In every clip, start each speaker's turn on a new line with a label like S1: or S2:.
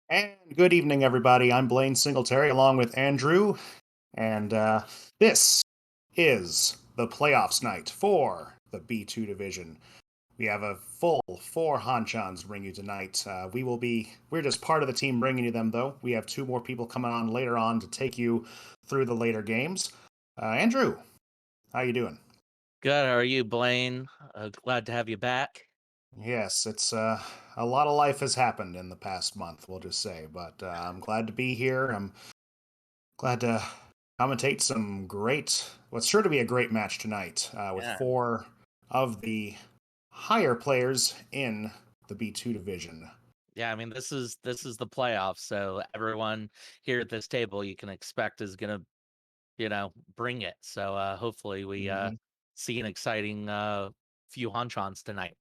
S1: And good evening, everybody. I'm Blaine Singletary along with Andrew, and this is the playoffs night for the B2 division. We have a full four Hanchans to bring you tonight. We're just part of the team bringing you them, though. We have two more people coming on later on to take you through the later games. Andrew, how you doing?
S2: Good. How are you, Blaine? Glad to have you back.
S1: Yes, it's a lot of life has happened in the past month, we'll just say, but I'm glad to be here. I'm glad to commentate what's sure to be a great match tonight with
S2: Yeah.
S1: four of the higher players in the B2 division.
S2: Yeah, I mean this is the playoffs, so everyone here at this table you can expect is gonna, bring it. So hopefully we
S1: Hmm.
S2: see an exciting few Hanchons tonight.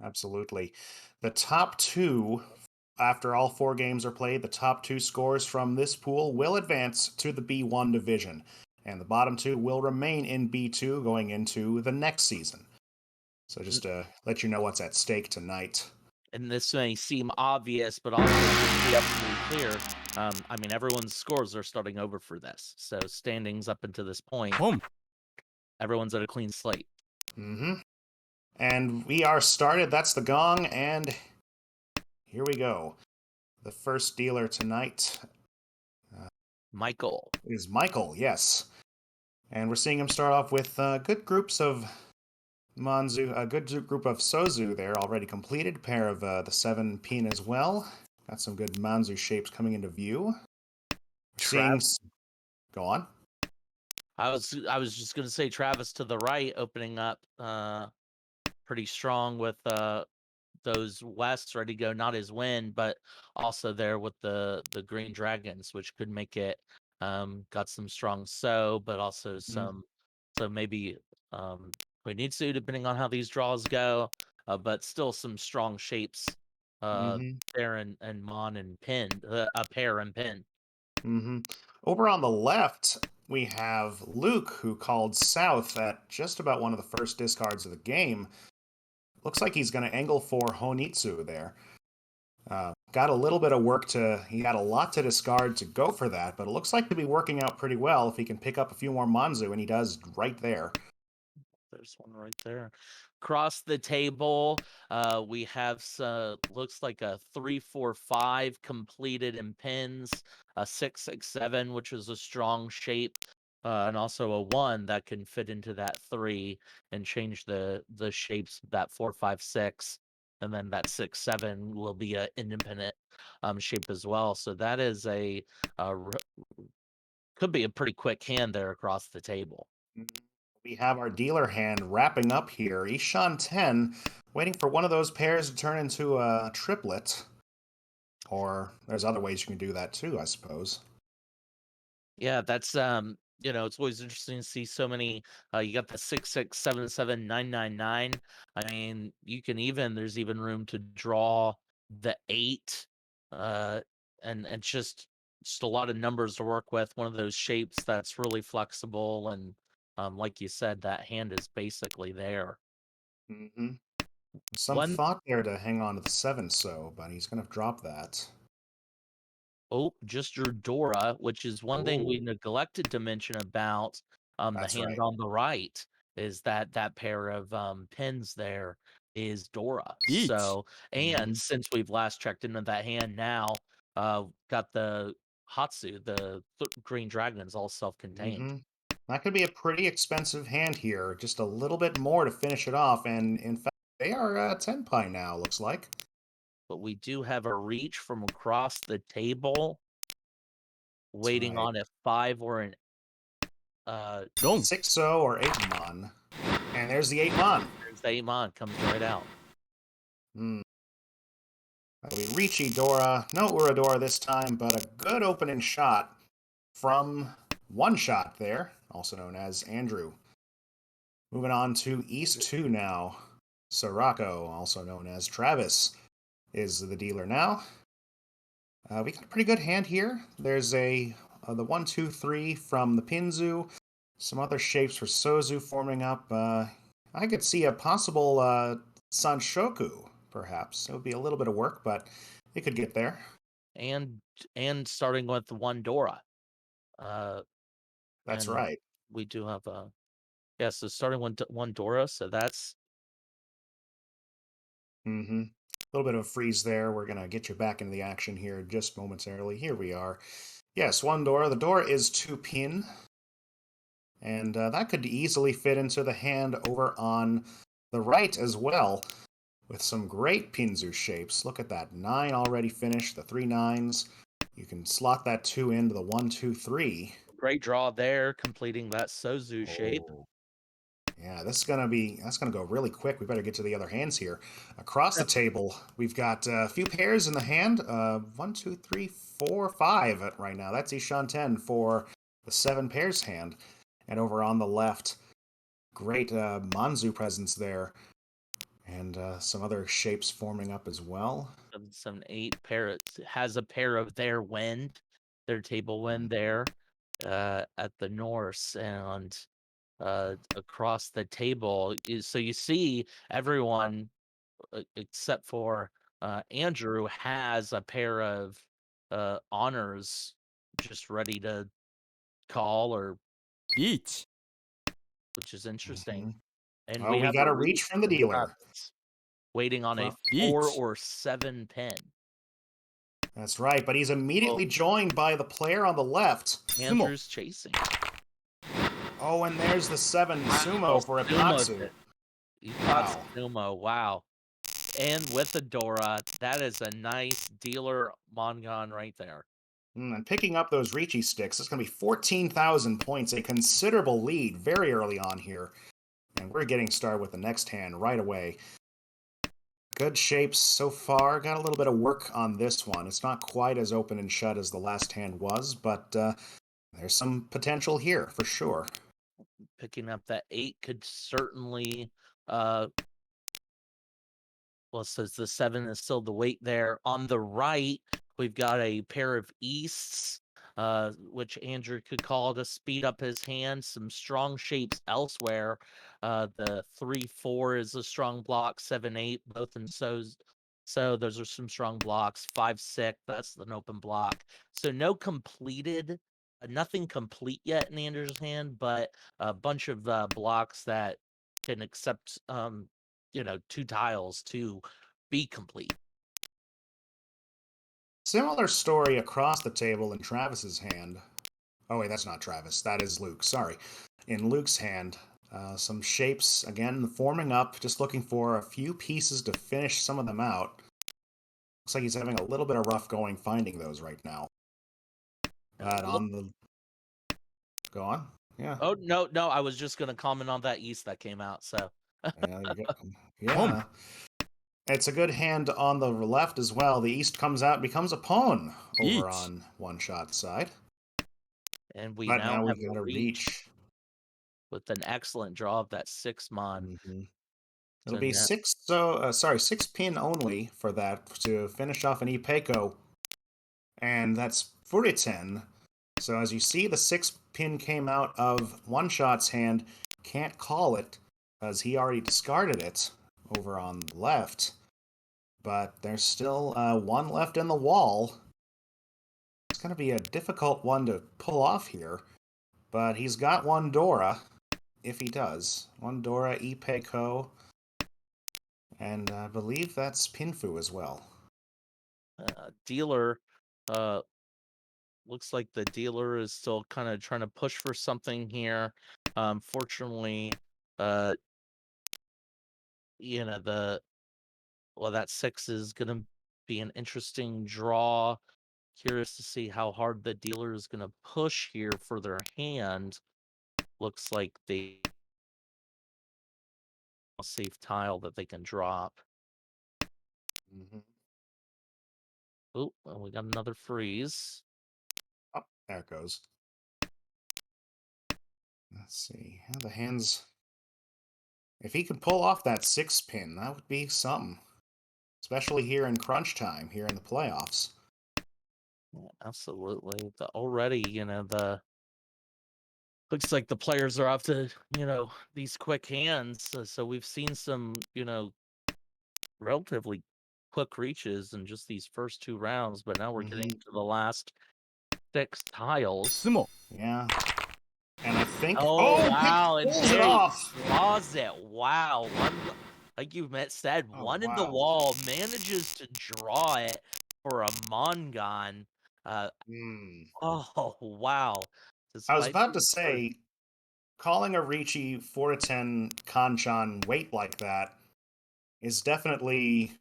S1: Absolutely. The top two, after all four games are played, the top two scores from this pool will advance to the B1 division, and the bottom two will remain in B2 going into the next season. So
S2: N-
S1: just to let you know what's at stake tonight.
S2: And this may seem obvious, but also just to be absolutely clear, I mean everyone's scores are starting over for this. So standings up until this point,
S3: Home.
S2: everyone's at a clean slate.
S1: Hmm. And we are started. That's the gong, and here we go. The first dealer tonight
S2: Michael.
S1: is Michael, yes. And we're seeing him start off with good groups of Manzu, a good group of Sozu there already completed. Pair of the 7 pin as well. Got some good Manzu shapes coming into view. We're seeing. Go on.
S2: I was just gonna say Travis to the right opening up pretty strong with those Wests ready to go, not his win, but also there with the Green Dragons, which could make it got some strong but also so maybe we need to depending on how these draws go, but still some strong shapes uh
S1: Mm-hmm.
S2: there and Mon and Pin, a pair and Pin.
S1: Mm-hmm. Over on the left, we have Luke, who called south at just about one of the first discards of the game. Looks like he's going to angle for Honitsu there. Got a little bit of work to. He had a lot to discard to go for that, but it looks like to be working out pretty well if he can pick up a few more Manzu, and he does right there.
S2: There's one right there. Across the table, we have looks like a 3-4-5 completed in pins, a 6-6-7, which is a strong shape, and also a one that can fit into that three and change the shapes that 4-5-6, and then that 6-7 will be a independent shape as well. So that is could be a pretty quick hand there across the table.
S1: We have our dealer hand wrapping up here. Ishan 10, waiting for one of those pairs to turn into a triplet. Or there's other ways you can do that too, I suppose.
S2: Yeah, that's it's always interesting to see so many you got the 6-6-7-7-9-9-9. I mean, you can even there's even room to draw the 8 uh and just a lot of numbers to work with. One of those shapes that's really flexible and like you said that hand is basically there.
S1: Hmm. Some
S2: One
S1: thought there to hang on to the 7 so, but he's going to drop that.
S2: Oh, just your Dora, which is one thing we
S1: Oh,
S2: neglected to mention about, the
S1: that's
S2: hand
S1: right.
S2: on the right, is that pair of, pins there is Dora.
S3: Yeet.
S2: So and
S1: Hmm.
S2: since we've last checked into that hand now, got the Hatsu, the green dragons all self-contained.
S1: Hmm. That could be a pretty expensive hand here. Just a little bit more to finish it off. And in fact, they are 10 pie now, looks like.
S2: But we do have a reach from across the table
S1: That's
S2: waiting
S1: right.
S2: on a 5 or an, uh
S1: 6 so or 8 mon. And there's the 8 mon.
S2: there's the Amon, comes right out.
S1: Hmm. That'll be Ricci Dora. No Uradora this time, but a good opening shot from One Shot there, also known as Andrew. Moving on to East 2 now. Sirocco, also known as Travis, is the dealer now. We got a pretty good hand here. There's the 1-2-3 from the Pinzu, some other shapes for Sozu forming up. I could see a possible Sanshoku, perhaps. It would be a little bit of work, but it could get there.
S2: and starting with one Dora. Uh,
S1: That's
S2: and
S1: right.
S2: we do have a yeah. So starting one Dora. So that's
S1: Mm-hmm. A little bit of a freeze there. We're gonna get you back into the action here just momentarily. Here we are. Yes, one door. The door is 2 pin, and that could easily fit into the hand over on the right as well, with some great Pinzu shapes. Look at that. 9 already finished, the 3 9s. You can slot that 2 into the 1 2 3.
S2: a great draw there, completing that Sozu shape.
S1: Oh. Yeah, that's gonna go really quick. We better get to the other hands here. Across the
S2: Yep.
S1: table, we've got a few pairs in the hand. 1 2 3 4 5 right now. That's Ishan 10 for the 7 pairs hand. And over on the left, great Manzu presence there, and some other shapes forming up as well.
S2: 7 8 pair has a pair of their table wind there at the Norse and across the table. So you see everyone except for Andrew has a pair of honors just ready to call, or
S3: Each.
S2: which is interesting.
S1: Hmm.
S2: And
S1: Oh,
S2: we
S1: we
S2: have
S1: got
S2: a
S1: a
S2: reach
S1: reach from the
S2: from
S1: dealer.
S2: Travis, waiting on a
S1: From-
S2: 4
S3: Each.
S2: or 7 pin.
S1: That's right, but he's immediately
S2: Well,
S1: joined by the player on the left.
S2: Andrew's chasing.
S1: Oh, and there's the 7
S2: Wow,
S1: Sumo for
S2: Sumo
S1: Ipatsu.
S2: did. He caught
S1: Wow.
S2: Sumo. Wow. And with Adora, that is a nice dealer Mongon right there.
S1: And picking up those Ricci sticks, it's going to be 14,000 points, a considerable lead very early on here. And we're getting started with the next hand right away. Good shapes so far. Got a little bit of work on this one. It's not quite as open and shut as the last hand was, but there's some potential here for sure.
S2: Picking up that 8 could certainly uh well, says the 7 is still the weight there. On the right, we've got a pair of Easts, which Andrew could call to speed up his hand. Some strong shapes elsewhere. The 3 4 is a strong block, 7 8, both in so those are some strong blocks. 5 6, that's an open block. So no completed, nothing complete yet in Andrew's hand, but a bunch of blocks that can accept 2 tiles to be complete.
S1: Similar story across the table in Travis's hand. Oh, wait, that's not Travis. That is Luke. Sorry. In Luke's hand, some shapes, again, forming up, just looking for a few pieces to finish some of them out. Looks like he's having a little bit of rough going finding those right now. But on the... Go on. Yeah.
S2: Oh, no, I was just gonna comment on that East that came out, so
S1: Yeah, you go. Yeah. It's a good hand on the left as well. The East comes out, becomes a pawn over
S3: Each.
S1: on one shot side.
S2: and we
S1: But
S2: now
S1: now we
S2: have
S1: got
S2: a
S1: to
S2: reach
S1: reach.
S2: with an excellent draw of that 6 mon
S1: Mm-hmm. It'll
S2: to
S1: be
S2: net.
S1: 6 pin only for that to finish off an Ipeco, and that's 4010. So as you see, the 6 pin came out of one shot's hand. Can't call it because he already discarded it over on the left. But there's still one left in the wall. It's going to be a difficult one to pull off here, but he's got one Dora. If he does, one Dora Ipeco. And I believe that's Pinfu as well.
S2: Dealer looks like the dealer is still kind of trying to push for something here. Fortunately, uh the that 6 is gonna be an interesting draw. Curious to see how hard the dealer is gonna push here for their hand. Looks like they a safe tile that they can drop.
S1: Mm-hmm.
S2: Oh, and we got another freeze.
S1: Oh, there it goes. Let's see. How the hands. If he could pull off that 6 pin, that would be something. Especially here in crunch time, here in the playoffs.
S2: Yeah, absolutely. Already, the looks like the players are off to, these quick hands. So we've seen some, relatively quick reaches in just these first 2 rounds, but now we're getting
S1: Mhm.
S2: to the last 6 tiles.
S3: 進も
S1: Yeah. And I think
S2: Oh,
S1: Pink
S2: wow, and
S1: pulls it
S2: there he
S1: off.
S2: draws it. Wow, like you said,
S1: Oh,
S2: one in the
S1: wow.
S2: wall, manages to draw it for a Mongon.
S1: Mm.
S2: Oh, wow.
S1: I was
S2: Despite
S1: about to
S2: being first.
S1: say, calling a Ricci 4-10 Kanchan weight like that is definitely,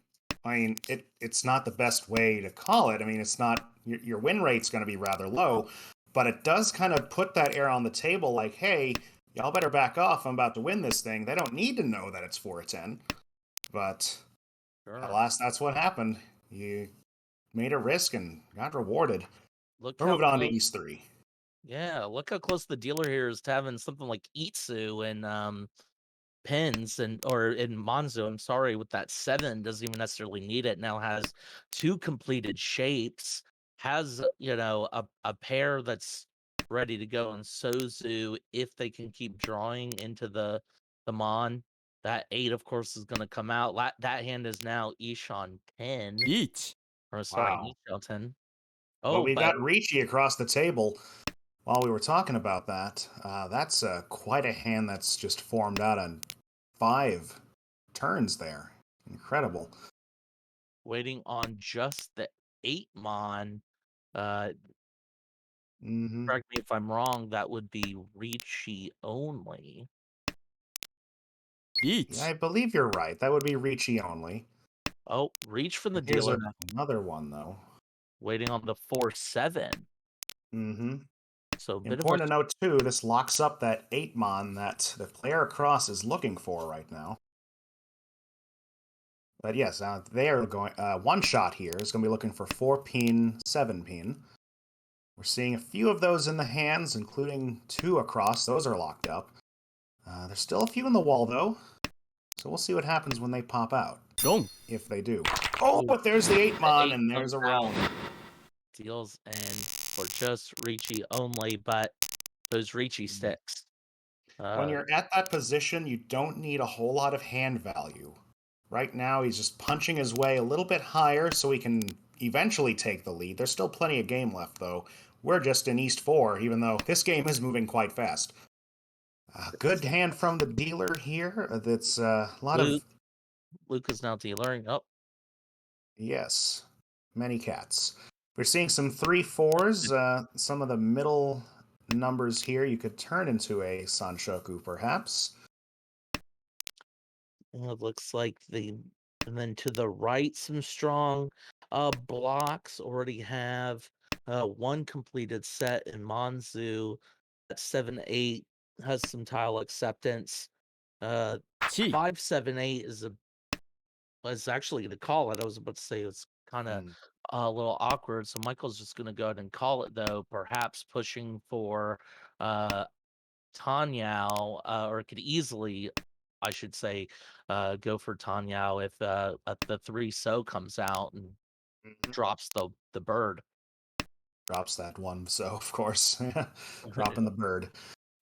S1: I mean, it's not the best way to call it. I mean, it's not, your win rate's going to be rather low, but it does kind of put that air on the table like, hey, y'all better back off. I'm about to win this thing. They don't need to know that it's 4-10. But
S2: Sure.
S1: alas, that's what happened. You made a risk and got rewarded.
S2: Look
S1: We're
S2: how
S1: moving on to
S2: close.
S1: East 3.
S2: Yeah, look how close the dealer here is to having something like Itsu and pins or in Monzo, I'm sorry, with that 7, doesn't even necessarily need it. Now has 2 completed shapes, has a pair that's ready to go in Sozu if they can keep drawing into the Mon. That 8, of course, is going to come out. That hand is now Ishan 10,
S3: リーチ
S2: or sorry,
S1: Wow.
S2: Ishan 10.
S1: Well,
S2: Oh,
S1: we
S2: but
S1: got Ricci across the table while we were talking about that. That's quite a hand that's just formed out on 5 turns there. Incredible.
S2: waiting on just the 8 Mon. Uh,
S1: Hmm.
S2: Correct me if I'm wrong, that would be Ricci only.
S3: リー
S1: Yeah, I
S3: チ
S1: believe you're right. That would be Ricci only.
S2: Oh, reach from the
S1: Here's
S2: dealer,
S1: another one, though.
S2: waiting on the 4-7.
S1: Hmm.
S2: So a bit of a
S1: Important to note, too, this locks up that 8 mon that the player across is looking for right now. But yes, they are going. One shot here is going to be looking for 4-pin, 7-pin. We're seeing a few of those in the hands, including 2 across. Those are locked up. There's still a few in the wall, though. So we'll see what happens when they pop out.
S3: ロン
S1: If they do. Oh, but there's the 8
S2: the
S1: mon,
S2: 8
S1: and
S2: comes
S1: there's a
S2: out,
S1: roan.
S2: deals in for just Ricci only, but those Ricci sticks.
S1: When you're at that position, you don't need a whole lot of hand value. Right now, he's just punching his way a little bit higher so he can eventually take the lead. There's still plenty of game left, though. We're just in East 4, even though this game is moving quite fast. Good hand from the dealer here. That's a lot of...
S2: Luke is now dealing. Oh,
S1: Yes, many cats. We're seeing some 3-4s. Some of the middle numbers here you could turn into a Sanshoku, perhaps.
S2: it looks like and then to the right, some strong blocks already have 1 completed set in Monzu. That 7-8 has some tile acceptance.
S3: チ
S2: 5-7-8 is actually to call it. I was about to say it's kind of a little awkward. So Michael's just going to go ahead and call it, though, perhaps pushing for Tanyao, or it could easily, I should say, go for Tanyao if the 3 so comes out and drops the bird.
S1: Drops that one, so of course, dropping the bird.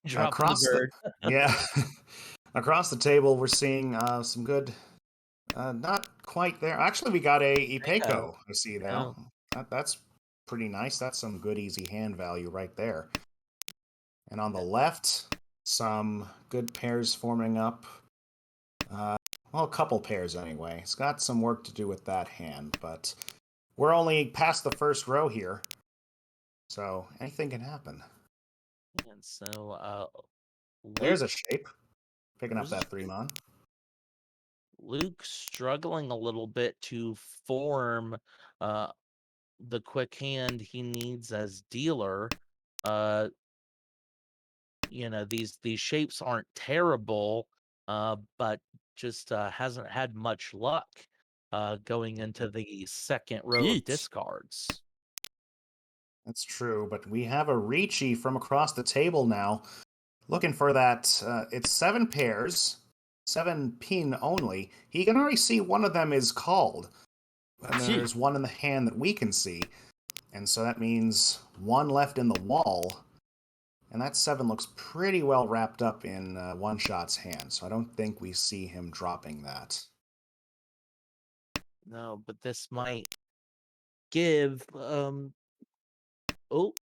S2: Dropping the bird.
S1: Yeah, across the table, we're seeing some good. Not quite there. Actually, we got a Ipeco. I see there.
S2: Oh.
S1: That's pretty nice. That's some good easy hand value right there. And on the left, some good pairs forming up. Well, a couple pairs anyway. It's got some work to do with that hand, but we're only past the first row here, so anything can happen.
S2: And so
S1: There's a shape. Picking up
S2: There's a
S1: that 3-mon.
S2: Luke struggling a little bit to form the quick hand he needs as dealer. These shapes aren't terrible, but just hasn't had much luck going into the second row of
S3: Yeet.
S2: discards.
S1: That's true, but we have a Ricci from across the table now. Looking for that. It's 7 pairs, 7-pin only. He can already see one of them is called. And then
S3: Gee.
S1: there's one in the hand that we can see. And so that means 1 left in the wall. And that 7 looks pretty well wrapped up in One Shot's hand. So I don't think we see him dropping that.
S2: No, but this might give oh,
S1: Oh,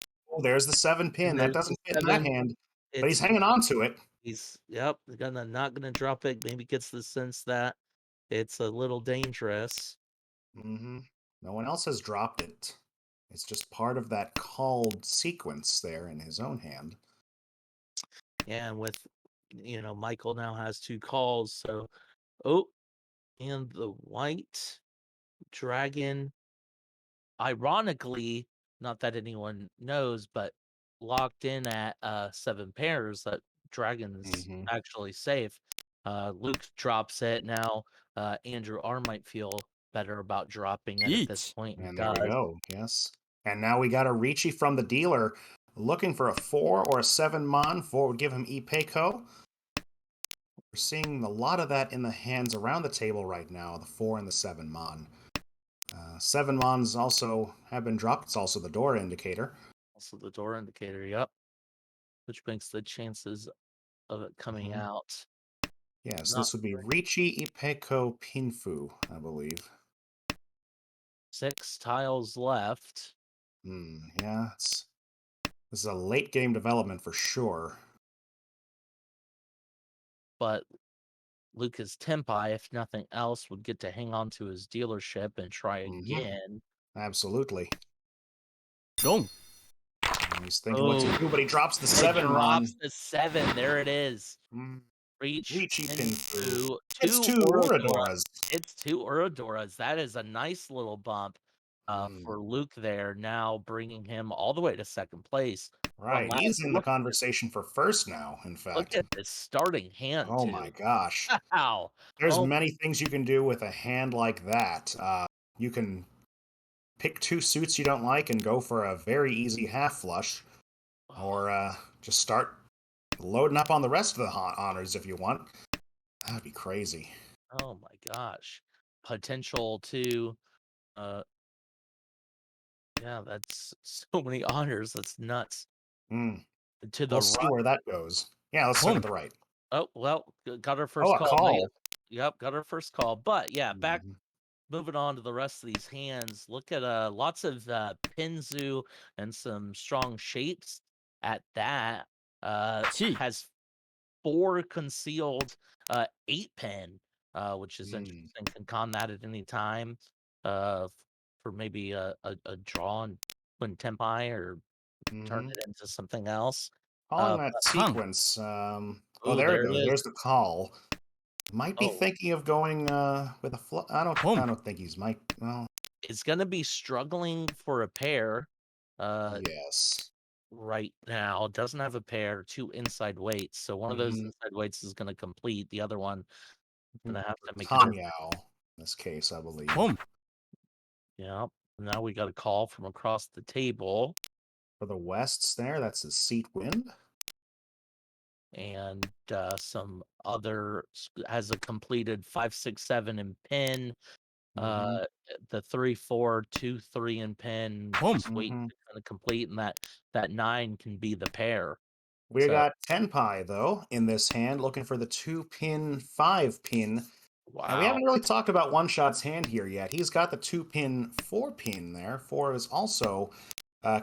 S1: there's the 7
S2: and
S1: pin. That
S2: there's
S1: doesn't
S2: the
S1: fit in that
S2: 7.
S1: hand, but he's
S2: It's
S1: hanging on to it.
S2: he's yep, gonna not gonna drop it. Maybe gets the sense that it's a little dangerous.
S1: No one else has dropped it. It's just part of that called sequence there in his own hand.
S2: Yeah, and with Michael now has 2 calls, so oh, and the white dragon, ironically, not that anyone knows, but locked in at 7 pairs, that dragon's
S1: hmm
S2: actually safe. Luke drops it now. Andrew R might feel better about dropping it at this
S3: Yeet.
S2: point and
S1: And there we
S2: does.
S1: go. Yes. And now we got a Ricci from the dealer looking for a 4 or a 7 mon. 4 would give him Ipeco. We're seeing a lot of that in the hands around the table right now, the 4 and the 7 mon. 7 mons also have been dropped. It's also the door indicator.
S2: Also the door indicator, yep. Which makes the chances of it coming
S1: Mhm.
S2: out
S1: Yes,
S2: not
S1: this would be
S2: great.
S1: Ricci, Ipeco, Pinfu, I believe.
S2: 6 tiles left,
S1: Yeah, this is a late game development for sure.
S2: but Lucas Tempai, if nothing else, would get to hang on to his dealership and try
S1: hmm
S2: again.
S1: Absolutely.
S3: Dong.
S1: And he's thinking what to
S2: Oh,
S1: do, but he drops the
S2: it
S1: 7
S2: drops
S1: mon.
S2: the 7. There it is.
S1: Mm,
S2: Reach
S1: Ricci, Pinfu.
S2: into
S1: It's
S2: 2
S1: two
S2: Orodoras.
S1: Uradoras.
S2: It's 2 Orodoras. That is a nice little bump
S1: Mm,
S2: for Luke there, now bringing him all the way to second place. One
S1: right,
S2: last
S1: he's in the
S2: look.
S1: conversation for first now, in
S2: Look
S1: fact.
S2: at this starting hand,
S1: Oh my
S2: too.
S1: gosh.
S2: Wow.
S1: There's
S2: Oh,
S1: many things you can do with a hand like that. You can pick 2 suits you don't like and go for a very easy half flush, or just start loading up on the rest of the honors if you want. That'd be crazy.
S2: oh my gosh. Potential to uh yeah, that's so many honors. That's nuts.
S1: Mm,
S2: To
S1: we'll
S2: the
S1: see
S2: right.
S1: where that goes. Yeah, let's look at
S3: Pump.
S1: the right.
S2: Oh, well, got our
S1: Oh,
S2: first
S1: a
S2: call. Now
S1: call.
S2: yep, got our first call. But yeah, back
S1: Mhm.
S2: moving on to the rest of these hands. Look at lots of Pinzu and some strong shapes at that.
S3: Chi.
S2: Has 4 concealed 8 pin, which is
S1: Mm,
S2: interesting. Can con that at any time. Uh for maybe a draw and win tempai or turn
S1: mhm.
S2: it into something else.
S1: Calling
S2: Uh
S1: that
S3: Hang.
S1: sequence. Oh,
S2: oh,
S1: there it
S2: there it
S1: goes.
S2: is.
S1: There's the call. Might be
S2: Oh,
S1: thinking of going with a I don't. I
S3: Pump.
S1: don't think he's might. Well,
S2: is gonna be struggling for a pair. Uh
S1: yes.
S2: right now. Doesn't have a pair, 2 inside weights. So one of those
S1: hmm
S2: inside weights is gonna complete. The other one gonna have to make a decision.
S1: Tanyao, in this case, I believe.
S3: Pump.
S2: Yeah. Now we got a call from across the table,
S1: For the Wests there, that's his seat wind.
S2: and some other has a completed 5, 6, 7 in pin.
S1: hmm
S2: The 3, 4, 2, 3 in pin.
S3: Pump.
S2: Just wait
S1: hmm
S2: to kind of complete, and that 9 can be the pair.
S1: We
S2: So
S1: got Tenpai, though, in this hand, looking for the 2 pin, 5 pin. And we
S2: wow.
S1: haven't really talked about One Shot's hand here yet. He's got the 2 pin, 4 pin there. 4 is also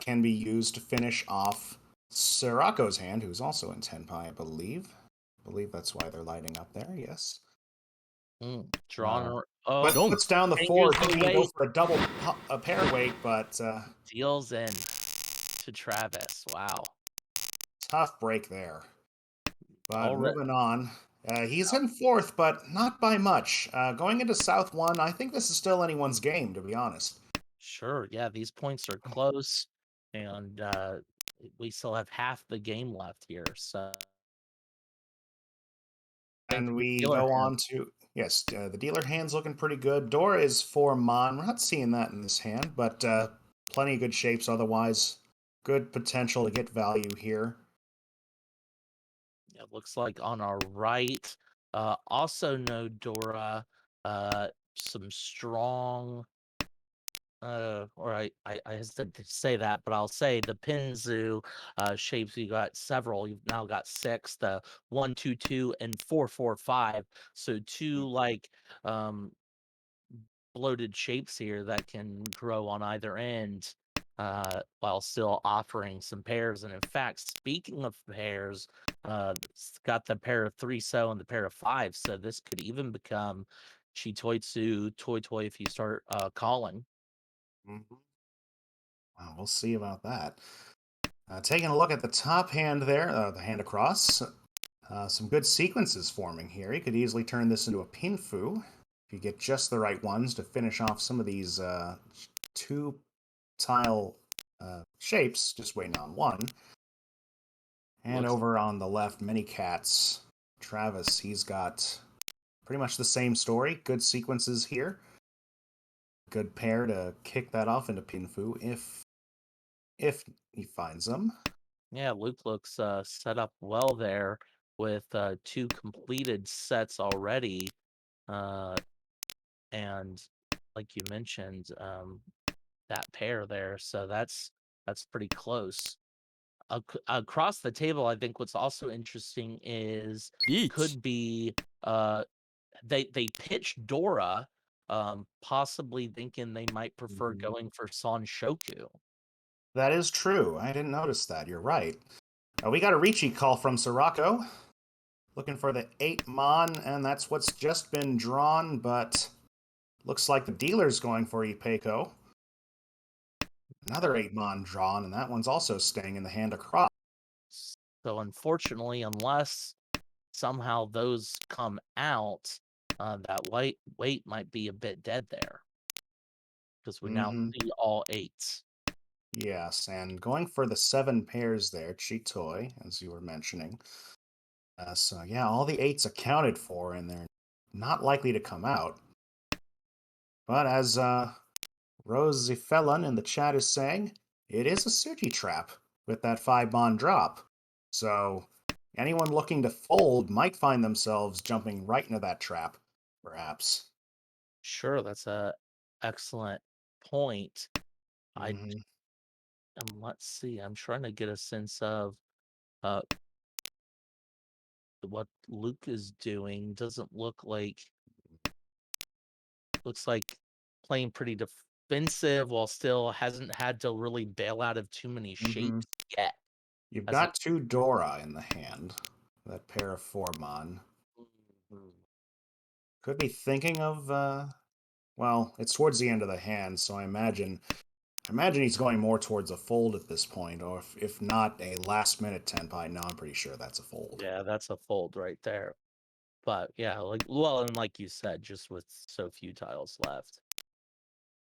S1: can be used to finish off Sirocco's hand, who's also in Tenpai, I believe. I believe that's why they're lighting up there, yes.
S2: Drawn.
S1: But
S2: Oh,
S3: Dong.
S1: puts down the
S2: changes
S1: 4,
S2: the
S1: thinking to go
S2: weight.
S1: for a double a pair weight, but
S2: Deals in to Travis. Wow.
S1: tough break there. But
S2: Already.
S1: moving on. He's in fourth, but not by much. Going into South 1, I think this is still anyone's game, to be honest.
S2: Sure. Yeah, these points are close, and we still have half the game left here. So I think
S1: And we
S2: dealer
S1: go
S2: hand.
S1: on to, yes, the dealer hand's looking pretty good. Dora is 4 Mon. We're not seeing that in this hand, but plenty of good shapes otherwise. Good potential to get value here.
S2: It looks like on our right, also no Dora. Uh, some strong. Or I hesitate to say that, but I'll say the Pinzu shapes. You got several. You've now got 6. The 1, 2, 2, and 4, 4, 5. So 2 like um bloated shapes here that can grow on either end, while still offering some pairs. And in fact, speaking of pairs, it's got the pair of 3-so and the pair of 5, so this could even become Chitoitsu Toy Toy if you start calling.
S1: Mhm. Well, we'll see about that. Taking a look at the top hand there, the hand across, some good sequences forming here. You could easily turn this into a pinfu if you get just the right ones to finish off some of these two-tile shapes, just waiting on one. And
S2: Looks-
S1: over on the left, Many Cats. Travis, he's got pretty much the same story. Good sequences here. Good pair to kick that off into pinfu if he finds them.
S2: Yeah, Luke looks set up well there with 2 completed sets already. And like you mentioned, that pair there, so that's pretty close. Across the table, I think what's also interesting is
S3: 1、could
S2: be they pitched Dora, possibly thinking they might prefer
S1: Mhm.
S2: going for Son Shoku.
S1: That is true. I didn't notice that. You're right. We got a Ricci call from Sirocco. Looking for the 8 Mon, and that's what's just been drawn, but looks like the dealer's going for Ipeco. Another 8 Mon drawn, and that one's also staying in the hand across.
S2: So unfortunately, unless somehow those come out, that weight might be a bit dead there because we now
S1: Mhm.
S2: see all 8s.
S1: Yes, and going for the 7 pairs there, Chitoy, as you were mentioning. So yeah, all the 8s accounted for, and they're not likely to come out. But as Rose Felon in the chat is saying, it is a Suji trap with that 5 Mon drop. So anyone looking to fold might find themselves jumping right into that trap, perhaps.
S2: Sure, that's a excellent point. I
S1: Mhm.
S2: let's see. I'm trying to get a sense of uh what Luke is doing. Doesn't look like looks like playing pretty defensive while still hasn't had to really bail out of too many
S1: Mhm.
S2: shapes yet.
S1: You've
S2: As
S1: got 2 Dora in the hand. That pair of 4 Mon.
S2: Mhm.
S1: Could be thinking of well, it's towards the end of the hand, so I imagine he's going more towards a fold at this point, or if not a last minute tenpai. No, I'm pretty sure that's a fold.
S2: Yeah, that's a fold right there. But yeah, and like you said, just with so few tiles left,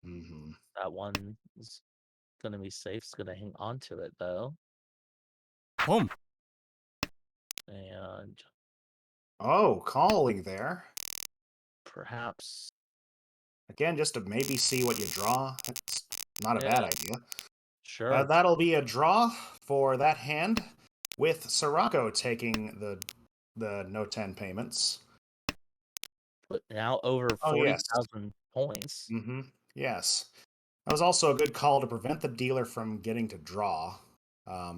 S1: Hmm.
S2: that one is gonna be safe. It's gonna hang on to it though.
S3: ポン
S2: And
S1: Oh, calling there.
S2: perhaps
S1: Again, just to maybe see what you draw. That's not a
S2: yeah,
S1: bad idea.
S2: sure.
S1: That'll be a draw for that hand, with Sirocco taking the no 10 payments.
S2: But now over
S1: Oh, yes.
S2: 40,000 points.
S1: Mm-hmm. Yes. That was also a good call to prevent the dealer from getting to draw. I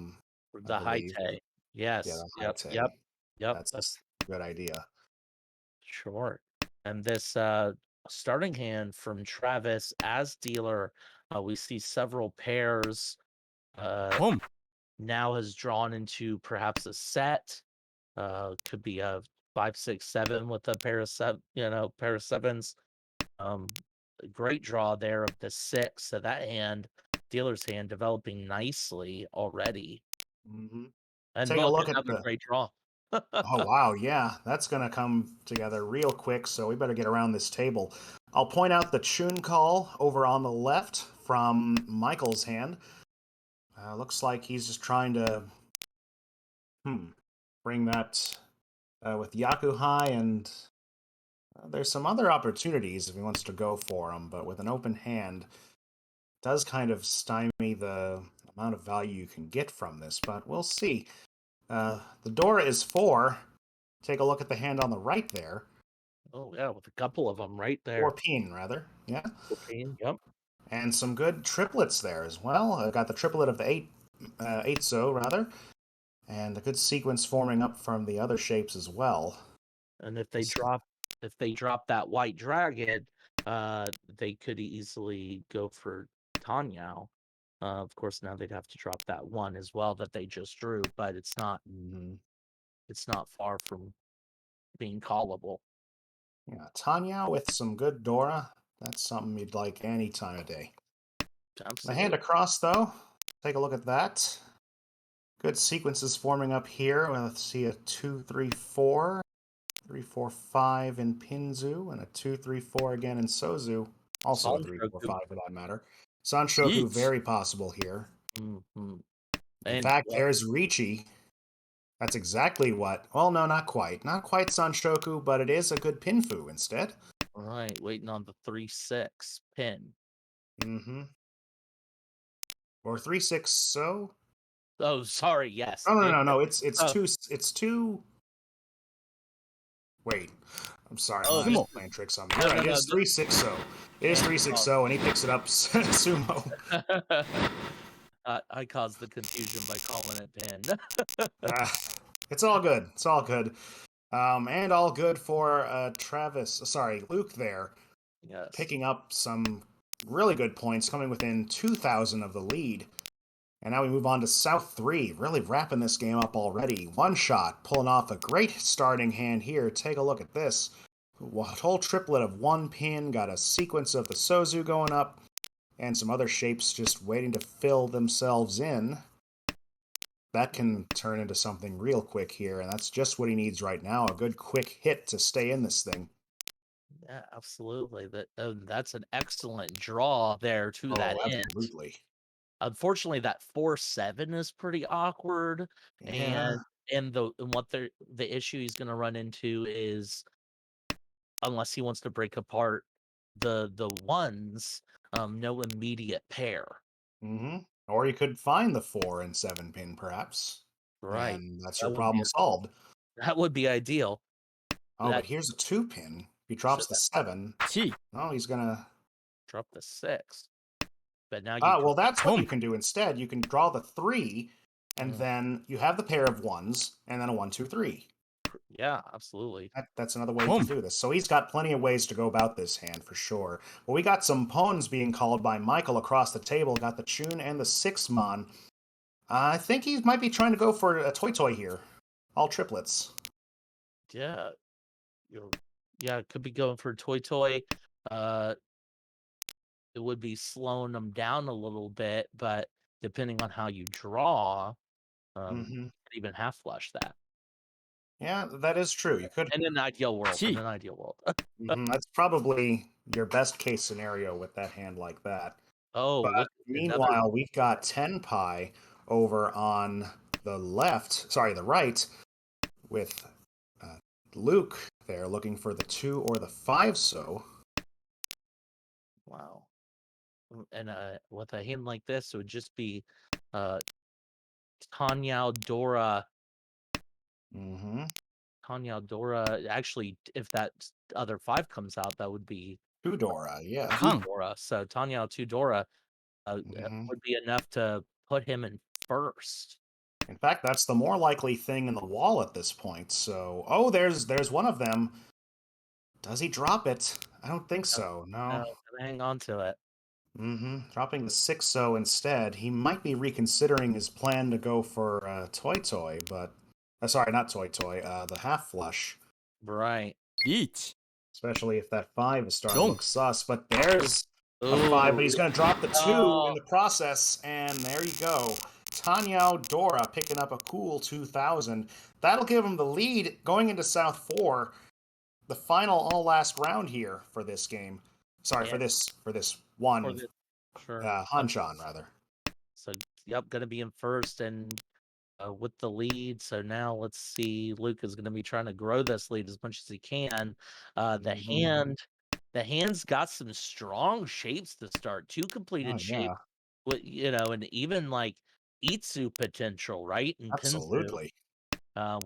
S2: The high
S1: believe.
S2: tay.
S1: Yeah,
S2: Yes.
S1: the high
S2: Yep.
S1: tay.
S2: Yep. Yep.
S1: That's a good idea.
S2: Sure. And this starting hand from Travis as dealer, we see several pairs.
S3: ポン
S2: Now has drawn into perhaps a set. Could be a 5, 6, 7 with a pair of pair of sevens. A great draw there of the 6. So that hand, dealer's hand, developing nicely already.
S1: Hmm.
S2: And
S1: Take a
S2: look,
S1: look at
S2: another
S1: the.
S2: great draw.
S1: Oh, wow. Yeah, that's going to come together real quick, so we better get around this table. I'll point out the Chun call over on the left from Michael's hand. Looks like he's just trying to bring that with Yakuhai, and there's some other opportunities if he wants to go for them, but with an open hand, does kind of stymie the amount of value you can get from this, but we'll see. The Dora is 4. Take a look at the hand on the right there.
S2: Oh, yeah, with a couple of them right there.
S1: 4 pin, rather. Yeah.
S2: Yep.
S1: And some good triplets there as well. I got the triplet of the 8 so, rather. And a good sequence forming up from the other shapes as well.
S2: And if they drop that white dragon, they could easily go for Tanyao. Of course, now they'd have to drop that one as well that they just drew, but it's not far from being callable.
S1: Yeah, Tanya with some good Dora. That's something you'd like any time of day. The
S2: Absolutely.
S1: hand across, though, take a look at that. Good sequences forming up here. Well, let's see a 2, 3, 4, 3, 4, 5 in Pinzu, and a 2, 3, 4 again in Sozu. Also a 3, 4, 5 for that matter. Sanshoku,
S3: Yeet.
S1: very possible here.
S2: Mhm.
S1: In
S2: And
S1: fact, there's Ricci. That's exactly what. Well, no, not quite. Not quite Sanshoku, but it is a good Pinfu instead.
S2: right, waiting on the 3-6 pin.
S1: Mm-hmm. Or 3, 6, so?
S2: Oh, sorry. Yes.
S1: Oh, no,
S2: it-
S1: no, no. It's
S2: Oh.
S1: two. Wait. I'm sorry.
S2: Oh,
S1: I'm
S3: Sumo.
S1: playing tricks on me.
S2: No,
S1: You're right.
S2: no,
S1: It
S2: no,
S1: is 3-6-0. It is 3-6-0, and he picks it up sumo.
S2: I caused the confusion by calling it pin.
S1: Ah, it's all good. It's all good. And all good for Luke there,
S2: Yes.
S1: picking up some really good points, coming within 2,000 of the lead. And now we move on to South 3, really wrapping this game up already. One shot, pulling off a great starting hand here. Take a look at this. A whole triplet of one pin, got a sequence of the Sozu going up, and some other shapes just waiting to fill themselves in. That can turn into something real quick here, and that's just what he needs right now. A good quick hit to stay in this thing.
S2: Yeah, absolutely. That's an excellent draw there to that end.
S1: Absolutely.
S2: Unfortunately, that 4-7 is pretty awkward,
S1: Yeah.
S2: and the issue he's going to run into is unless he wants to break apart the ones, no immediate pair.
S1: Mm-hmm. Or you could find the 4 and 7 pin, perhaps.
S2: Right.
S1: And that's
S2: That
S1: your
S2: would
S1: problem solved.
S2: That would be ideal.
S1: Oh,
S2: That
S1: but here's a 2 pin. He
S2: so
S1: drops the
S2: that
S1: 7.
S3: Chi.
S1: Oh, he's gonna.
S2: drop the 6. But now you
S1: Ah,
S2: can
S1: well, that's what you
S3: Boom.
S1: can do instead. You can draw the 3, and
S2: Mm.
S1: then you have the pair of 1s, and then a 1, 2, 3.
S2: Yeah, absolutely.
S1: That's another way you
S3: Boom.
S1: can do this. So he's got plenty of ways to go about this hand for sure. Well, we got some pawns being called by Michael across the table. Got the Chun and the 6-mon. I think he might be trying to go for a toy here. All triplets.
S2: Yeah. Could be going for toy. It would be slowing them down a little bit, but depending on how you draw,
S1: Mm-hmm.
S2: could even half flush that.
S1: Yeah, that is true. You could.
S2: In an ideal world. In
S3: Chi.
S2: an ideal world.
S1: That's probably your best case scenario with that hand like that.
S2: Oh,
S1: But
S2: look at another.
S1: meanwhile, we've got Tenpai over on the left, sorry, the right, with Luke there looking for the 2 or the 5 so.
S2: Wow. And with a hand like this, it would just be Tanyao Dora.
S1: Mm-hmm.
S2: Tanyao Dora. Actually, if that other 5 comes out, that would be
S1: 2 Dora, yeah.
S3: Kang.
S2: Dora. So Tanyao 2 Dora
S1: Mm-hmm.
S2: would be enough to put him in first.
S1: In fact, that's the more likely thing in the wall at this point. So, oh, there's one of them. Does he drop it? I don't think so. No.
S2: Gotta hang on to it.
S1: Mm-hmm. Dropping the 6 so instead. He might be reconsidering his plan to go for Toy, but sorry, not Toy, the half flush.
S2: Right.
S3: Yeet.
S1: Especially if that 5 is starting to
S3: Boom.
S1: look sus. But there's a 5, but he's going to drop the 2
S2: Oh.
S1: in the process, and there you go. Tanyao Dora picking up a cool 2,000. That'll give him the lead going into South 4, the final all last round here for this game. Sorry,
S2: Yeah.
S1: for this one,
S2: For the, sure.
S1: Hanchan, rather.
S2: So, yep, going to be in first and with the lead. So now let's see. Luke is going to be trying to grow this lead as much as he can.
S1: Mhm.
S2: The hand's got some strong shapes to start. 2 completed
S1: Oh,
S2: shapes,
S1: yeah,
S2: and even like Itsu potential, right? And Pinsu,
S1: absolutely.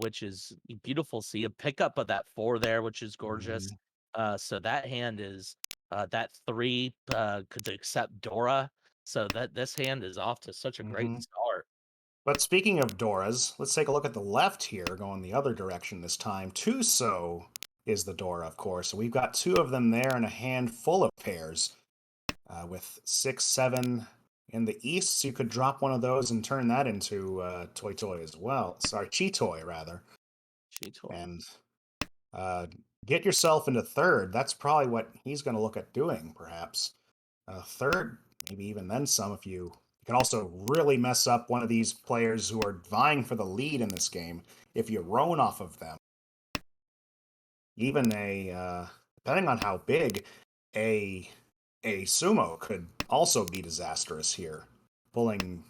S2: which is beautiful. See a pickup of that 4 there, which is gorgeous.
S1: Mhm.
S2: So that hand is that 3 could accept Dora. So that this hand is off to such a great
S1: Mhm.
S2: start.
S1: But speaking of Doras, let's take a look at the left here, going the other direction this time. Tuso is the Dora, of course. So we've got two of them there and a handful of pairs. With 6, 7 in the east, so you could drop one of those and turn that into Toy Toy as well. Sorry, Cheetoy, rather.
S2: Cheetoy.
S1: And get yourself into third. That's probably what he's going to look at doing, perhaps. Third, maybe even then some if you can also really mess up one of these players who are vying for the lead in this game if you roam off of them. Even depending on how big, a sumo could also be disastrous here, pulling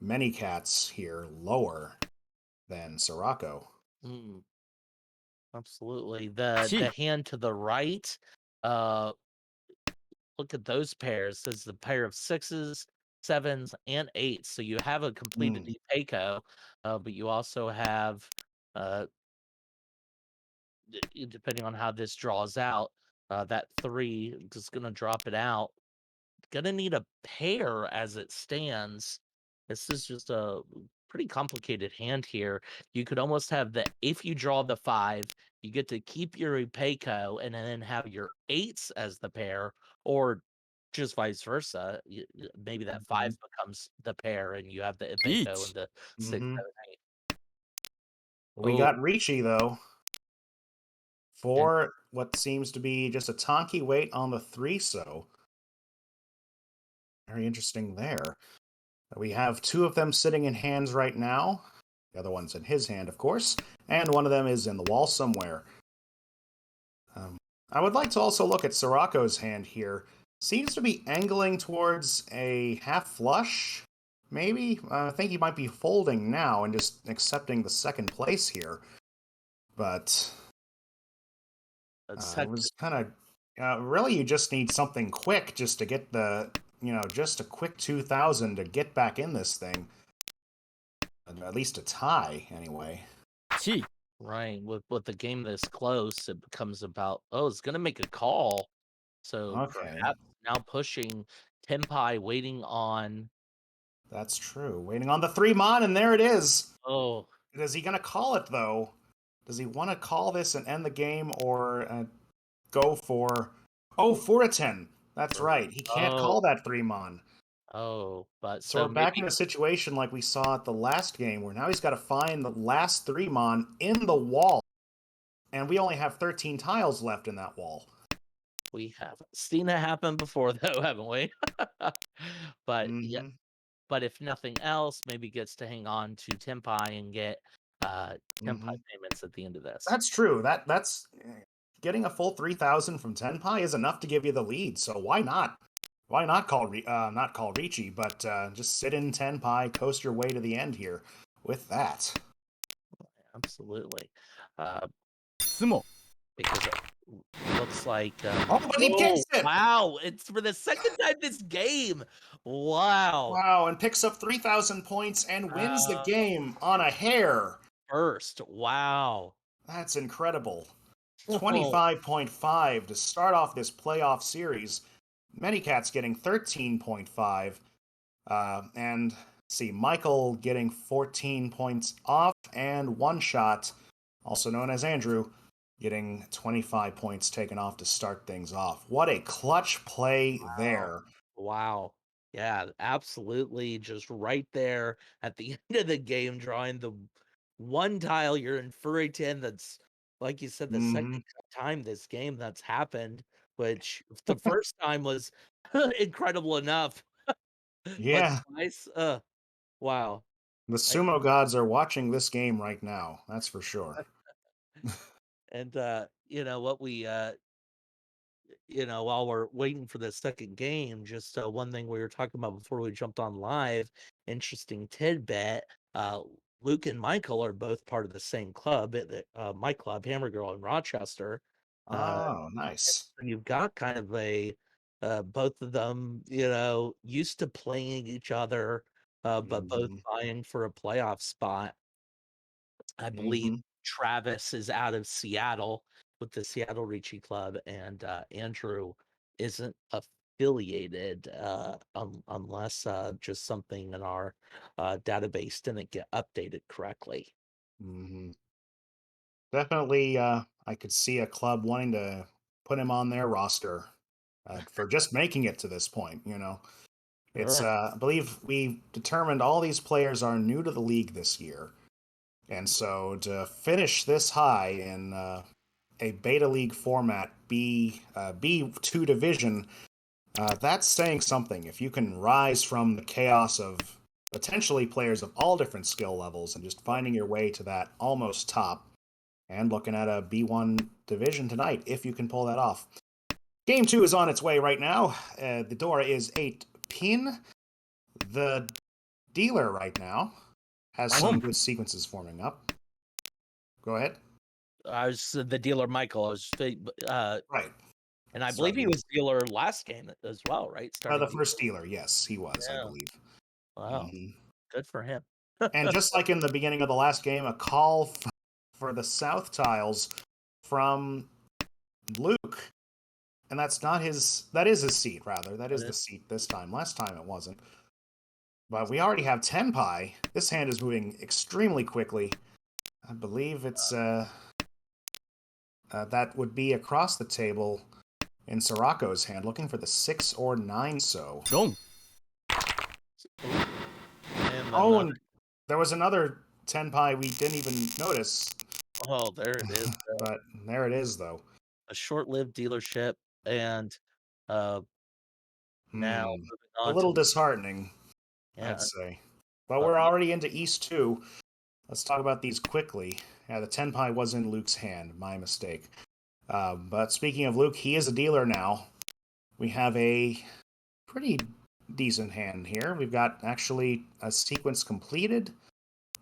S1: many cats here lower than Sirocco.
S2: Mm, absolutely. The
S3: Gee.
S2: hand to the right, look at those pairs. There's the pair of 6s, 7s, and 8s. So you have a completed Ipeco, but you also have, depending on how this draws out, that 3 is going to drop it out. Gonna need a pair as it stands. This is just a pretty complicated hand here. You could almost have if you draw the 5, you get to keep your Ipeco and then have your 8s as the pair, or just vice versa. Maybe that 5 becomes the pair and you have the Ipeco
S3: Yeet.
S2: and the 6, 7, 8.
S1: We
S2: Oh,
S1: got Ricci, though,
S2: and
S1: for what seems to be just a Tonki wait on the 3, so very interesting there. We have two of them sitting in hands right now. The other one's in his hand, of course, and one of them is in the wall somewhere. I would like to also look at Sirocco's hand here. Seems to be angling towards a half flush, maybe? I think he might be folding now and just accepting the second place here. But it was kind of really, you just need something quick just to get just a quick 2,000 to get back in this thing. At least a tie, anyway.
S3: Gee.
S2: right, with the game this close, it becomes about, it's gonna make a call. So
S1: Okay.
S2: perhaps now pushing Tenpai, waiting on.
S1: That's true. Waiting on the 3 mon, and there it is.
S2: Oh,
S1: Is he going to call it, though? Does he want to call this and end the game, or go for... Oh, Furitan. That's right. He can't
S2: oh,
S1: call that 3 mon.
S2: but
S1: So
S2: so
S1: we're back
S2: maybe
S1: in a situation like we saw at the last game, where now he's got to find the last 3 mon in the wall. And we only have 13 tiles left in that wall.
S2: we have seen it happen before, though, haven't we? But yeah,
S1: Mm-hmm.
S2: but if nothing else, maybe gets to hang on to Tenpai and get Tenpai
S1: Mm-hmm.
S2: payments at the end of this.
S1: That's true. That's getting a full 3,000 from Tenpai is enough to give you the lead. So why not? Why not not call Ricci, but just sit in Tenpai, coast your way to the end here with that.
S2: Absolutely.
S3: Sumo.
S2: Because it looks like
S1: Oh, but he gets it!
S2: wow, it's for the second time this game. Wow.
S1: Wow, and picks up 3,000 points and wins the game on a hair.
S2: First. Wow.
S1: That's incredible.
S2: Oh,
S1: 25.5 to start off this playoff series. Manycats getting 13.5. And see, Michael getting 14 points off, and One Shot, also known as Andrew, getting 25 points taken off to start things off. What a clutch play there.
S2: wow. Yeah, absolutely. Just right there at the end of the game, drawing the one tile. You're in Furry 10. That's, like you said, the second time this game that's happened, which the first time was incredible enough. But
S1: Yeah.
S2: twice, wow.
S1: The sumo gods are watching this game right now. That's for sure.
S2: And what we while we're waiting for the second game, just one thing we were talking about before we jumped on live, interesting tidbit. Luke and Michael are both part of the same club, my club, Hammer Girl in Rochester.
S1: Oh, nice.
S2: And you've got kind of a both of them, used to playing each other, but both vying for a playoff spot. I believe Travis is out of Seattle with the Seattle Ricci Club, and Andrew isn't affiliated unless just something in our database didn't get updated correctly.
S1: Mm-hmm. Definitely, I could see a club wanting to put him on their roster for just making it to this point. It's
S2: Sure.
S1: I believe we determined all these players are new to the league this year, and so to finish this high in a beta league format, B2 division, that's saying something. If you can rise from the chaos of potentially players of all different skill levels and just finding your way to that almost top, and looking at a B1 division tonight, if you can pull that off. Game 2 is on its way right now. The door is 8 pin. The dealer right now has some good sequences forming up. Go ahead.
S2: I was the dealer, Michael.
S1: Right.
S2: And I believe he was dealer last game as well, right?
S1: The first dealer, yes, he was, I believe.
S2: Wow, good for him.
S1: And just like in the beginning of the last game, a call for the South tiles from Luke. And that's not his. That is his seat, rather. That is the seat this time. Last time it wasn't. But we already have Tenpai. This hand is moving extremely quickly. I believe it's that would be across the table in Sirocco's hand, looking for the 6 or 9 so.
S3: Wrong.
S1: And there was another Tenpai we didn't even notice.
S2: Oh, there it is.
S1: But there it is, though.
S2: A short-lived dealership, and now moving on
S1: a little
S2: to
S1: disheartening, I'd say. But we're already into East 2. Let's talk about these quickly. Yeah, the Tenpai was in Luke's hand. My mistake. But speaking of Luke, he is a dealer now. We have a pretty decent hand here. We've got actually a sequence completed.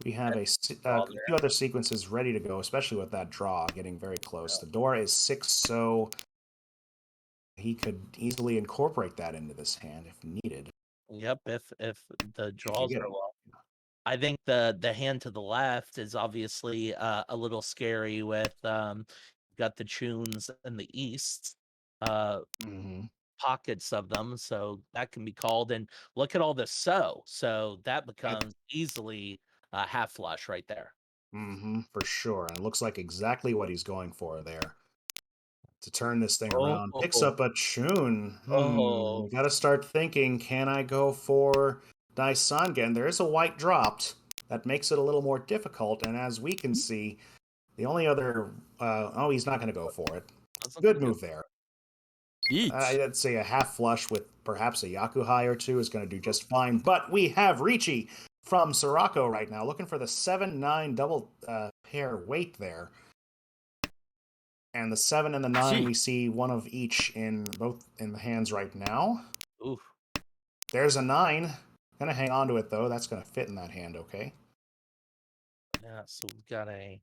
S1: We have a few other sequences ready to go, especially with that draw getting very close. The door is 6, so he could easily incorporate that into this hand if needed.
S2: Yep, if the draws are well. I think the hand to the left is obviously a little scary with got the tunes in the east, pockets of them, so that can be called. And look at all the so that becomes easily half flush right there.
S1: For sure. And it looks like exactly what he's going for there. To turn this thing around. Picks up a tune. We got to start thinking, can I go for Daisangen? There is a white dropped. That makes it a little more difficult. And as we can see, the only other... he's not going to go for it. Good move there. I'd say a half flush with perhaps a Yakuhai or two is going to do just fine. But we have Ricci from Sirocco right now, looking for the 7-9 double pair weight there. And the 7 and the 9, we see one of each in both in the hands right now.
S2: Oof.
S1: There's a 9. Gonna hang on to it, though. That's gonna fit in that hand, okay?
S2: Yeah, so we've got a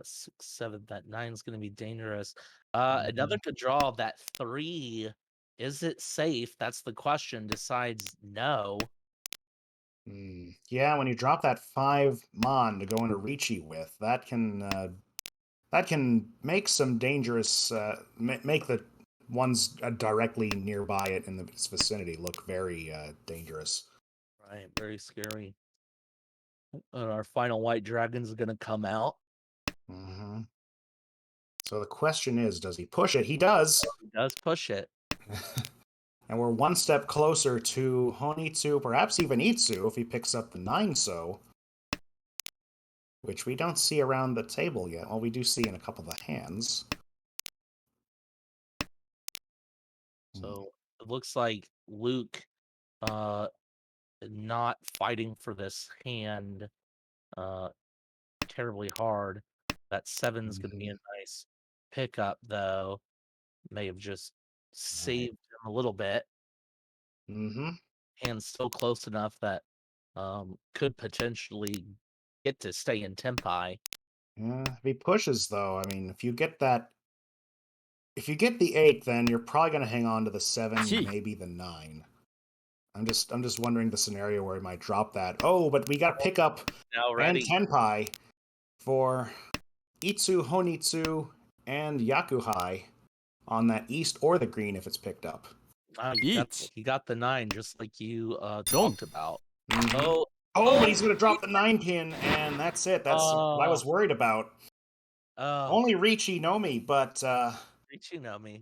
S2: 6, 7. That 9's gonna be dangerous. Another to draw, that 3. Is it safe? That's the question. Decides no.
S1: Yeah, when you drop that 5 Mon to go into Ricci with, that can make some dangerous, make the ones directly nearby it in its vicinity look very dangerous.
S2: Right, very scary. And our final white dragon's going to come out.
S1: So the question is, does he push it? He does.
S2: He does push it.
S1: And we're one step closer to Honitsu, perhaps even Itsu, if he picks up the 9 so. Which we don't see around the table yet. Well, we do see in a couple of the hands.
S2: So it looks like Luke not fighting for this hand terribly hard. That 7's going to be a nice pickup, though. May have just saved him a little bit. Hand's still close enough that could potentially get to stay in Tenpai.
S1: Yeah, if he pushes, though, I mean, if you get the 8, then you're probably going to hang on to the 7, maybe the 9. I'm just wondering the scenario where he might drop that. Oh, but we got to pick up and Tenpai for Itsu, Honitsu, and Yakuhai on that east or the green if it's picked up.
S2: He got the 9 just like you talked about.
S1: But he's going to drop the 9 pin, and that's it. That's what I was worried about.
S2: Oh,
S1: Only Ricci Nomi, but
S2: Ricci-Nomi.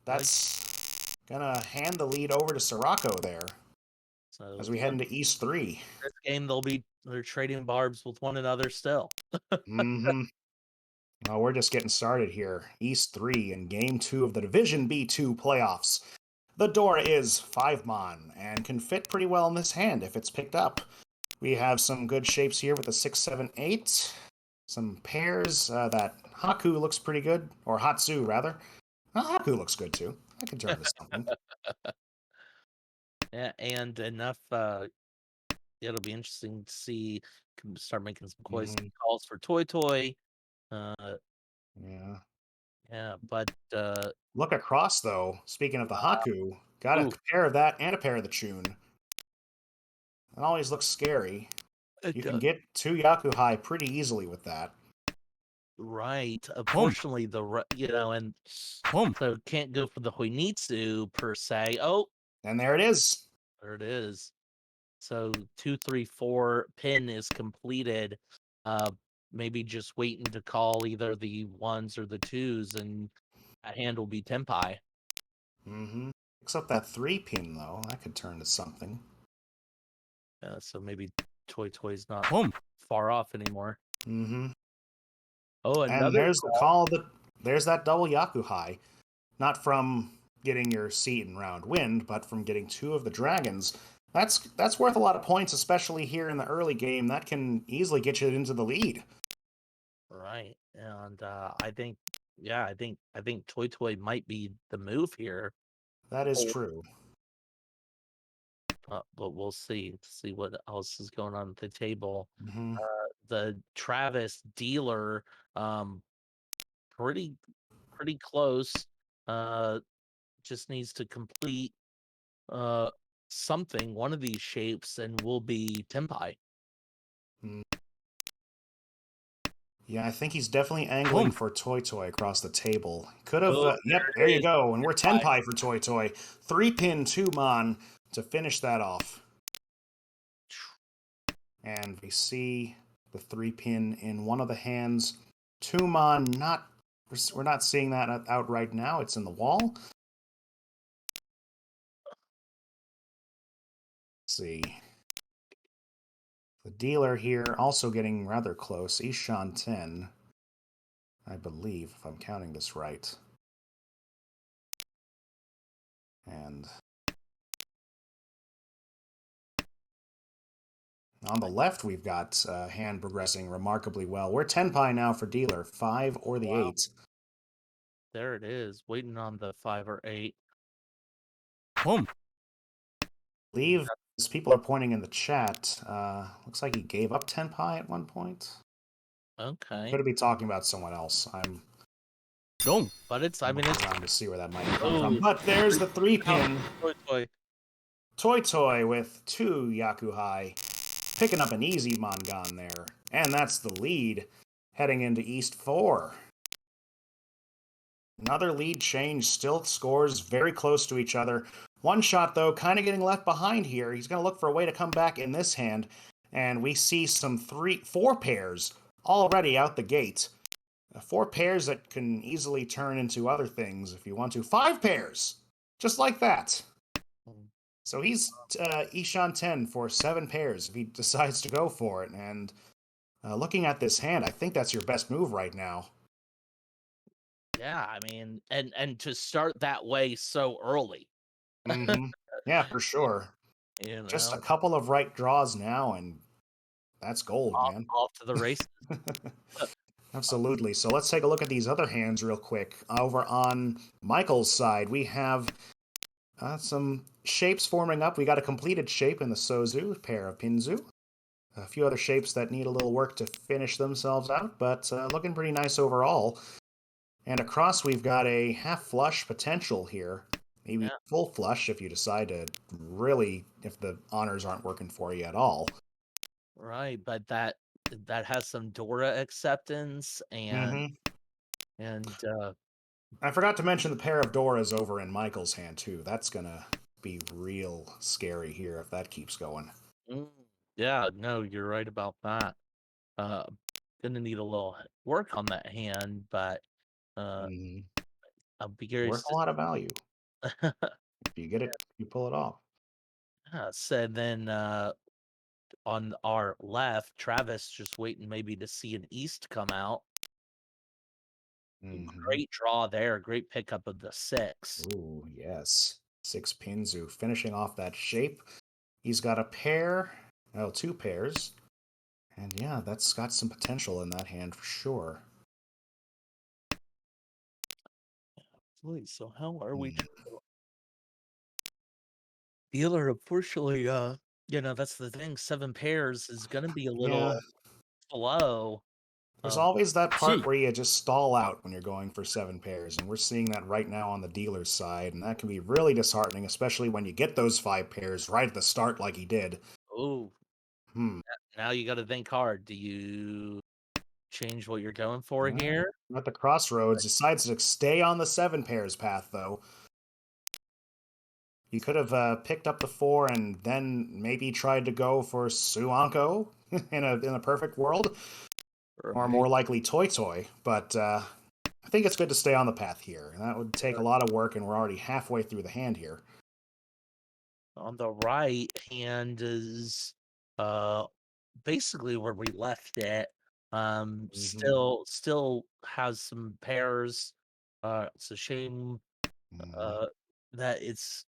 S1: that's gonna hand the lead over to Sirocco there
S2: So
S1: as we head into East 3.
S2: this game, they're trading barbs with one another still.
S1: Mm-hmm. Well, we're just getting started here. East 3 in Game 2 of the Division B2 playoffs. The Dora is 5-mon and can fit pretty well in this hand if it's picked up. We have some good shapes here with the 6, 7, 8. Some pairs. That Haku looks pretty good. Or Hatsu, rather. Haku looks good, too. I can turn to something.
S2: Yeah, and enough. It'll be interesting to see. Start making some calls for Toy Toy.
S1: Yeah.
S2: Yeah, but
S1: Look across, though. Speaking of the Haku, got a pair of that and a pair of the Chun. It always looks scary. You can get 2 Yakuhai pretty easily with that.
S2: right. Unfortunately, and so can't go for the Hoinitsu per se. Oh,
S1: And there it is.
S2: there it is. So 2, 3, 4 pin is completed. Maybe just waiting to call either the 1s or the 2s, and that hand will be Tenpai.
S1: Mm-hmm. Except that 3-pin, though. I could turn to something.
S2: So maybe Toy Toy's not far off anymore.
S1: Mm-hmm.
S2: Oh,
S1: And
S2: another
S1: there's the call that there's that double Yakuhai. Not from getting your seat in round wind, but from getting 2 of the dragons. That's worth a lot of points, especially here in the early game. That can easily get you into the lead.
S2: right, and I think Toy Toy might be the move here.
S1: That is true.
S2: But we'll see what else is going on at the table.
S1: Mm-hmm.
S2: The Travis dealer, pretty close. Just needs to complete something, one of these shapes, and will be Tenpai.
S1: Yeah, I think he's definitely angling for Toy Toy across the table. Could have.
S2: Oh,
S1: Yep, there you go. And we're Tenpai for Toy Toy. 3-pin 2-mon to finish that off. And we see the 3-pin in one of the hands. 2-mon, we're not seeing that out right now. It's in the wall. Let's see. The dealer here also getting rather close. Ishan 10, I believe, if I'm counting this right. And on the left, we've got hand progressing remarkably well. We're Tenpai now for dealer, 5 or the 8.
S2: There it is, waiting on the 5 or 8.
S1: I believe, as people are pointing in the chat, looks like he gave up Tenpai at one point.
S2: Okay.
S1: Could be talking about someone else. I'm
S2: but it's
S1: around to see where that might come from.
S2: Oh,
S1: But there's the 3-pin.
S2: Toy
S1: Toy with 2 Yakuhai, picking up an easy Mongan there. And that's the lead heading into East 4. Another lead change, still scores very close to each other. One shot, though, kind of getting left behind here. He's going to look for a way to come back in this hand. And we see some 4 pairs already out the gate. 4 pairs that can easily turn into other things if you want to. 5 pairs! Just like that. So he's Ishan 10 for 7 pairs if he decides to go for it. And looking at this hand, I think that's your best move right now.
S2: Yeah, I mean, and to start that way so early.
S1: Mm-hmm. Yeah, for sure. Just a couple of right draws now, and that's gold, man.
S2: Off to the races.
S1: Absolutely. So let's take a look at these other hands real quick. Over on Michael's side, we have some shapes forming up. We got a completed shape in the Sozu, a pair of Pinzu. A few other shapes that need a little work to finish themselves out, but looking pretty nice overall. And across, we've got a half flush potential here. Maybe full flush if you decide to really, if the honors aren't working for you at all.
S2: Right, but that has some Dora acceptance and
S1: I forgot to mention the pair of Doras over in Michael's hand too. That's gonna be real scary here if that keeps going.
S2: Yeah, no, you're right about that. gonna need a little work on that hand, but
S1: Mhm.
S2: I'll be
S1: Worth
S2: curious
S1: a lot of value.
S2: to.
S1: If you get it, you pull it off.
S2: So then on our left, Travis just waiting maybe to see an East come out.
S1: Mhm.
S2: Great draw there. Great pickup of the 6.
S1: Ooh, yes. 6 Pinzu finishing off that shape. He's got a pair, oh, 2 pairs. And yeah, that's got some potential in that hand for sure.
S2: Wait, so how are we?
S1: Mm.
S2: Dealer, unfortunately, that's the thing. 7 pairs is gonna be a
S1: Yeah,
S2: little slow.
S1: there's
S2: Um,
S1: always that part
S3: 8、where
S1: you just stall out when you're going for 7 pairs, and we're seeing that right now on the dealer's side, and that can be really disheartening, especially when you get those 5 pairs right at the start like he did.
S2: oh,
S1: Hmm.
S2: now you got to think hard. Do you change what you're going for
S1: Yeah.
S2: here?
S1: At the crossroads, decides to stay on the 7 pairs path, though. You could have picked up the 4 and then maybe tried to go for Suanko in a perfect world, or
S2: Right.
S1: more likely Toy Toy, but I think it's good to stay on the path here. And that would take a lot of work, and we're already halfway through the hand here.
S2: On the right hand is uh basically where we left it. Still has some pairs. It's a shame
S1: Mhm.
S2: uh that it's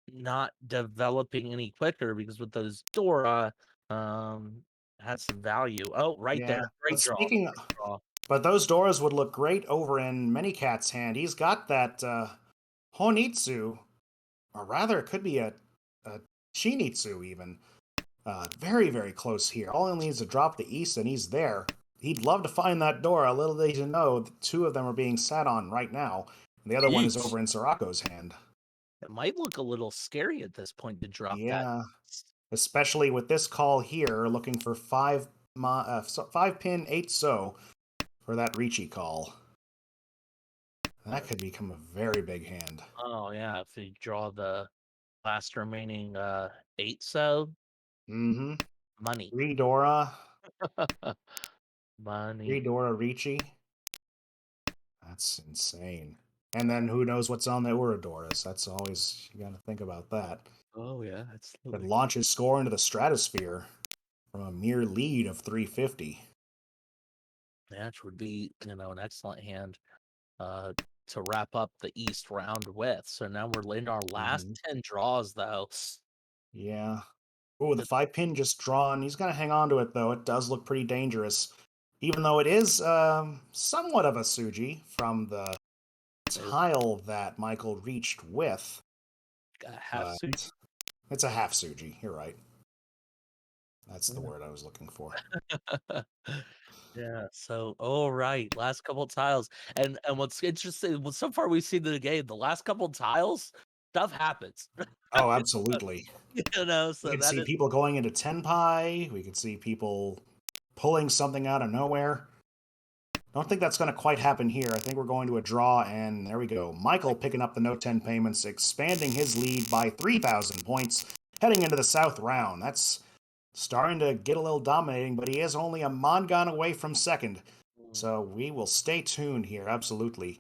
S2: not developing any quicker because with those Dora had some value. Oh, right
S1: Yeah,
S2: there.
S1: but
S2: Great draw.
S1: speaking,
S2: Great draw.
S1: but those Doras would look great over in Manycat's hand. He's got that Honitsu, or rather, it could be a Shinitsu even. Very, very close here. All he needs to drop the east, and he's there. He'd love to find that Dora. Little did he know, the 2 of them are being sat on right now. And the other one is
S3: 1、over
S1: in Sirocco's hand.
S2: It might look a little scary at this point to drop that.
S1: Yeah, especially with this call here, looking for 5 pin 8 so for that Ricci call. That could become a very big hand.
S2: Oh yeah, if you draw the last remaining 8 so
S1: Mm-hmm.
S2: money.
S1: 3 Dora, 3
S2: Money.
S1: Dora Ricci. That's insane. And then who knows what's on the Uradoras? That's always, you gotta think about that.
S2: Oh yeah,
S1: Could
S2: absolutely.
S1: launch his score into the stratosphere from a mere lead of 350.
S2: Match would be, an excellent hand to wrap up the East round with. So now we're in our last
S1: Mhm.
S2: 10 draws though.
S1: Yeah. Oh, the 5 pin just drawn. He's gonna hang on to it though. It does look pretty dangerous. Even though it is somewhat of a Suji from the tile that Michael reached with.
S2: Half
S1: But
S2: suit.
S1: it's a half Suji. You're right. That's the word I was looking for.
S2: Yeah, so all right, last couple tiles. And what's interesting, well, so far we've seen in the game, the last couple tiles, stuff happens.
S1: Oh, absolutely. We
S2: So
S1: could
S2: that
S1: see
S2: is
S1: people going into Tenpai. We could see people pulling something out of nowhere. I don't think that's going to quite happen here. I think we're going to a draw, and there we go. Michael picking up the no 10 payments, expanding his lead by 3,000 points, heading into the South round. That's starting to get a little dominating, but he is only a Mongon away from second. So we will stay tuned here, absolutely.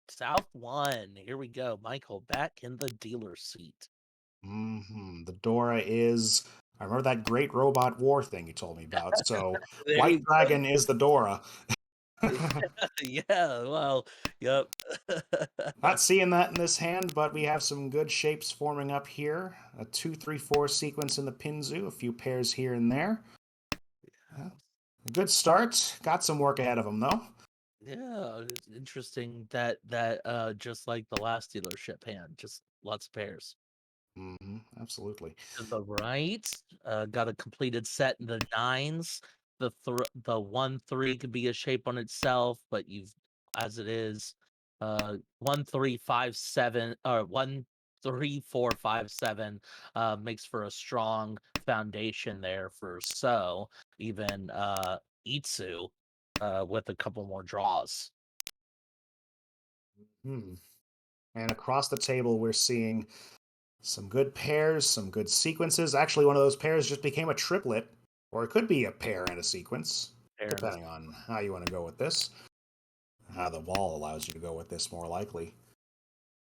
S2: South 1. Here we go. Michael back in the dealer seat.
S1: The Dora is. I remember that great robot war thing you told me about. So
S2: There you
S1: White
S2: go.
S1: Dragon is the Dora.
S2: Yeah, well, yep.
S1: Not seeing that in this hand, but we have some good shapes forming up here. A 2-3-4 sequence in the Pinzu, a few pairs here and there. A good start. Got some work ahead of him, though.
S2: Yeah, it's interesting that just like the last dealership hand, just lots of pairs.
S1: Absolutely.
S2: To the right, got a completed set in the 9s. The 1-3 could be a shape on itself, but you've as it is, 1-3-5-7 or 1-3-4-5-7 makes for a strong foundation there for so even Itsu with a couple more draws.
S1: Hmm. And across the table, we're seeing some good pairs, some good sequences. Actually, one of those pairs just became a triplet, or it could be a pair and a sequence.
S2: Fairness.
S1: depending on how you want to go with this. How the wall allows you to go with this, more likely.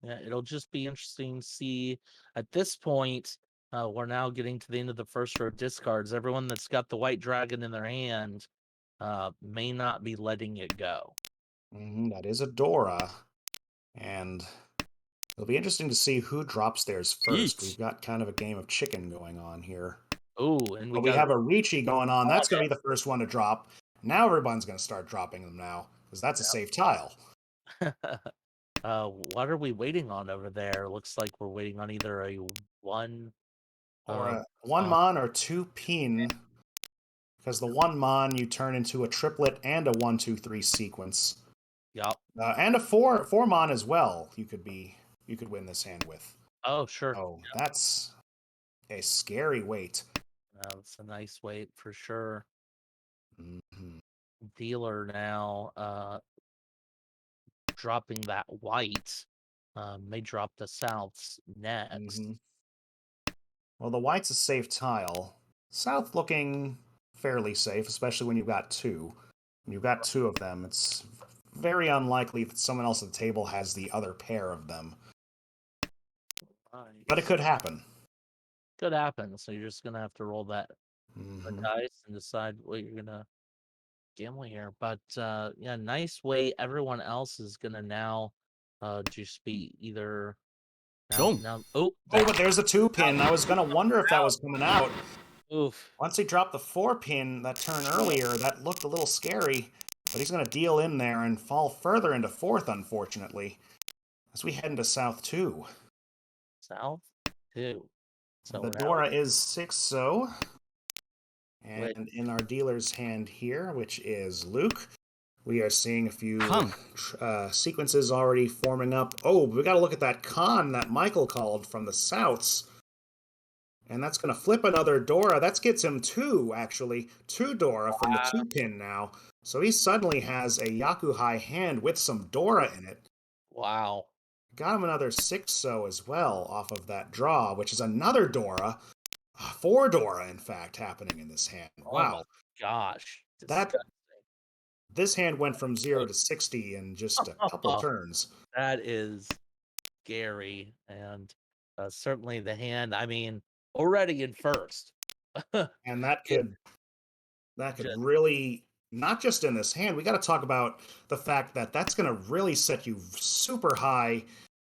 S2: Yeah, it'll just be interesting to see. At this point, we're now getting to the end of the first row of discards. Everyone that's got the white dragon in their hand may not be letting it go.
S1: That is a Dora. And it'll be interesting to see who drops theirs first.
S3: Eat.
S1: We've got kind of a game of chicken going on here.
S2: Oh, and
S1: We have a Ricci going on. That's
S2: Oh,
S1: going to be the first one to drop. Now everyone's going to start dropping them now, because that's a safe tile.
S2: What are we waiting on over there? Looks like we're waiting on either a 1
S1: Or a 1 mon or 2 pin. Because the 1 mon you turn into a triplet and a 1-2-3 sequence.
S2: Yup.
S1: And a 4 mon as well. You could win this hand with.
S2: Oh, sure.
S1: Oh, that's a scary weight.
S2: That's a nice weight for sure.
S1: Mm-hmm.
S2: Dealer now dropping that white. May drop the Souths next.
S1: Mm-hmm. Well, the white's a safe tile. South looking fairly safe, especially when you've got 2. When you've got 2 of them, it's very unlikely that someone else at the table has the other pair of them.
S2: Right.
S1: But it could happen.
S2: Could happen. So you're just gonna have to roll that the
S1: Mhm.
S2: dice and decide what you're gonna gamble here. But yeah, nice way. Everyone else is gonna now just be either now.
S1: Oh, but there's a 2 pin. I was gonna wonder if that was coming out.
S2: Oof.
S1: Once he dropped the 4 pin that turn earlier, that looked a little scary. But he's gonna deal in there and fall further into 4th, unfortunately. As we head into South 2.
S2: South 2. So
S1: The
S2: now
S1: Dora is 6-so. And in our dealer's hand here, which is Luke, we are seeing a few sequences already forming up. Oh, we got to look at that con that Michael called from the Souths. And that's going to flip another Dora. That gets him 2, actually. 2 Dora from the 2 pin now. So he suddenly has a Yakuhai hand with some Dora in it.
S2: Wow.
S1: Got him another 6-so as well off of that draw, which is another Dora. 4 Dora, in fact, happening in this hand. Wow.
S2: Oh my gosh.
S1: This hand went from 0 to 60 in just a couple turns.
S2: That is scary. And certainly the hand, I mean, already in first.
S1: And that could really, not just in this hand, we got to talk about the fact that that's going to really set you super high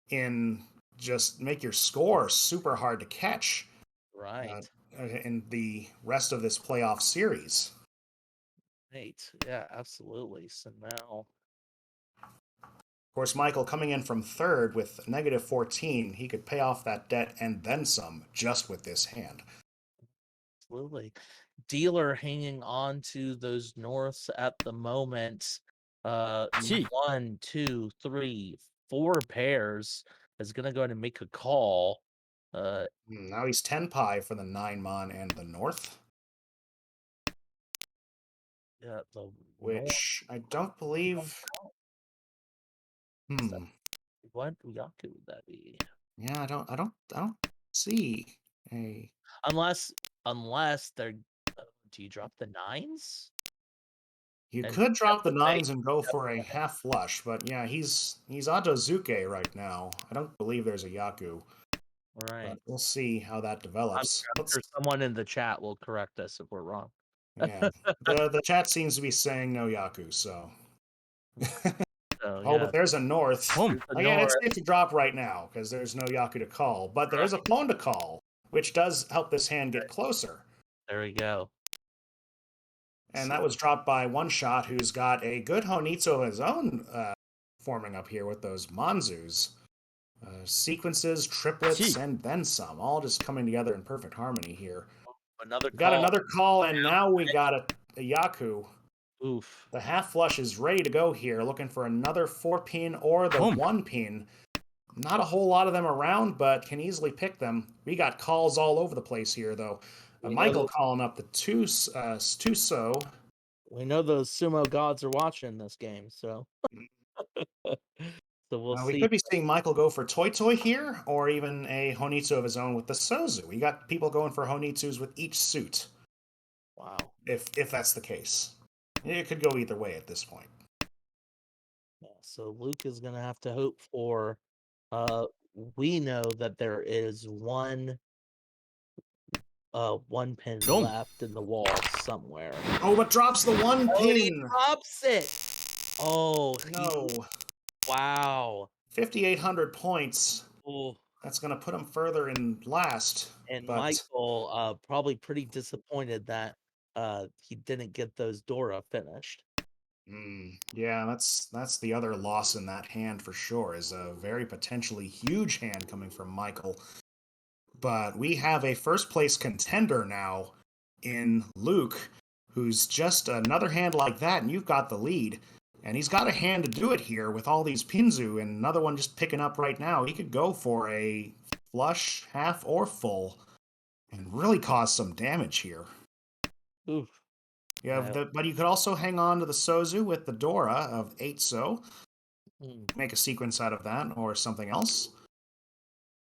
S1: in just make your score super hard to catch.
S2: Right.
S1: In the rest of this playoff series.
S2: Right. Yeah, absolutely. So now,
S1: of course, Michael coming in from 3rd with -14, he could pay off that debt and then some just with this hand.
S2: Absolutely. Dealer hanging on to those norths at the moment. 1, 2, 3, 4 pairs is going to go ahead and make a call.
S1: Now he's 10 pi for the 9 mon and the north.
S2: Yeah,
S1: which I don't believe.
S2: What Yaku would that be?
S1: Yeah, I don't see a.
S2: Unless they're. Do you drop the 9s?
S1: You could drop the 9s and go for a half flush, but yeah, he's Otozuke right now. I don't believe there's a Yaku.
S2: Right.
S1: But we'll see how that develops.
S2: I'm sure someone in the chat will correct us if we're wrong.
S1: Yeah, the chat seems to be saying no Yaku, so. But there's a north. Again, it's safe to drop right now because there's no Yaku to call, but there is a pawn to call, which does help this hand get closer.
S2: There we go.
S1: And that was dropped by One Shot, who's got a good Honitsu of his own forming up here with those Manzus. Sequences, triplets, and then some, all just coming together in perfect harmony here. Got another call, and now we got a Yaku.
S2: Oof.
S1: The half flush is ready to go here, looking for another 4 pin or the 1 pin. Not a whole lot of them around, but can easily pick them. We got calls all over the place here, though. Michael calling up the 2-so.
S2: We know those sumo gods are watching this game, so. So we'll see.
S1: We could be seeing Michael go for Toy here, or even a Honitsu of his own with the Sozu. We got people going for Honitsus with each suit.
S2: Wow.
S1: If that's the case. It could go either way at this point.
S2: Yeah, so Luke is gonna have to hope for. We know that there is one pin
S3: Don't.
S2: left in the wall somewhere.
S1: Oh, but drops the one
S2: Oh, and he
S1: pin.
S2: drops it. Oh,
S1: No.
S2: wow.
S1: 5,800 points.
S2: Oh,
S1: That's going to put him further in last.
S2: and
S1: But
S2: Michael probably pretty disappointed that he didn't get those Dora finished.
S1: yeah, that's the other loss in that hand for sure. Is a very potentially huge hand coming from Michael. But we have a first place contender now in Luke, who's just another hand like that, and you've got the lead. And he's got a hand to do it here with all these Pinzu, and another one just picking up right now. He could go for a flush, half, or full, and really cause some damage here.
S2: Oof.
S1: But you could also hang on to the Sozu with the Dora of 8 so. Make a sequence out of that, or something else.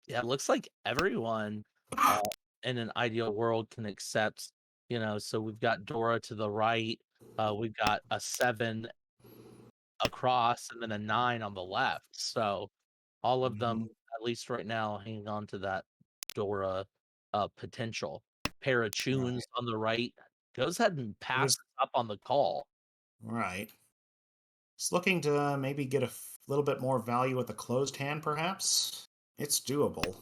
S2: Yeah, it looks like everyone in an ideal world can accept, so we've got Dora to the right, we've got a 7 across, and then a 9 on the left. So all of them, at least right now, hanging on to that Dora potential. Pair of Tunes on the right goes ahead and passes up on the call.
S1: Right. It's looking to maybe get a little bit more value with the closed hand, perhaps. It's doable.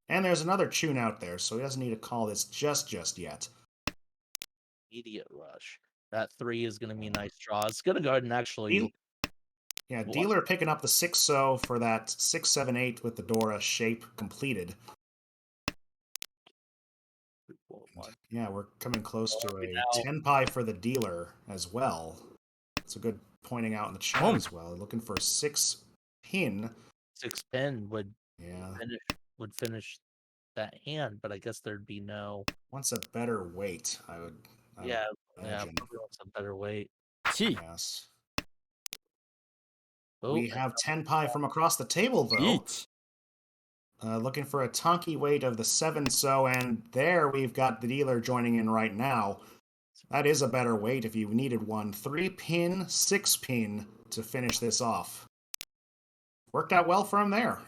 S1: And there's another tune out there, so he doesn't need to call this just yet.
S2: Immediate rush. That 3 is going to be a nice draw. It's going to go ahead and actually...
S1: Dealer picking up the 6 so for that 6, 7, 8 with the Dora shape completed. Yeah, we're coming close to a 10 pie for the dealer as well. It's a good pointing out in the chat as well. Looking for a 6 pin.
S2: 6 pin would finish that hand, but I guess there'd be no...
S1: Wants a better weight, I would imagine.
S2: Probably wants a better weight.
S1: Yes.
S2: Oh,
S1: We have 10 pie from across the table, though. Looking for a Tonki weight of the 7 so, and there we've got the dealer joining in right now. That is a better weight if you needed one. 3 pin, 6 pin to finish this off. Worked out well for him there.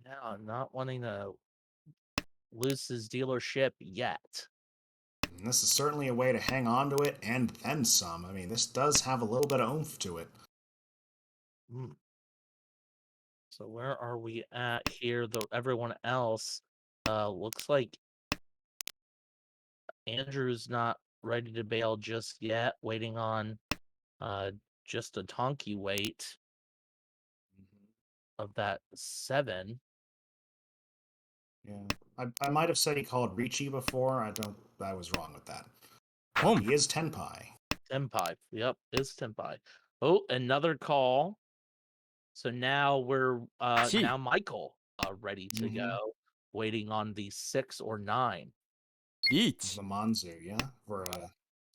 S2: Yeah, not wanting to lose his dealership yet.
S1: And this is certainly a way to hang on to it and then some. I mean, this does have a little bit of oomph to it.
S2: So where are we at here? Everyone else looks like Andrew's not ready to bail just yet, waiting on just a Tonki weight of that 7.
S1: Yeah, I might have said he called Ricci before. I was wrong with that. He is 10 pie.
S2: 10 pie. Yep, is 10 pie. Oh, another call. So now we're now Michael ready to go, waiting on the 6 or 9.
S1: The Manzu, yeah, for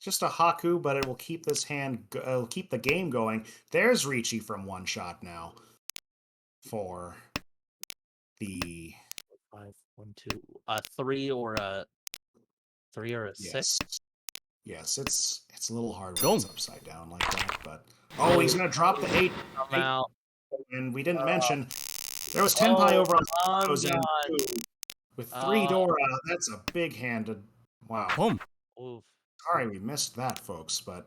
S1: just a Haku, but it will keep this hand, keep the game going. There's Ricci from one shot now for the
S2: 5, 1, 2, a 3 or a 6.
S1: Yes, it's a little hard when it's upside down like that, but he's gonna drop the 8. And we didn't mention there was 10 pie over on those and 2 with 3 Dora. That's a big hand. Wow. Sorry we missed that, folks, but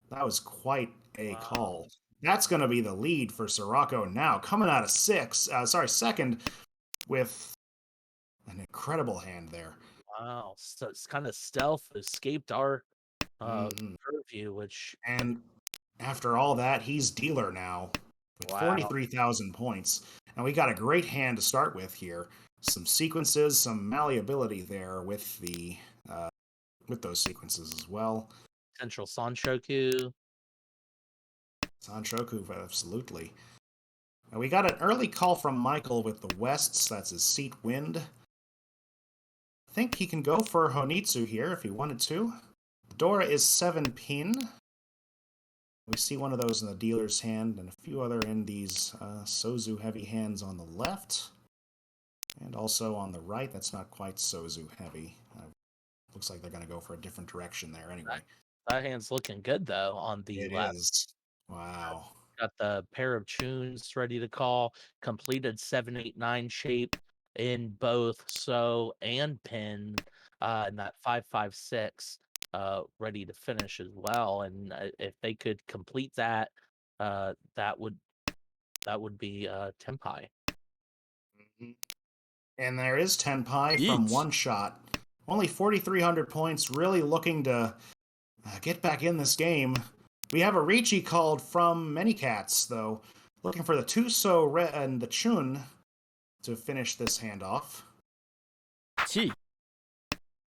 S1: that was quite a call. That's going to be the lead for Sirocco now, coming out of second with an incredible hand there.
S2: Wow, so it's kind of stealth, escaped our purview,
S1: and after all that, he's dealer now with 43,000 points. And we got a great hand to start with here. Some sequences, some malleability there with the with those sequences as well.
S2: Potential Sanshoku.
S1: Sanshoku, absolutely. And we got an early call from Michael with the Wests. That's his seat wind. I think he can go for Honitsu here if he wanted to. Dora is 7 pin. We see one of those in the dealer's hand and a few other in these Sozu heavy hands on the left. And also on the right, that's not quite Sozu heavy. Looks like they're going to go for a different direction there anyway.
S2: That hand's looking good though on the
S1: It
S2: left.
S1: is. Wow.
S2: Got the pair of tunes ready to call, completed 7-8-9 shape in both so and pin, and that 5-5-6 ready to finish as well. And if they could complete that, that would be Tenpai.
S1: Mhm. And there is Tenpai from
S3: Each.
S1: one shot. Only 4,300 points, really looking to get back in this game. We have a Ricci called from Many Cats, though, looking for the Tuso and the Chun to finish this handoff.
S3: 1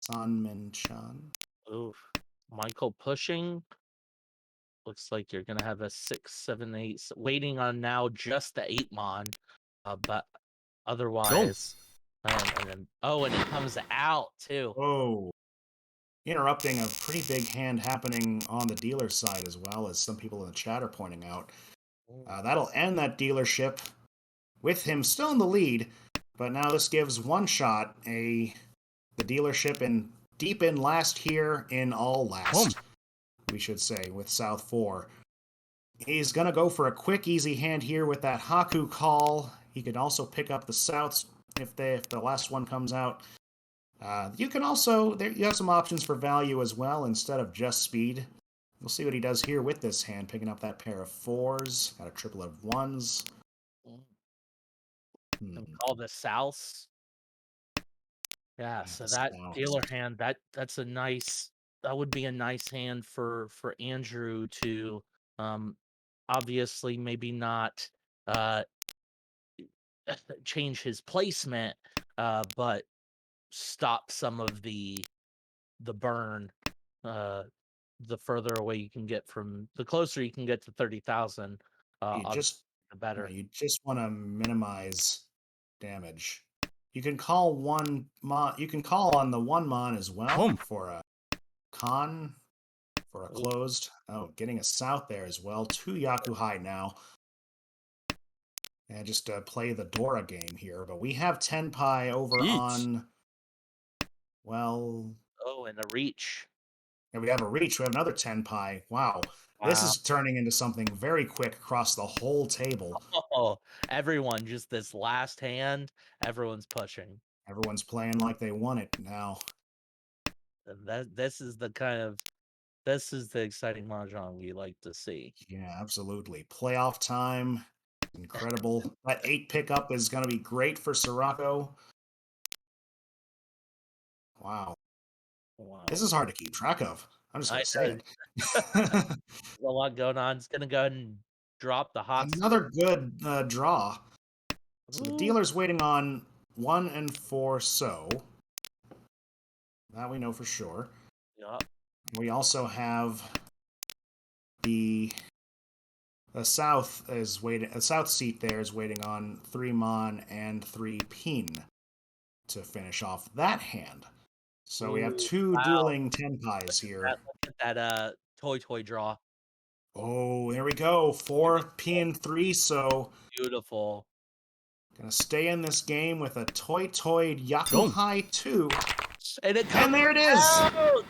S1: Sanmin-chan.
S2: Oof. Michael pushing. Looks like you're gonna have a 6-7-8 waiting on now just the 8-mon, but otherwise, and then and it comes out too.
S1: Oh. Interrupting a pretty big hand happening on the dealer side as well, as some people in the chat are pointing out. That'll end that dealership with him still in the lead, but now this gives one shot the dealership in deep in last here in all last, we should say, with South 4. He's going to go for a quick, easy hand here with that Haku call. He could also pick up the Souths if the last one comes out. You can also, you have some options for value as well instead of just speed. We'll see what he does here with this hand, picking up that pair of 4s, got a triple of 1s.
S2: And call the Souths. Yeah, so that
S1: Souths.
S2: dealer hand, that's a nice, that would be a nice hand for Andrew to obviously maybe not change his placement, but stop some of the burn. The further away you can get from, the closer you can get to 30,000, the better.
S1: You just want to minimize damage. You can call one mon. You can call on the one mon as well for a con, for a closed. Oh, getting a South there as well. 2 Yaku high now. And just play the Dora game here. But we have Tenpai over on. Well.
S2: Oh, and a reach.
S1: And we have a reach. We have another Tenpai. Wow. This is turning into something very quick across the whole table.
S2: Oh, everyone, just this last hand, everyone's pushing.
S1: Everyone's playing like they want it now.
S2: And this is the exciting mahjong we like to see.
S1: Yeah, absolutely. Playoff time. Incredible. That 8 pickup is going to be great for Sirocco. Wow. This is hard to keep track of. I'm just going to say it.
S2: There's a lot going on. It's going to go ahead and drop the hot.
S1: Another good draw. So the dealer's waiting on 1 and 4 so. That we know for sure.
S2: Yep.
S1: We also have the South is waiting. The South seat there is waiting on 3 mon and 3 pin to finish off that hand. So we have 2 dueling Tenpais here.
S2: Look at that toy draw.
S1: Oh, there we go. 4 pin 3 so.
S2: Beautiful.
S1: Gonna stay in this game with a Toy Yakuhai 2.
S2: And
S1: there it is!
S2: Out!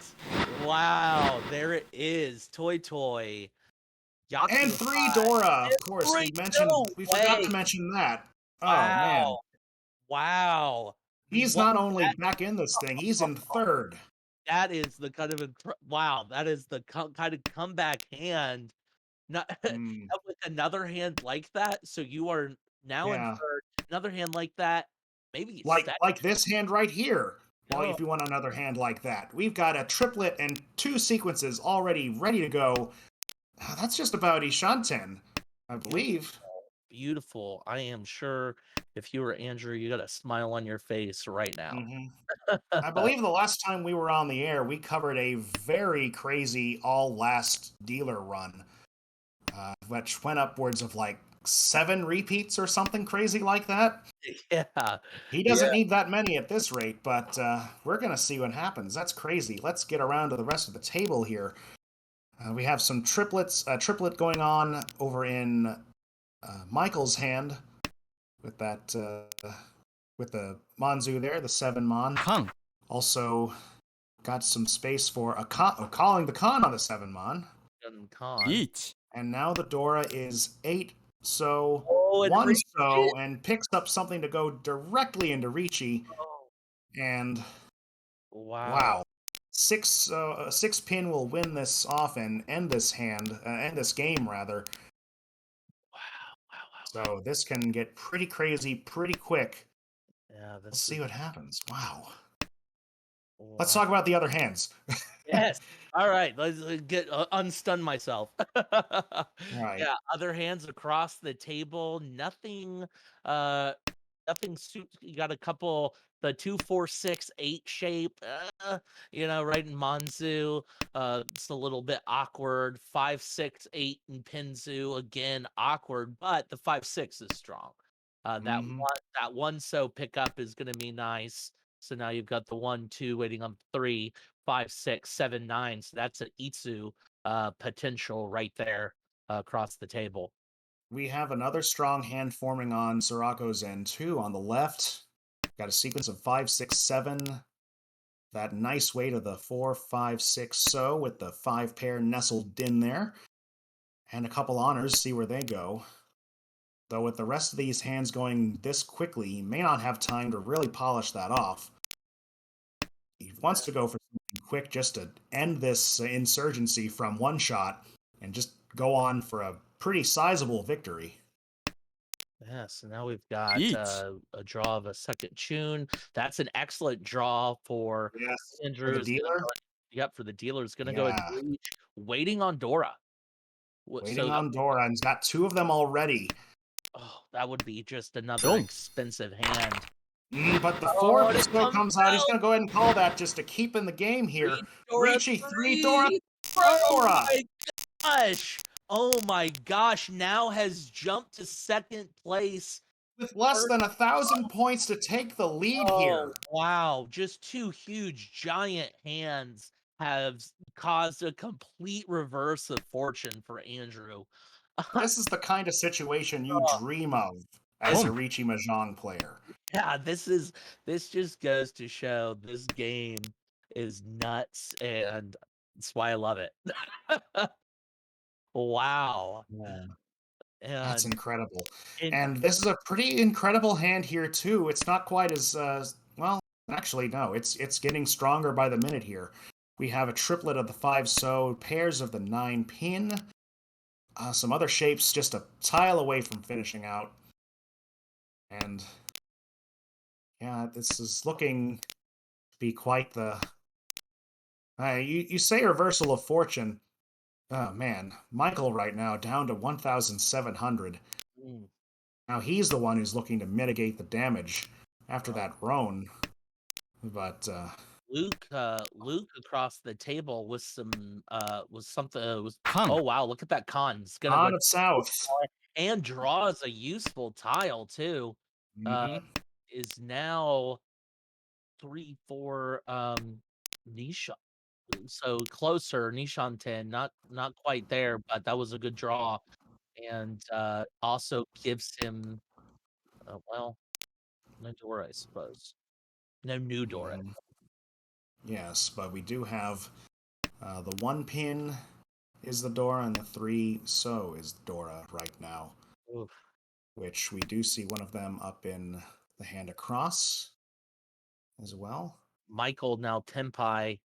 S2: Wow, there it is. Toy.
S1: Yakuhai. And 3 Dora, of course. We forgot to mention that. Oh, man.
S2: Wow.
S1: He's not only back in this thing, he's in 3rd.
S2: That is the kind of wow. That is the kind of comeback hand. Not with another hand like that. So you are now in 3rd. Another hand like that, maybe
S1: like this hand right here. Well, if you want another hand like that, we've got a triplet and 2 sequences already ready to go. That's just about Ishanten, I believe.
S2: Beautiful. I am sure if you were Andrew, you got a smile on your face right now.
S1: I believe the last time we were on the air, we covered a very crazy all-last dealer run, which went upwards of like 7 repeats or something crazy like that.
S2: Yeah.
S1: He doesn't need that many at this rate, but we're going to see what happens. That's crazy. Let's get around to the rest of the table here. We have some triplet going on over in Michael's hand with that with the Manzu there, the 7 mon. Also, got some space for a calling the Khan on the 7-mon.
S2: And con.
S3: 1.
S1: And now the Dora is 8 so,
S2: Oh, and
S1: 1
S2: Ricci.
S1: so, and picks up something to go directly into Ricci.
S2: Oh,
S1: And
S2: wow.
S1: wow, 6 pin will win this off and end this end this game rather.
S2: Wow.
S1: So this can get pretty crazy pretty quick.
S2: Yeah,
S1: Let's see what happens. Wow.
S2: Wow.
S1: Let's talk about the other hands.
S2: Yes. All right. Let's get unstun myself.
S1: Right.
S2: Yeah. Other hands across the table. Nothing. Nothing. You got a couple. The 2, 4, 6, 8 shape. Right in Manzu. It's a little bit awkward. 5, 6, 8 in Pinzu. Again, awkward. But the 5, 6 is strong. That one so pickup is going to be nice. So now you've got the 1, 2 waiting on 3, 5, 6, 7, 9. So that's an Itsu potential right there across the table.
S1: We have another strong hand forming on Sirocco's end too. On the left, got a sequence of 5, 6, 7. That nice weight of the 4, 5, 6 so with the 5 pair nestled in there. And a couple honors, see where they go. Though with the rest of these hands going this quickly, he may not have time to really polish that off. He wants to go for something quick just to end this insurgency from one shot and just go on for a pretty sizable victory.
S2: Yeah, so now we've got
S3: Yeet.
S2: a draw of a second tune. That's an excellent draw for
S1: Yes,
S2: Andrew.
S1: for the dealer.
S2: Yep, for the dealer is going to go
S1: Yeah.
S2: and reach, waiting on Dora.
S1: Waiting on Dora, and he's got 2 of them already.
S2: Oh, that would be just another
S3: Boom.
S2: expensive hand.
S1: But the 4
S2: it
S1: still comes out. He's going to go ahead and call that just to keep in the game here. Ricci 3, Dora,
S2: Oh
S1: Dora.
S2: my gosh! Oh my gosh! Now has jumped to second place.
S1: With less than 1,000 points to take the lead here.
S2: Wow, just 2 huge giant hands have caused a complete reverse of fortune for Andrew.
S1: This is the kind of situation you dream of as a Ricci Mahjong player.
S2: Yeah, this just goes to show this game is nuts, and that's why I love it. Wow.
S1: Yeah.
S2: And
S1: That's incredible.
S2: and-
S1: And this is a pretty incredible hand here too. It's not quite as well, actually no, it's getting stronger by the minute here. We have a triplet of the 5 so, pairs of the 9 pin, some other shapes just a tile away from finishing out. And yeah, this is looking to be quite the you say reversal of fortune. Oh man, Michael right now down to 1,700.
S2: Mm.
S1: Now he's the one who's looking to mitigate the damage after that roan. But
S2: Luke across the table with something was
S3: Con.
S2: oh wow, look at that con. It's gonna
S1: on
S2: go
S1: of South.
S2: and draws a useful tile too. Is now 3, 4 Nishan. So closer, Nishan 10, not quite there, but that was a good draw. And also gives him well, no Dora, I suppose. No new Dora.
S1: Yes, but we do have the 1 pin is the Dora and the 3 so is Dora right now.
S2: Oof.
S1: Which we do see one of them up in the hand across as well.
S2: Michael now Tenpai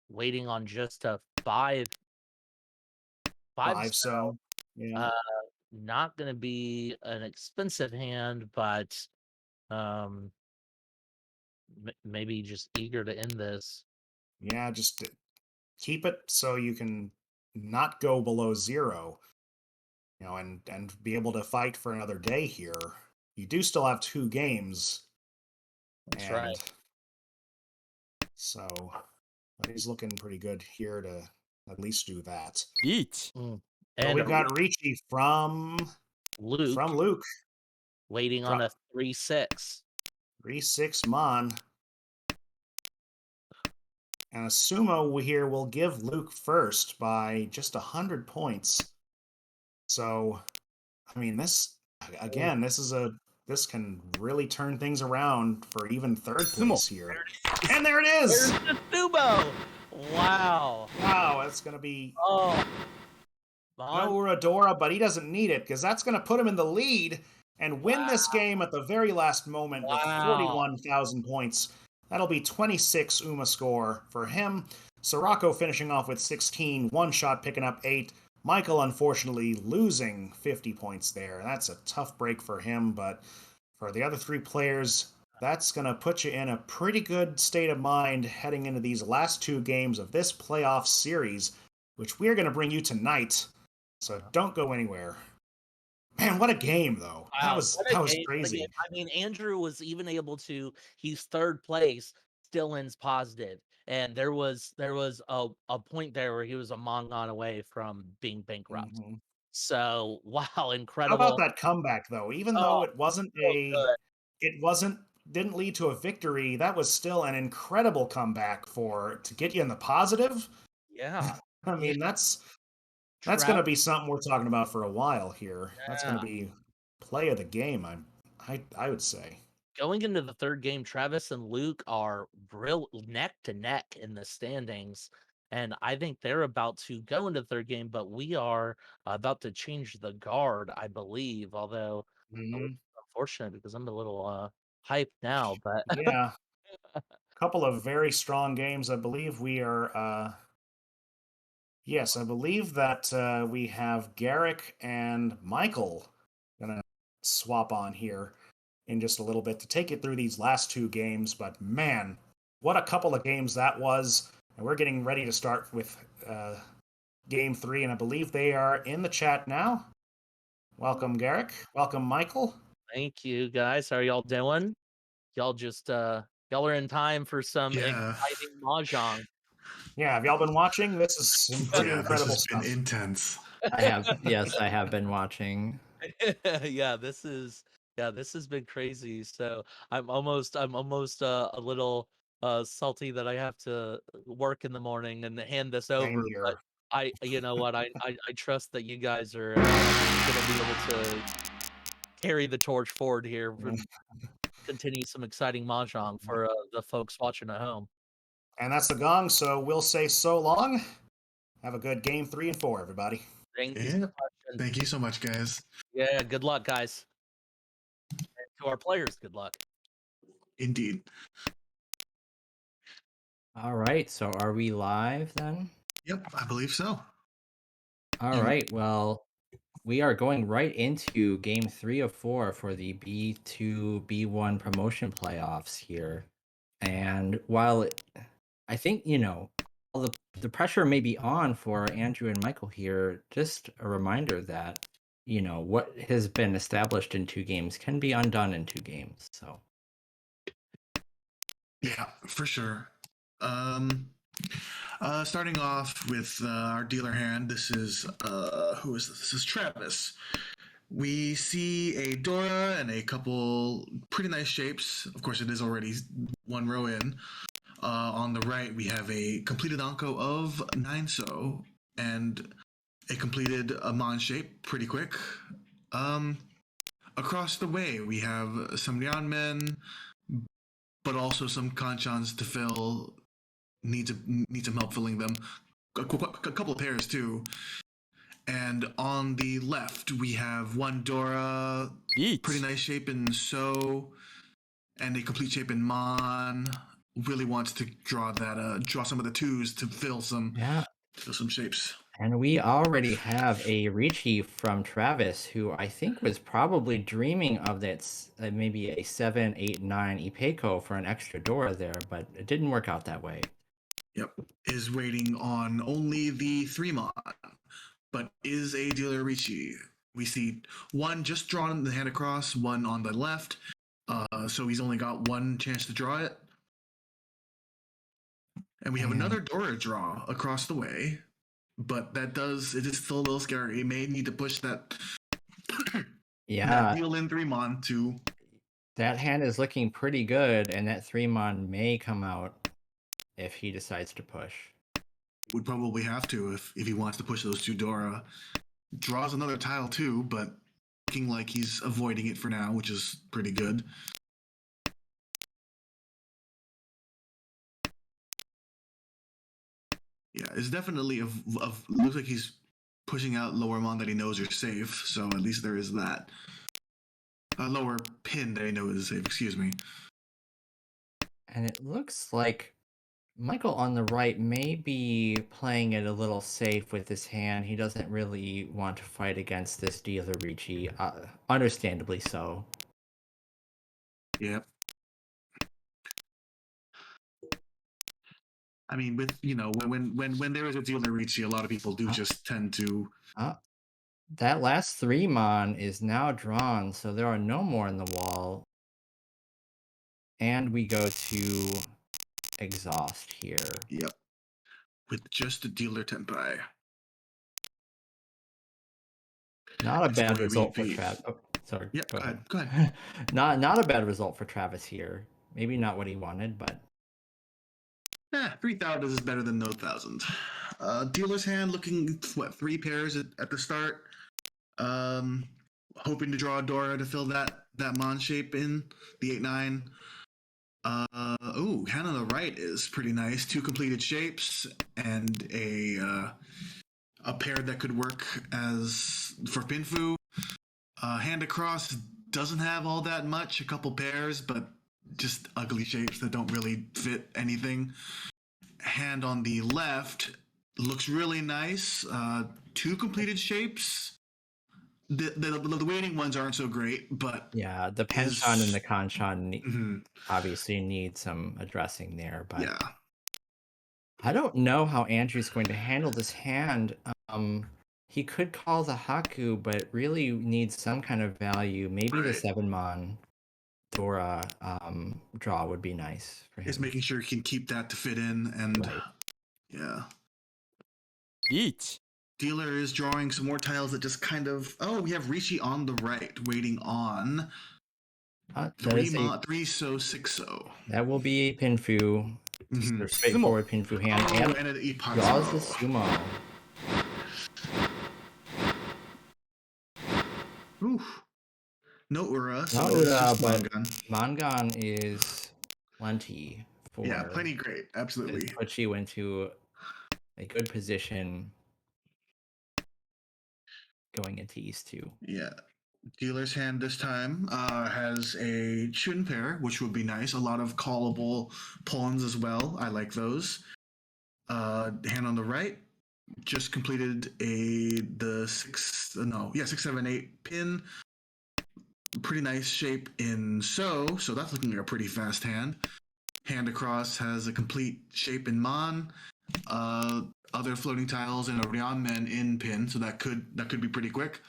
S2: waiting on just a 5
S1: so. Yeah.
S2: Not gonna be an expensive hand, but maybe just eager to end this.
S1: Yeah, just keep it so you can not go below 0. And be able to fight for another day here. You do still have 2 games.
S2: That's right.
S1: So, but he's looking pretty good here to at least do that.
S3: Yeet.
S1: And we've got Ricci from
S2: Luke waiting on a 3-6.
S1: 3-6 Mon. And a sumo here will give Luke first by just 100 points. So, I mean, this again, this is this can really turn things around for even third
S3: Sumo.
S1: place here. And there it is!
S2: There's the Sumo! Wow.
S1: Wow, that's going to be
S2: Oh.
S1: no
S2: Mon-
S1: Uradora, but he doesn't need it because that's going to put him in the lead and win this game at the very last moment with
S2: Wow.
S1: 41,000 points. That'll be 26 UMA score for him. Sirocco finishing off with 16, One Shot picking up 8. Michael, unfortunately, losing 50 points there. That's a tough break for him, but for the other three players, that's going to put you in a pretty good state of mind heading into these last two games of this playoff series, which we're going to bring you tonight. So don't go anywhere. Man, what a game, though.
S2: Wow,
S1: That
S2: what a
S1: was
S2: game, what a
S1: crazy.
S2: game. I mean, Andrew was even able to. He's third place, still ends positive, and there was a point there where he was a Mongon away from being bankrupt.
S1: Mhm.
S2: So wow,
S1: How
S2: incredible!
S1: about that comeback, though? Even though
S2: Oh,
S1: it wasn't
S2: so good.
S1: didn't lead to a victory, that was still an incredible comeback to get you in the positive.
S2: Yeah,
S1: I
S2: yeah.
S1: mean, that's going to
S2: Trav-
S1: be something we're talking about for a while here. That's going
S2: Yeah.
S1: to be play of the game, I would say.
S2: Going into the third game, Travis and Luke are real neck to neck in the standings. And I think they're about to go into the third game, but we are about to change the guard, I believe. Although,
S1: Mhm.
S2: unfortunate because I'm a little hyped now. But
S1: Yeah. A couple of very strong games. I believe we are yes, I believe that we have Garrick and Michael gonna swap on here in just a little bit to take you through these last two games. But man, what a couple of games that was! And we're getting ready to start with game 3, and I believe they are in the chat now. Welcome, Garrick. Welcome, Michael.
S2: thank you guys. How are y'all doing? Y'all just y'all are in time for some
S4: Yeah.
S2: exciting mahjong.
S1: Yeah, have y'all been watching? This is some pretty
S4: Yeah, this
S1: incredible
S4: has been
S1: stuff.
S4: intense.
S3: Yes, I have been watching.
S2: Yeah, this has been crazy. So I'm almost a little salty that I have to work in the morning and hand this
S1: Same
S2: over. But
S1: here.
S2: you know what, I trust that you guys are gonna be able to carry the torch forward here and continue some exciting mahjong for the folks watching at home.
S1: And that's the gong, so we'll say so long. Have a good game 3 and 4, everybody.
S2: Thank you
S4: Yeah.
S2: so much. And
S4: Thank you so much, guys.
S2: yeah, good luck, guys. And to our players, good luck.
S4: Indeed.
S3: All right, so are we live then?
S4: Yep, I believe so.
S3: All
S4: Mhm.
S3: right, well, we are going right into game 3 of 4 for the B2 B1 promotion playoffs here. And while I think, all the pressure may be on for Andrew and Michael here, just a reminder that, what has been established in 2 games can be undone in 2 games. So,
S4: Yeah, for sure. Starting off with our dealer hand, this is who is this? This is Travis. We see a Dora and a couple pretty nice shapes. Of course, it is already one row in. On the right, we have a completed Anko of 9-so and a completed Amon shape pretty quick. Across the way, we have some Nyanmen, but also some Kanchans to fill. Need some help filling them. A couple of pairs too. And on the left, we have one Dora,
S3: Eat.
S4: pretty nice shape in So, and a complete shape in Mon. Really wants to draw some of the 2s to fill some shapes.
S3: And we already have a Ricci from Travis, who I think was probably dreaming of that maybe a 7, 8, 9 Ipeco for an extra Dora there, but it didn't work out that way.
S4: Yep, is waiting on only the 3-mon, but is a dealer Ricci. We see one just drawn in the hand across, one on the left, so he's only got one chance to draw it. And we have another Dora draw across the way, but it is still a little scary. He may need to push that deal in 3-mon to.
S3: That hand is looking pretty good, and that 3-mon may come out if he decides to push.
S4: Would probably have to if he wants to push those 2 Dora. Draws another tile too, but looking like he's avoiding it for now, which is pretty good. Yeah, it's definitely looks like he's pushing out lower mon that he knows are safe. So at least there is that. Lower pin that I know is safe. Excuse me.
S3: And it looks like Michael on the right may be playing it a little safe with his hand. He doesn't really want to fight against this dealer Ricci, understandably so.
S4: Yep. I mean, with when there is a dealer Ricci, a lot of people do just tend to.
S3: That last 3 mon is now drawn, so there are no more in the wall. And we go to exhaust here.
S4: Yep. With just a dealer Tenpai.
S3: Not a
S4: That's
S3: bad
S4: the way
S3: result for
S4: we beat.
S3: Travis. Oh, sorry.
S4: Yeah,
S3: go
S4: go ahead.
S3: Not a bad result for Travis here. Maybe not what he wanted, but
S4: 3,000 is better than no 1,000. Dealer's hand looking 3 pairs at the start. Hoping to draw a Dora to fill that mon shape in the 8-9. Hand on the right is pretty nice. 2 completed shapes and a pair that could work as for Pinfu. Hand across doesn't have all that much, a couple pairs, but just ugly shapes that don't really fit anything. Hand on the left looks really nice. 2 completed shapes. The waiting ones aren't so great, but
S3: yeah, the Penchon and the Kanchan obviously need some addressing there. But
S4: yeah,
S3: I don't know how Andrew's going to handle this hand. He could call the Haku, but really needs some kind of value. Maybe the 7 mon Dora draw would be nice for him.
S4: It's making sure he can keep that to fit in, and yeah.
S5: Each.
S4: Dealer is drawing some more tiles that just kind of. Oh, we have Ricci on the right, waiting on 3 so 6 so.
S3: That will be a Pinfu. Just a straightforward Pinfu hand.
S4: And an
S3: draws the sumo.
S4: Oof. No Ura.
S3: No Ura, but Mangan is plenty for.
S4: Yeah, plenty great. Absolutely.
S3: It puts you into a good position going into East 2.
S4: Yeah. Dealer's hand this time has a Chun pair, which would be nice. A lot of callable pawns as well. I like those. Hand on the right just completed the 6, 7, 8 pin. Pretty nice shape in so that's looking like a pretty fast hand. Hand across has a complete shape in Mon. Other floating tiles and a Ryanmen in pin, so that could be pretty quick.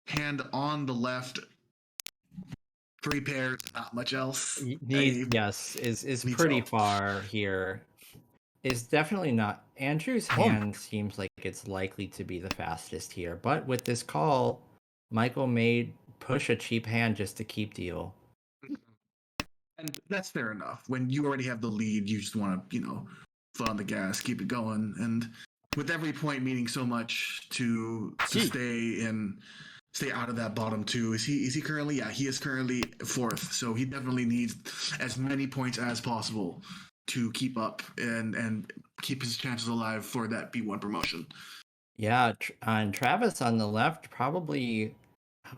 S4: Hand on the left, 3 pairs, not much else.
S3: Is pretty far here. Is definitely not. Andrew's hand seems like it's likely to be the fastest here, but with this call, Michael may push a cheap hand just to keep deal.
S4: And that's fair enough. When you already have the lead, you just want to, foot on the gas, keep it going. And with every point meaning so much to stay out of that bottom 2. Is he currently? Yeah, he is currently 4th. So he definitely needs as many points as possible to keep up and keep his chances alive for that B1 promotion.
S3: Yeah, and Travis on the left probably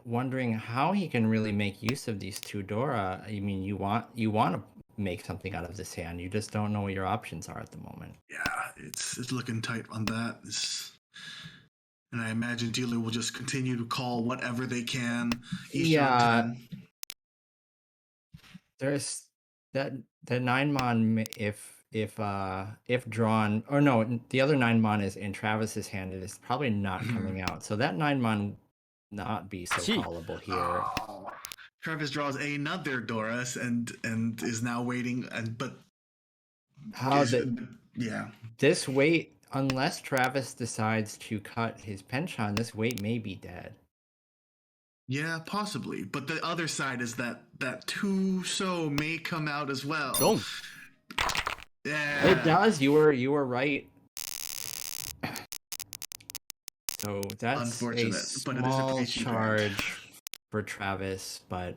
S3: wondering how he can really make use of these 2 Dora. I mean, you want to make something out of this hand. You just don't know what your options are at the moment.
S4: Yeah, it's looking tight on that. And I imagine dealer will just continue to call whatever they can.
S3: There's that 9 mon if drawn, or no, the other 9 mon is in Travis's hand. It is probably not coming out. So that 9 mon not be so callable here.
S4: Travis draws another Doris and is now waiting,
S3: this wait, unless Travis decides to cut his Penchon, this wait may be dead.
S4: Yeah, possibly. But the other side is that 2 so may come out as well.
S5: Boom.
S4: Yeah.
S3: It does. You were right. So that's
S4: unfortunate,
S3: a
S4: but it is a
S3: small
S4: pretty cheap
S3: charge
S4: hand.
S3: for Travis, but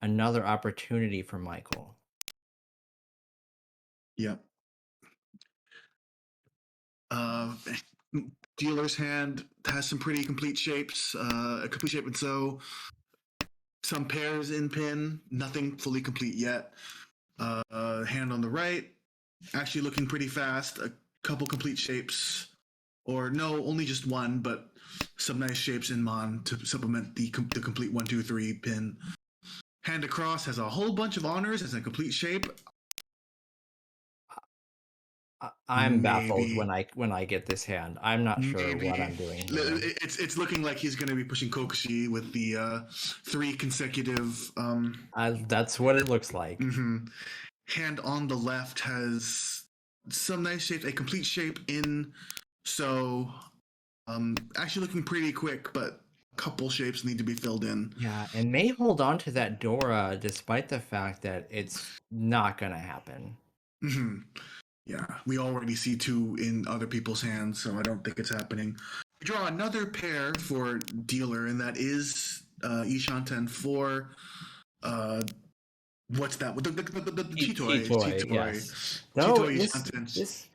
S3: another opportunity for Michael.
S4: Yep. Dealer's hand has some pretty complete shapes. A complete shape, and so some pairs in pin. Nothing fully complete yet. Hand on the right, actually looking pretty fast. A couple complete shapes, or no, only just one, but some nice shapes in Mon to supplement the complete 1, 2, 3 pin. Hand across has a whole bunch of honors as a complete shape.
S3: I'm baffled
S4: Maybe.
S3: when I get this hand. I'm not sure
S4: Maybe.
S3: what I'm doing here.
S4: It's looking like he's going to be pushing Kokushi with the 3 consecutive.
S3: That's what it looks like.
S4: Mm-hmm. Hand on the left has some nice shapes, a complete shape in. So, actually looking pretty quick, but a couple shapes need to be filled in.
S3: Yeah, and may hold on to that Dora despite the fact that it's not gonna happen.
S4: Mm-hmm. Yeah, we already see 2 in other people's hands, so I don't think it's happening. We draw another pair for dealer, and that is Ishanten for what's that? The Chitoi.
S3: Chitoi, yes.
S4: Chitoi
S3: Though
S4: Ishanten.
S3: this,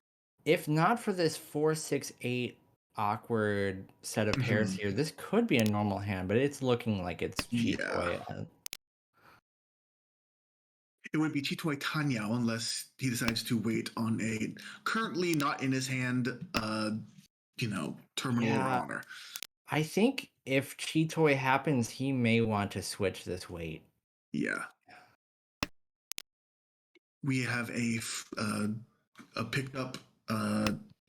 S3: if not for this 4, 6, 8 awkward set of pairs here, this could be a normal hand, but it's looking like it's Chitoi.
S4: Yeah. It would be Chitoi Tanyao unless he decides to wait on a currently not in his hand, terminal or honor.
S3: I think if Chitoi happens, he may want to switch this weight.
S4: Yeah. We have a picked up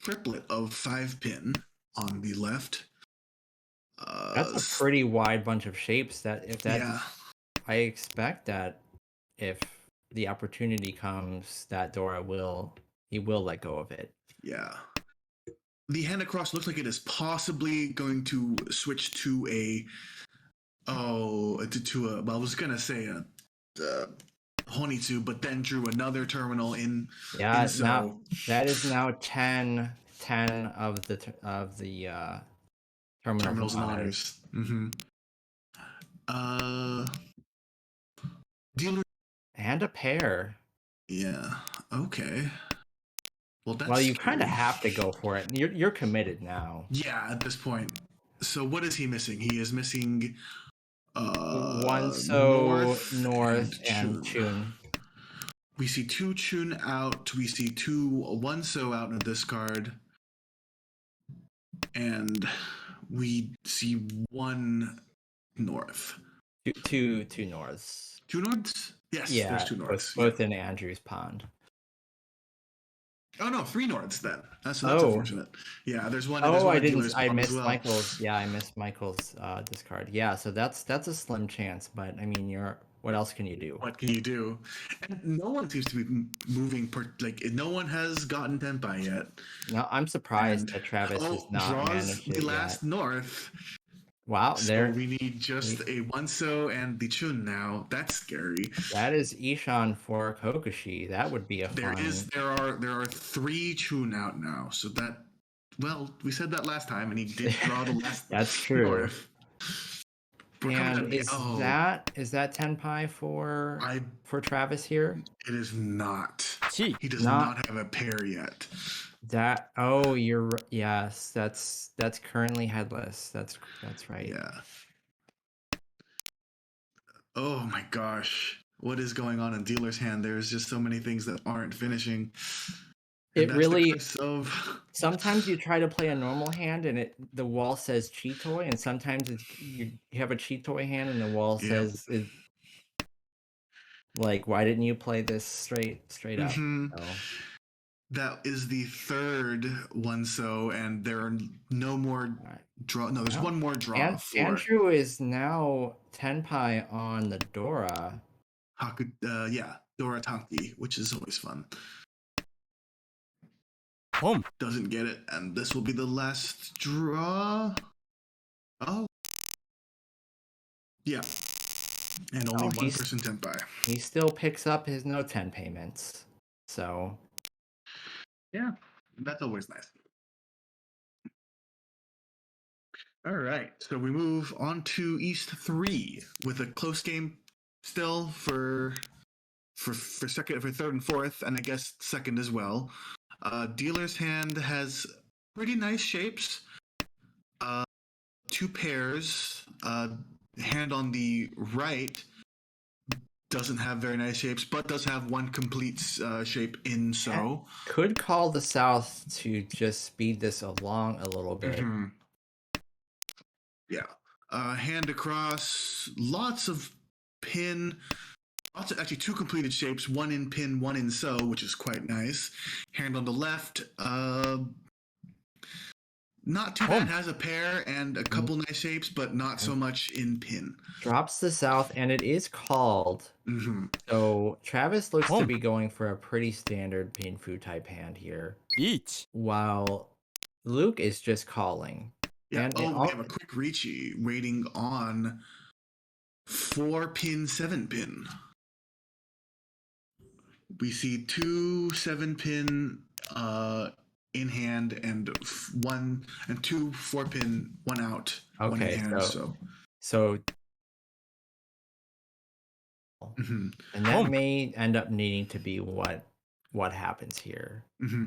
S4: triplet of 5 pin on the left.
S3: That's a pretty wide bunch of shapes.
S4: Yeah.
S3: I expect that if the opportunity comes, that Dora will let go of it.
S4: Yeah. The hand across looks like it is possibly going to switch to well, I was gonna say a Honitsu, but then drew another terminal in.
S3: Yeah, now that is now 10 of the terminals and honors.
S4: Mm-hmm. Dealer
S3: and a pair.
S4: Yeah. Okay.
S3: Well, you kind of have to go for it. You're committed now.
S4: Yeah, at this point. So what is he missing? He is missing
S3: North and Chun.
S4: We see 2 Chun out. We see 2 One-So out in this card. And we see 1 North.
S3: Two Norths.
S4: 2 Norths? Yes,
S3: yeah,
S4: there's 2 Norths.
S3: Both in Andrew's pond.
S4: Oh no, 3 Norths then. That's unfortunate. Yeah, there's one.
S3: I didn't. I missed Michael's. Yeah, I missed Michael's discard. Yeah, so that's a slim chance. But I mean, what else can you do?
S4: What can you do? And no one seems to be moving. No one has gotten Tenpai yet.
S3: No, I'm surprised that Travis has not managed it
S4: the last
S3: yet.
S4: North.
S3: Wow,
S4: so we need just a One-So and the Chun now. That's scary.
S3: That is Ishan for Kokushi. That would be a fun.
S4: There are 3 Chun out now. So that, well, we said that last time, and he did draw the last.
S3: That's true.
S4: North.
S3: And is that Tenpai for Travis here?
S4: It is not.
S5: He
S4: does not have a pair yet.
S3: Yes, that's currently headless. That's right.
S4: Yeah. Oh my gosh. What is going on in dealer's hand? There's just so many things that aren't finishing.
S3: It really sometimes you try to play a normal hand and the wall says Chitoi, and sometimes you have a Chitoi hand and the wall says like, why didn't you play this straight up?
S4: So. That is the 3rd One-So, and there are no more draw. No, there's one more draw.
S3: Andrew is now Tenpai on the Dora.
S4: Dora Tanki, which is always fun. Doesn't get it, and this will be the last draw. Oh. Yeah. And only one person Tenpai.
S3: He still picks up his no 10 payments. So.
S4: Yeah, that's always nice. All right, so we move on to East 3 with a close game still for second, for third and fourth, and I guess second as well. Dealer's hand has pretty nice shapes. Two pairs. Hand on the right doesn't have very nice shapes, but does have one complete shape in so.
S3: Could call the South to just speed this along a little bit.
S4: Mhm. Yeah. Hand across, lots of pin, lots of actually two completed shapes, one in pin, one in so, which is quite nice. Hand on the left, not too bad, has a pair and a couple nice shapes, but not so much in pin.
S3: Drops the South, and it is called.
S4: Mm-hmm.
S3: So Travis looks to be going for a pretty standard Pinfu type hand here,
S5: リーチ
S3: while Luke is just calling.
S4: Yeah.
S3: And
S4: we have a quick Ricci waiting on 4 pin, 7 pin. We see 2 7 pin in hand and 1 and 2 4 pin, 1 out.
S3: Okay,
S4: one in hand,
S3: so
S4: mm-hmm.
S3: and that may end up needing to be what happens here.
S4: Mm-hmm.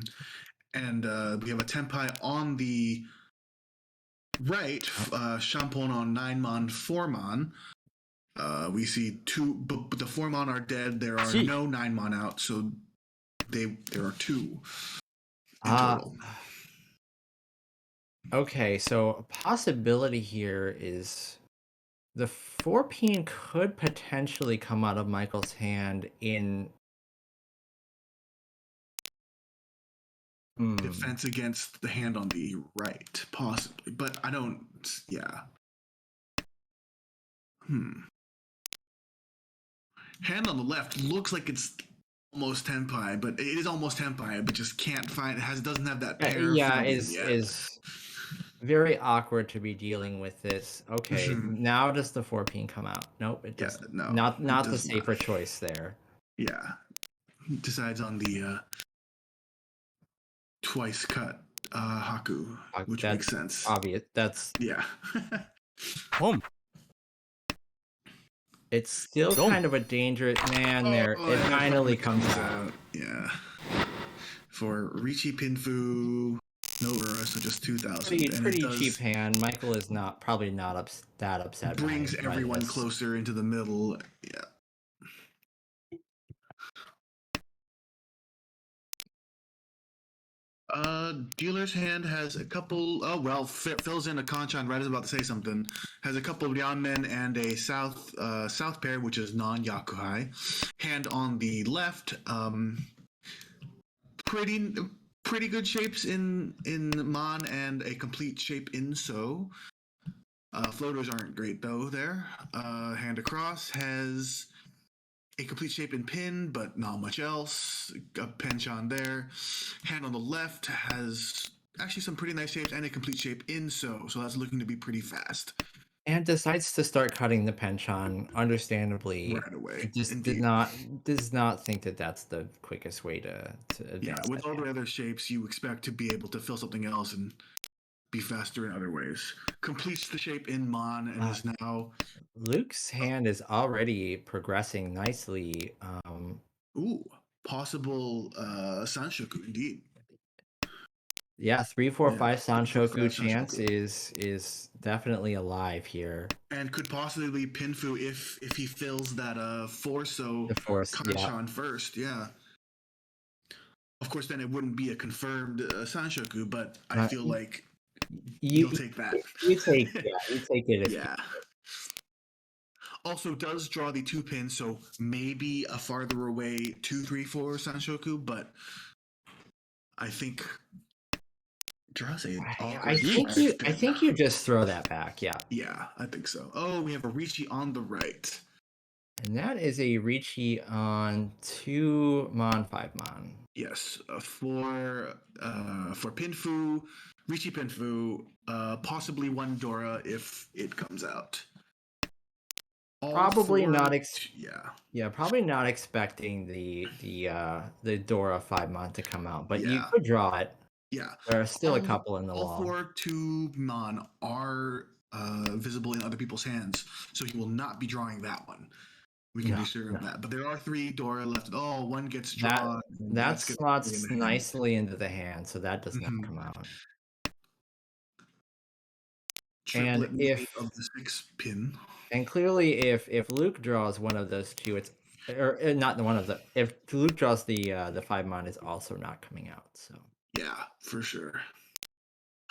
S4: And we have a Tenpai on the right, Shampon on 9-mon, 4-mon. We see 2, but the 4-mon are dead. There are no 9-mon out, so there are 2 in total.
S3: Okay, so a possibility here is the 4-pin could potentially come out of Michael's hand in
S4: defense against the hand on the right, possibly, but I don't. Yeah. Hand on the left looks like it's almost Tenpai, but it is almost Tenpai, but just can't find. Doesn't have that pair.
S3: Yeah, is very awkward to be dealing with this. Okay, now does the 4-pin come out? Nope, it doesn't.
S4: No,
S3: not the safer choice there.
S4: Yeah, he decides on the twice cut Haku, which makes sense.
S3: Obvious. That's
S4: yeah.
S3: It's still kind of a dangerous man there. It finally comes out.
S4: Yeah. For Ricci Pinfu, no Ura, so just 2,000.
S3: Pretty cheap hand. Michael is probably not that upset.
S4: Brings everyone closer into the middle. Yeah. Dealer's hand has a couple. Oh well, fills in a Kanchan. Right, is about to say something. Has a couple of Yanmen and a south pair, which is non-Yakuhai. Hand on the left. Pretty good shapes in Mon and a complete shape in So. Floaters aren't great though. There. Hand across has a complete shape in pin, but not much else. A penchant there. Hand on the left has actually some pretty nice shapes and a complete shape in so that's looking to be pretty fast. And
S3: decides to start cutting the penchant, understandably.
S4: Right away.
S3: Just does not think that that's the quickest way to advance.
S4: Yeah, with all the other shapes, you expect to be able to fill something else and be faster in other ways. Completes the shape in Mon and is now.
S3: Luke's hand is already progressing nicely.
S4: Possible Sanshoku indeed.
S3: Yeah, 3, 4, 5 Sanshoku chance is definitely alive here.
S4: And could possibly be Pinfu if he fills that Forso Kanchan first, yeah. Of course, then it wouldn't be a confirmed Sanshoku, but I feel like you'll take that.
S3: You take it.
S4: Yeah. Also does draw the 2 pins, so maybe a farther away 2, 3, 4 Sanshoku, but I think draws a.
S3: I think you just throw that back. Yeah.
S4: Yeah, I think so. Oh, we have a Ricci on the right.
S3: And that is a Ricci on 2 Mon, 5 Mon.
S4: Yes, for Pinfu, Ricci Pinfu, possibly 1 Dora if it comes out.
S3: Probably not.
S4: Yeah,
S3: probably not expecting the Dora 5 Mon to come out, but you could draw it.
S4: Yeah.
S3: There are still a
S4: All-
S3: couple in the
S4: All
S3: wall.
S4: 4 to Mon are visible in other people's hands, so he will not be drawing that one. We can
S3: No,
S4: be sure of that. But there are 3 Dora left. Oh, one gets
S3: That
S4: drawn. and
S3: that
S4: that's gonna be in
S3: slots
S4: the hand.
S3: nicely into the hand, so that does not
S4: Mhm.
S3: come out.
S4: Triplet
S3: And
S4: mate
S3: if
S4: of the 6 pin.
S3: and clearly, if Luke draws one of those two, it's or not one of the. If Luke draws the 5 mon, is also not coming out. So
S4: Yeah, for sure.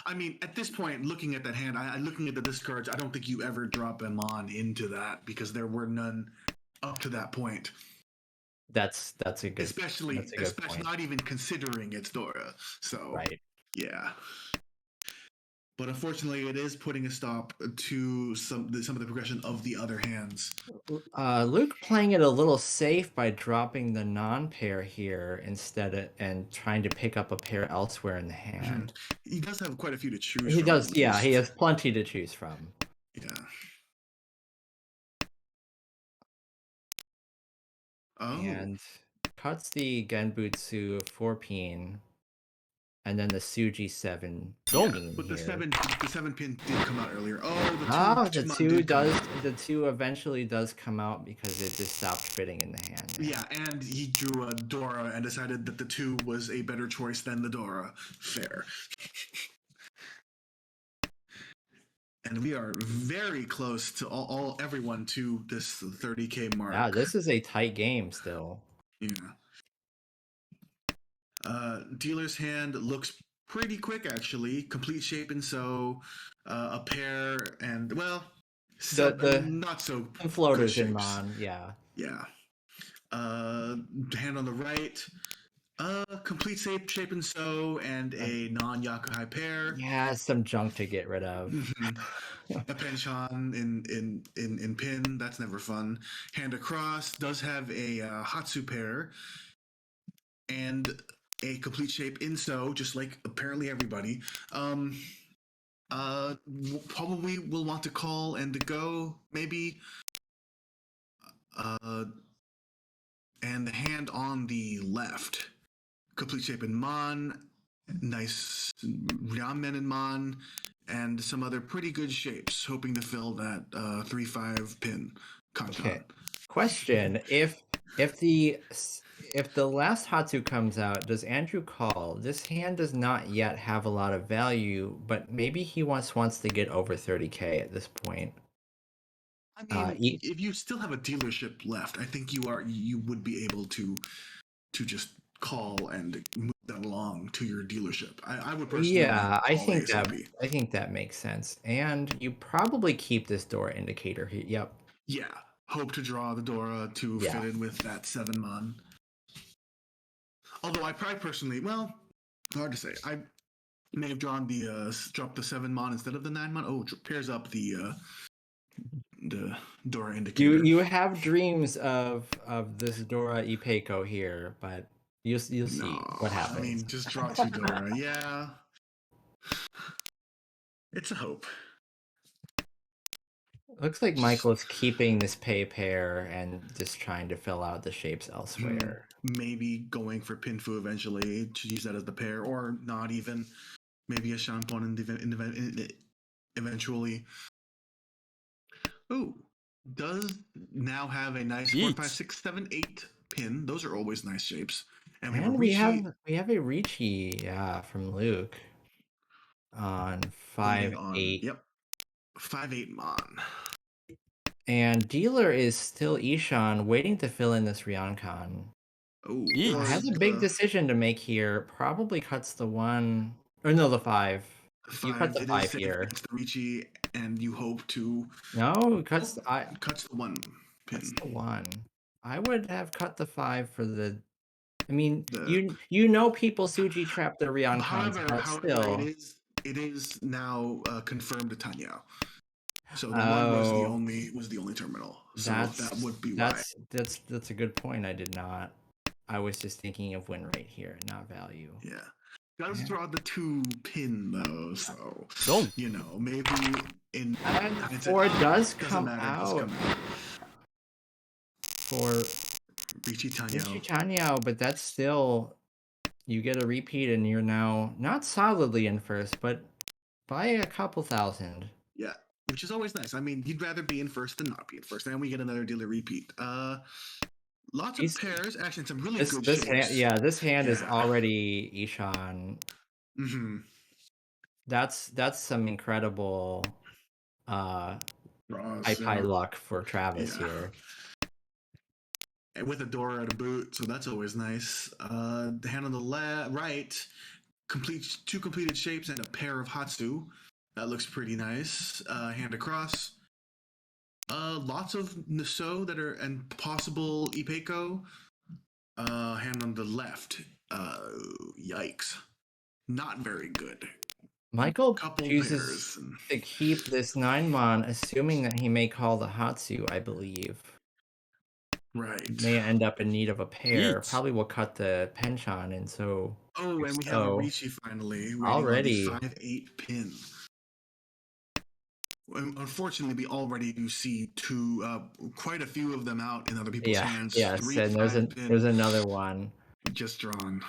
S4: I mean, at this point, looking at that hand, looking at the discards, I don't think you ever drop Amon into that because there were none up to that point.
S3: that's a good
S4: Especially
S3: that's a good point.
S4: not even considering it's Dora. So
S3: Right.
S4: yeah. But unfortunately, it is putting a stop to some of the progression of the other hands.
S3: Luke playing it a little safe by dropping the non-pair here and trying to pick up a pair elsewhere in the hand.
S4: He does have quite a few to choose
S3: He
S4: from.
S3: does,
S4: at
S3: yeah. He
S4: least.
S3: has plenty to choose from.
S4: Yeah. Oh.
S3: And cuts the Genbutsu 4-pin, and then the Suji 7
S4: Yeah,
S3: pin
S4: but the
S3: here.
S4: 7 pin did come out earlier. Oh,
S3: The
S4: mon
S3: two
S4: did come
S3: does
S4: out.
S3: the two eventually does come out because it just stopped fitting in the hand.
S4: Yeah, and he drew a Dora and decided that the 2 was a better choice than the Dora. Fair. And we are very close to everyone to this 30K mark.
S3: Yeah, this is a tight game still.
S4: Yeah. Dealer's hand looks pretty quick, actually. Complete shape and so, a pair, and well, not so
S3: Some floaters
S4: good
S3: in
S4: shapes.
S3: Mon, yeah.
S4: Yeah. Hand on the right. Complete shape and so, and a non-Yakuhai pair.
S3: Yeah, some junk to get rid of.
S4: A Penshan in pin, that's never fun. Hand across does have a Hatsu pair and a complete shape in so, just like apparently everybody. Probably will want to call and to go, maybe. And the hand on the left, complete shape in Mon, nice Ramen in Mon, and some other pretty good shapes, hoping to fill that 3-5 pin Kantan.
S3: Okay. Question: If the last Hatsu comes out, does Andrew call? This hand does not yet have a lot of value, but maybe he wants to get over 30K at this point.
S4: I mean, if you still have a dealership left, I think you would be able to just call and move that along to your dealership. I would personally.
S3: Yeah, I
S4: call
S3: think
S4: ASAP.
S3: that makes sense. And you probably keep this Dora indicator here. Yep.
S4: Yeah, hope to draw the Dora to
S3: Yeah.
S4: fit in with that 7 mon. Although I probably personally, well, hard to say. I may have drawn dropped the 7 mon instead of the 9 mon. Oh, pairs up the Dora indicator.
S3: You have dreams of this Dora Ipeco here, but you'll see what happens.
S4: I mean, just draw 2 Dora. Yeah, it's a hope.
S3: Looks like Michael is keeping this pair and just trying to fill out the shapes elsewhere.
S4: Maybe going for Pinfu eventually to use that as the pair, or not even. Maybe a Shanpon eventually. Oh, does now have a nice 4, 5, 6, 7, 8 pin. Those are always nice shapes. And
S3: we have a Ricci, from Luke on 5-8.
S4: Yep, 5-8 mon.
S3: And dealer is still Ishan, waiting to fill in this Ryokan.
S4: Oh,
S3: Has a big decision to make here. Probably cuts the 1, or no, the 5. You cut the 5 here.
S4: It's the Ricci, and you hope to.
S3: No, cuts the
S4: 1 pin.
S3: Cuts the 1. I would have cut the 5 for the. I mean, you know, people Suji trap the Ryokan.
S4: However,
S3: still,
S4: it is now confirmed to Tanya. So the 1 was the only terminal. So that would be why.
S3: That's a good point. I was just thinking of win rate here, not value.
S4: Yeah. Does draw the 2 pin though, so maybe in
S3: and 4 does come out for
S4: Ricci Tanya,
S3: but that's still you get a repeat and you're now not solidly in first, but by a couple thousand.
S4: Yeah, which is always nice. I mean, you'd rather be in first than not be in first, and we get another dealer repeat. Lots
S3: He's-
S4: of pairs, actually, some really
S3: This
S4: good
S3: this
S4: shapes.
S3: hand, yeah, this hand is
S4: Yeah.
S3: already Ishan.
S4: Mm-hmm.
S3: That's some incredible high luck for Travis
S4: Yeah.
S3: here.
S4: And with a door at a boot, so that's always nice. The hand on the right, two completed shapes and a pair of Hatsu. That looks pretty nice. Hand across. Lots of Naso that are and possible Ipeco. Hand on the left. Yikes. Not very good.
S3: Michael
S4: Couple
S3: chooses
S4: pairs. And,
S3: to keep this 9-mon, assuming that he may call the Hatsu, I believe.
S4: right.
S3: May end up in need of a pair.
S5: Yeet.
S3: Probably will cut the Penchon, and so
S4: Oh, and we have a Ricci finally.
S3: Already.
S4: On the 5-8 pin. Unfortunately, we already do see quite a few of them out in other people's hands.
S3: Yes,
S4: 3
S3: and there's
S4: 5 pin
S3: there's another one.
S4: just drawn.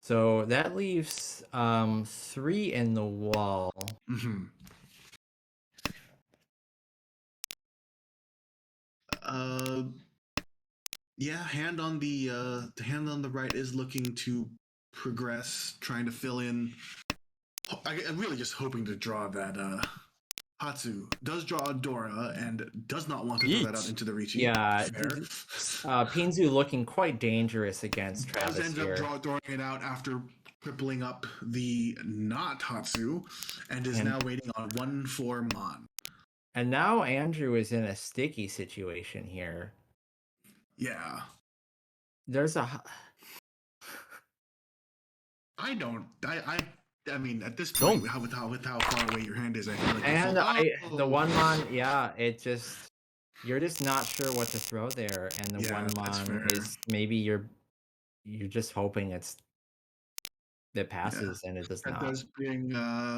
S3: So that leaves 3 in the wall.
S4: Mm-hmm. Yeah, hand on the hand on the right is looking to progress, trying to fill in. I'm really just hoping to draw that Hatsu does draw a Dora and does not want to throw that out
S5: Yeet.
S4: into the Ricci.
S3: Yeah,
S4: Fair.
S3: Pinzu looking quite dangerous against
S4: Does
S3: Travis
S4: end
S3: here.
S4: up drawing it out after crippling up the not Hatsu and is
S3: And-
S4: now waiting on 1-4 Mon.
S3: And now Andrew is in a sticky situation here.
S4: Yeah.
S3: There's a
S4: I mean, at this point, with how far away your hand is, I feel like
S3: the 1-mon, yeah, it just you're just not sure what to throw there, and the
S4: Yeah, that's
S3: 1-mon
S4: fair.
S3: is maybe you're just hoping it passes, and it does
S4: that
S3: not.
S4: does bring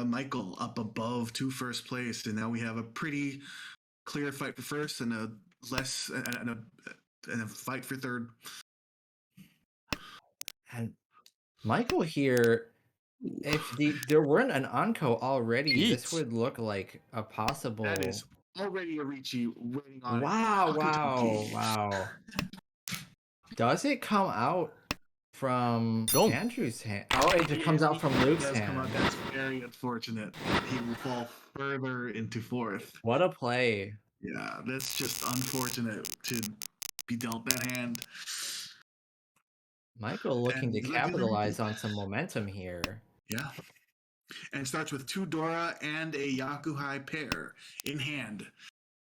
S4: Michael up above to first place, and now we have a pretty clear fight for first and a fight for third.
S3: And Michael here, if there weren't an Anko already, this
S5: Yeet.
S3: would look like a possible.
S4: That is already a Ricci waiting on.
S3: Wow. Does it come out from
S5: Don't.
S3: Andrew's hand? Oh, it comes out from Luke's
S4: Does come out.
S3: hand.
S4: That's very unfortunate. He will fall further into fourth.
S3: What a play.
S4: Yeah, that's just unfortunate to be dealt that hand.
S3: Michael looking
S4: And
S3: to
S4: look at the
S3: capitalize
S4: repeat.
S3: on some momentum here.
S4: Yeah. And it starts with 2 Dora and a Yakuhai pair in hand.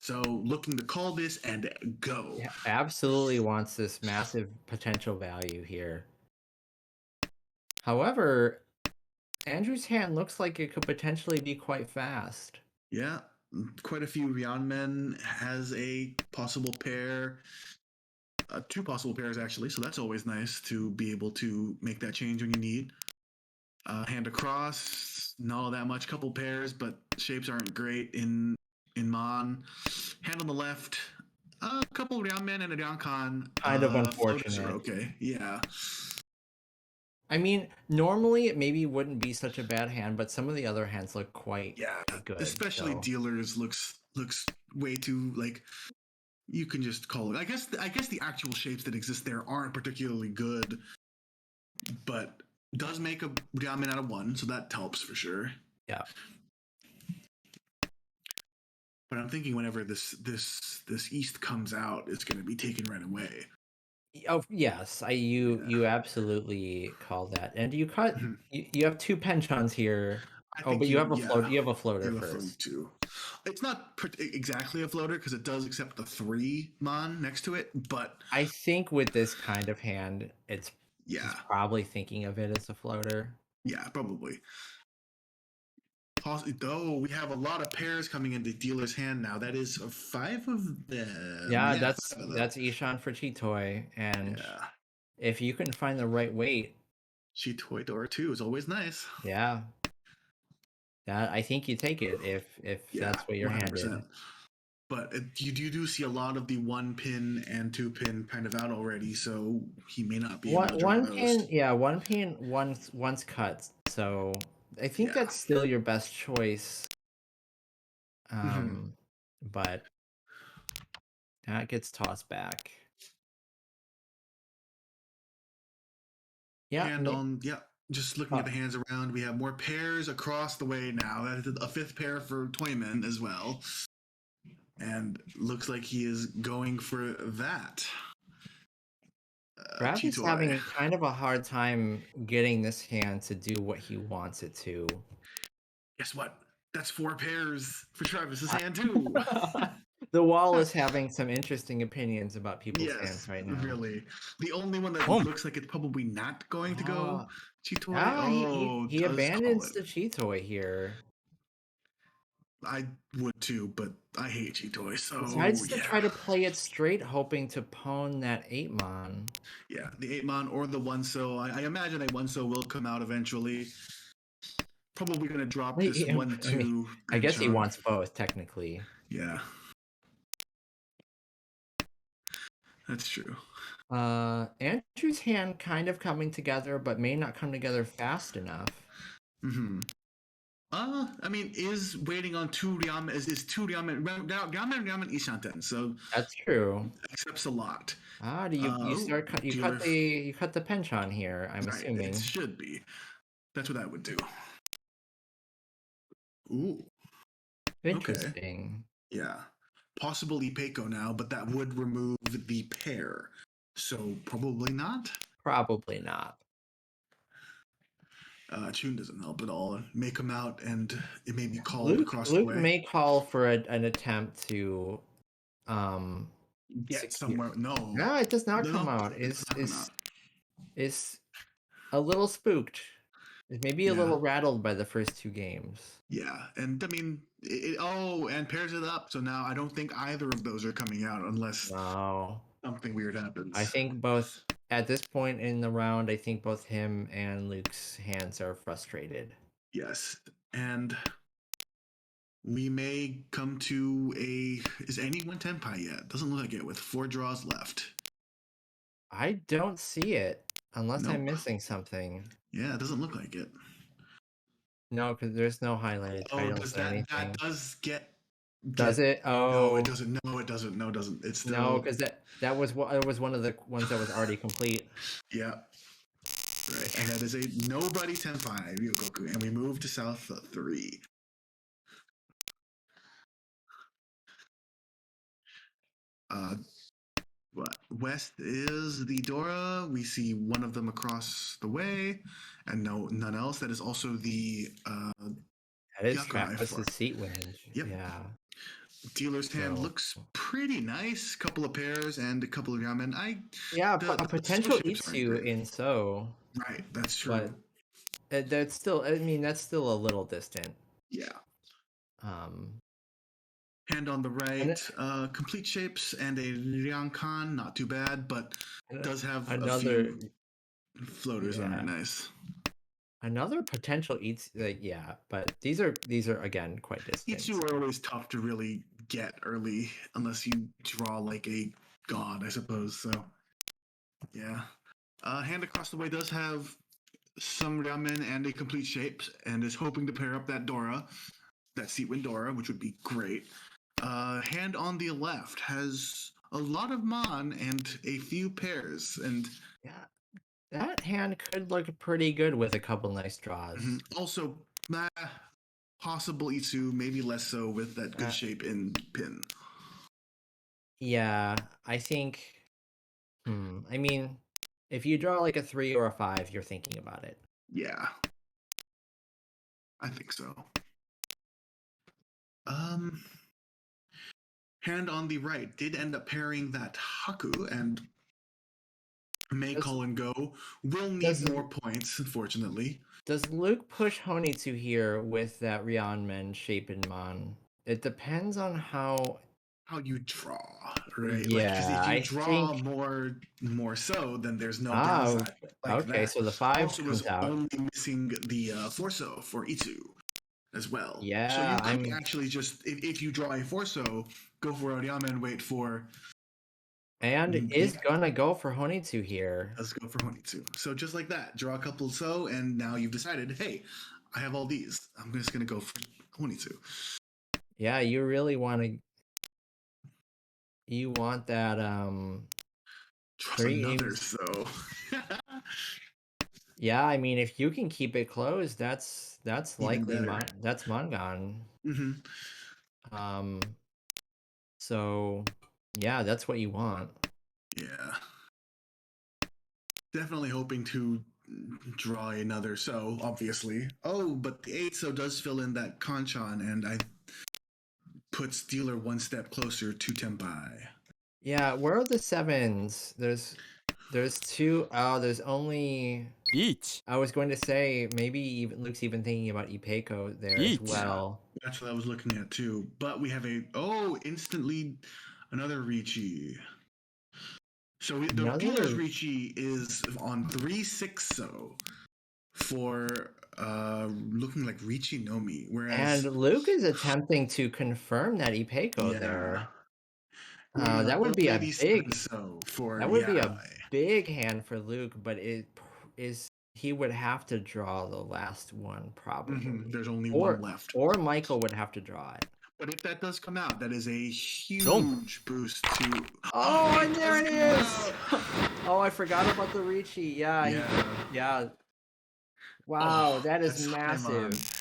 S4: So looking to call this and go.
S3: Yeah, absolutely wants this massive potential value here. However, Andrew's hand looks like it could potentially be quite fast.
S4: Yeah. Quite a few Ryanmen has a possible pair. 2 possible pairs, actually. So that's always nice to be able to make that change when you need. Hand across, not all that much. Couple pairs, but shapes aren't great in Mon. Hand on the left, a couple Ryanmen and a Ryankan.
S3: Kind of
S4: floaters
S3: unfortunate.
S4: are okay, yeah.
S3: I mean, normally it maybe wouldn't be such a bad hand, but some of the other hands look quite good.
S4: Especially
S3: so.
S4: dealers looks way too like. You can just call it. I guess the actual shapes that exist there aren't particularly good, but does make a Ryanmen out of 1, so that helps for sure.
S3: Yeah.
S4: But I'm thinking whenever this East comes out, it's going to be taken right away.
S3: Oh yes, you absolutely call that. And you cut.
S4: Mhm.
S3: You have 2 penchons here. But you have a float. You have a floater first.
S4: Too. It's not exactly a floater because it does accept the 3 Mon next to it, but
S3: I think with this kind of hand, it's he's probably thinking of it as a floater.
S4: Yeah, probably. Though we have a lot of pairs coming into dealer's hand now. That is 5 of them.
S3: Yeah,
S4: 5 of them.
S3: that's Ishan for Chitoy, and
S4: Yeah.
S3: if you can find the right weight,
S4: Chitoy Dora 2 is always nice.
S3: yeah, that I think you take it if that's what you're handed.
S4: 100%. but you do see a lot of the 1 pin and 2 pin kind of out already, so he may not be able to draw
S3: One
S4: those.
S3: pin, yeah, one pin once cut. So I think
S4: Yeah.
S3: that's still your best choice.
S4: Mhm.
S3: But that gets tossed back. Yeah,
S4: Hand on, yeah. Just looking at the
S3: Uh,
S4: hands around, we have more pairs across the way now. That is a 5th pair for Toyman as well. And looks like he is going for that.
S3: Trav is
S4: Chitoy.
S3: having kind of a hard time getting this hand to do what he wants it to.
S4: Guess what? That's 4 pairs for Travis's hand too.
S3: The wall is having some interesting opinions about people's
S4: Yes,
S3: hands right now.
S4: really. The only one that
S5: Boom.
S4: looks like it's probably not going to go, Chitoy.
S3: Ah,
S4: Oh,
S3: he
S4: does
S3: abandons
S4: call
S3: the
S4: it.
S3: Cheetoy here.
S4: I would too, but I hate Chitoy, so
S3: Decides to
S4: yeah.
S3: try to play it straight, hoping to pwn that 8-mon.
S4: Yeah, the 8-mon or the 1-so. I imagine a 1-so will come out eventually. Probably going to drop
S3: Wait,
S4: this
S3: yeah,
S4: 1-2.
S3: I guess he
S4: chunk.
S3: wants both, technically.
S4: Yeah. That's true.
S3: Andrew's hand kind of coming together, but may not come together fast enough.
S4: Mm-hmm. I mean, is waiting on 2 Ryamen is 2 Ryamen Ryamen Ishanten, so
S3: That's true.
S4: accepts a lot.
S3: Ah, do you cut the penchant here? I'm
S4: Right,
S3: assuming.
S4: it should be. That's what I would do. Ooh,
S3: Interesting.
S4: yeah. Possible Ipeco now, but that would remove the pair. So probably not.
S3: Probably not.
S4: Tune doesn't help at all. May come out and it may be called
S3: Luke
S4: across the way.
S3: may call for an attempt to
S4: Get somewhere. No.
S3: No, it does not
S4: No,
S3: come out.
S4: it does not come out.
S3: Is a little spooked. Is maybe a
S4: Yeah.
S3: little rattled by the first 2 games.
S4: Yeah, and I mean, and pairs it up. So now I don't think either of those are coming out unless
S3: No.
S4: something weird happens.
S3: I think both at this point in the round, I think both him and Luke's hands are frustrated.
S4: Yes, and we may come to is anyone Tenpai yet? Doesn't look like it with 4 draws left.
S3: I don't see it unless I'm
S4: Nope.
S3: missing something.
S4: Yeah, it doesn't look like it.
S3: No, because there's no highlighted
S4: Oh,
S3: titles
S4: does
S3: or
S4: that
S3: anything.
S4: does get?
S3: Does it?
S4: No,
S3: Oh,
S4: it doesn't. No, it doesn't. No, it doesn't. It's still.
S3: no, because that was one of the ones that was already complete.
S4: Yeah. Right, and that is a nobody Tenpai Ryogoku, and we move to South 3. What west is the Dora? We see one of them across the way, and none else. That is also the
S3: That is
S4: Yakurai
S3: Travis's
S4: Fork.
S3: seat wind.
S4: Yep.
S3: Yeah.
S4: dealer's hand.
S3: So-
S4: Looks pretty nice. Couple of pairs and a couple of ramen.
S3: Yeah,
S4: The-
S3: a
S4: the
S3: potential
S4: shapes aren't
S3: Itsu
S4: great.
S3: in So,
S4: Right, that's true.
S3: but that's still. I mean, that's still a little distant.
S4: Yeah.
S3: Um,
S4: Hand on the
S3: And
S4: right, complete shapes and a Ryankan, not too bad, but does have
S3: another
S4: a few floaters on
S3: yeah.
S4: it. Nice.
S3: another potential Itsu. Yeah, but these are again quite distant.
S4: Itsu are always tough to really get early unless you draw like a god, I suppose. So, yeah. Hand across the way does have some ramen and a complete shape, and is hoping to pair up that Dora, that Seatwind Dora, which would be great. Hand on the left has a lot of Mon and a few pairs, and
S3: Yeah, that hand could look pretty good with a couple nice draws.
S4: also possible Itsu, maybe less so with that good
S3: Yeah.
S4: shape in pin.
S3: Yeah, I think. I mean, if you draw like a 3 or a 5, you're thinking about it.
S4: Yeah. I think so. Hand on the right did end up pairing that Haku, and may
S3: Does-
S4: call and go. Will need
S3: does-
S4: more points, unfortunately.
S3: Does Luke push Honitsu here with that Ryanmen Shapenmon? It depends on how.
S4: How you draw, right?
S3: Yeah,
S4: if
S3: I
S4: you draw
S3: think-
S4: more so, then there's no
S3: Ah,
S4: downside. like
S3: okay,
S4: that.
S3: so the 5
S4: Also was
S3: comes out.
S4: only missing the Forso for Itsu as well. so
S3: Yeah,
S4: you could
S3: I'm-
S4: actually just if you draw a Forso, go for Aoyama and wait for.
S3: And is gonna go for Honitsu here.
S4: Let's go for Honitsu. So just like that, draw a couple so, and now you've decided, hey, I have all these. I'm just gonna go for Honitsu.
S3: Yeah, you really want to. You want that
S4: Draws
S3: Three
S4: another
S3: aims.
S4: so.
S3: Yeah, I mean, if you can keep it closed, that's
S4: Even
S3: likely
S4: better.
S3: that's Mangan.
S4: Mm-hmm.
S3: So yeah, that's what you want.
S4: Yeah. Definitely hoping to draw another so, obviously. Oh, but the 8 so does fill in that Kanchan, and I puts dealer one step closer to Tenpai.
S3: Yeah, where are the sevens? There's two. Oh, there's only.
S5: リーチ
S3: I was going to say maybe even Luke's even thinking about Ipeko there as
S5: Eat.
S3: well.
S4: That's what I was looking at too. But we have instantly another Ricci. So the
S3: Another-
S4: dealer's Ricci is on 3-6 so for looking like Ricci Nomi. Whereas
S3: And Luke is attempting to confirm that Ipeko
S4: yeah.
S3: there.
S4: Whereas
S3: That would be a
S4: Lady
S3: big.
S4: so for
S3: That would be a
S4: Yai.
S3: big hand for Luke, but it is he would have to draw the last one probably.
S4: There's only
S3: Or
S4: one left.
S3: or Michael would have to draw it.
S4: But if that does come out, that is a huge
S5: Dunk.
S4: boost to.
S3: Oh, and there it
S4: does
S3: is!
S4: come
S3: Oh, I forgot about the Ricci. Yeah,
S4: out.
S3: yeah. Wow,
S4: Oh,
S3: that is
S4: that's
S3: massive.
S4: Paimon.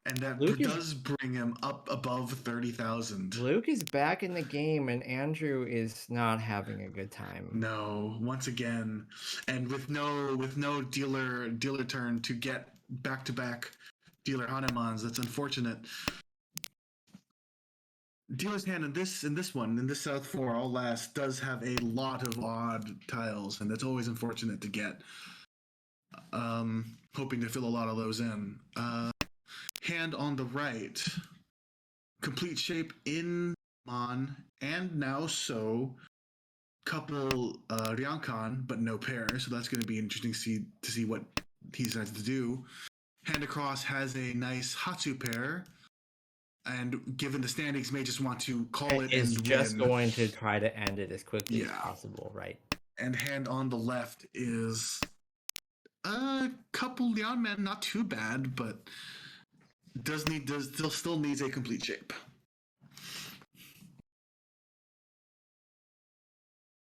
S4: And that
S3: Luke is-
S4: does bring him up above 30,000.
S3: Luke is back in the game, and Andrew is not having a good time.
S4: No, once again, and with no dealer turn to get back to back dealer Hanemans. That's unfortunate. Dealer's hand in this one, in this South 4, all last, does have a lot of odd tiles, and that's always unfortunate to get. Hoping to fill a lot of those in. Hand on the right, complete shape in Mon, and now so couple Ryankan, but no pair, so that's going to be interesting to see what he decides to do. Hand across has a nice Hatsu pair, and given the standings, may just want to call it
S3: Is
S4: and
S3: just
S4: win.
S3: going to try to end it as quickly as
S4: Yeah.
S3: possible, right?
S4: And hand on the left is a couple Lian Men, not too bad, but still needs a complete shape.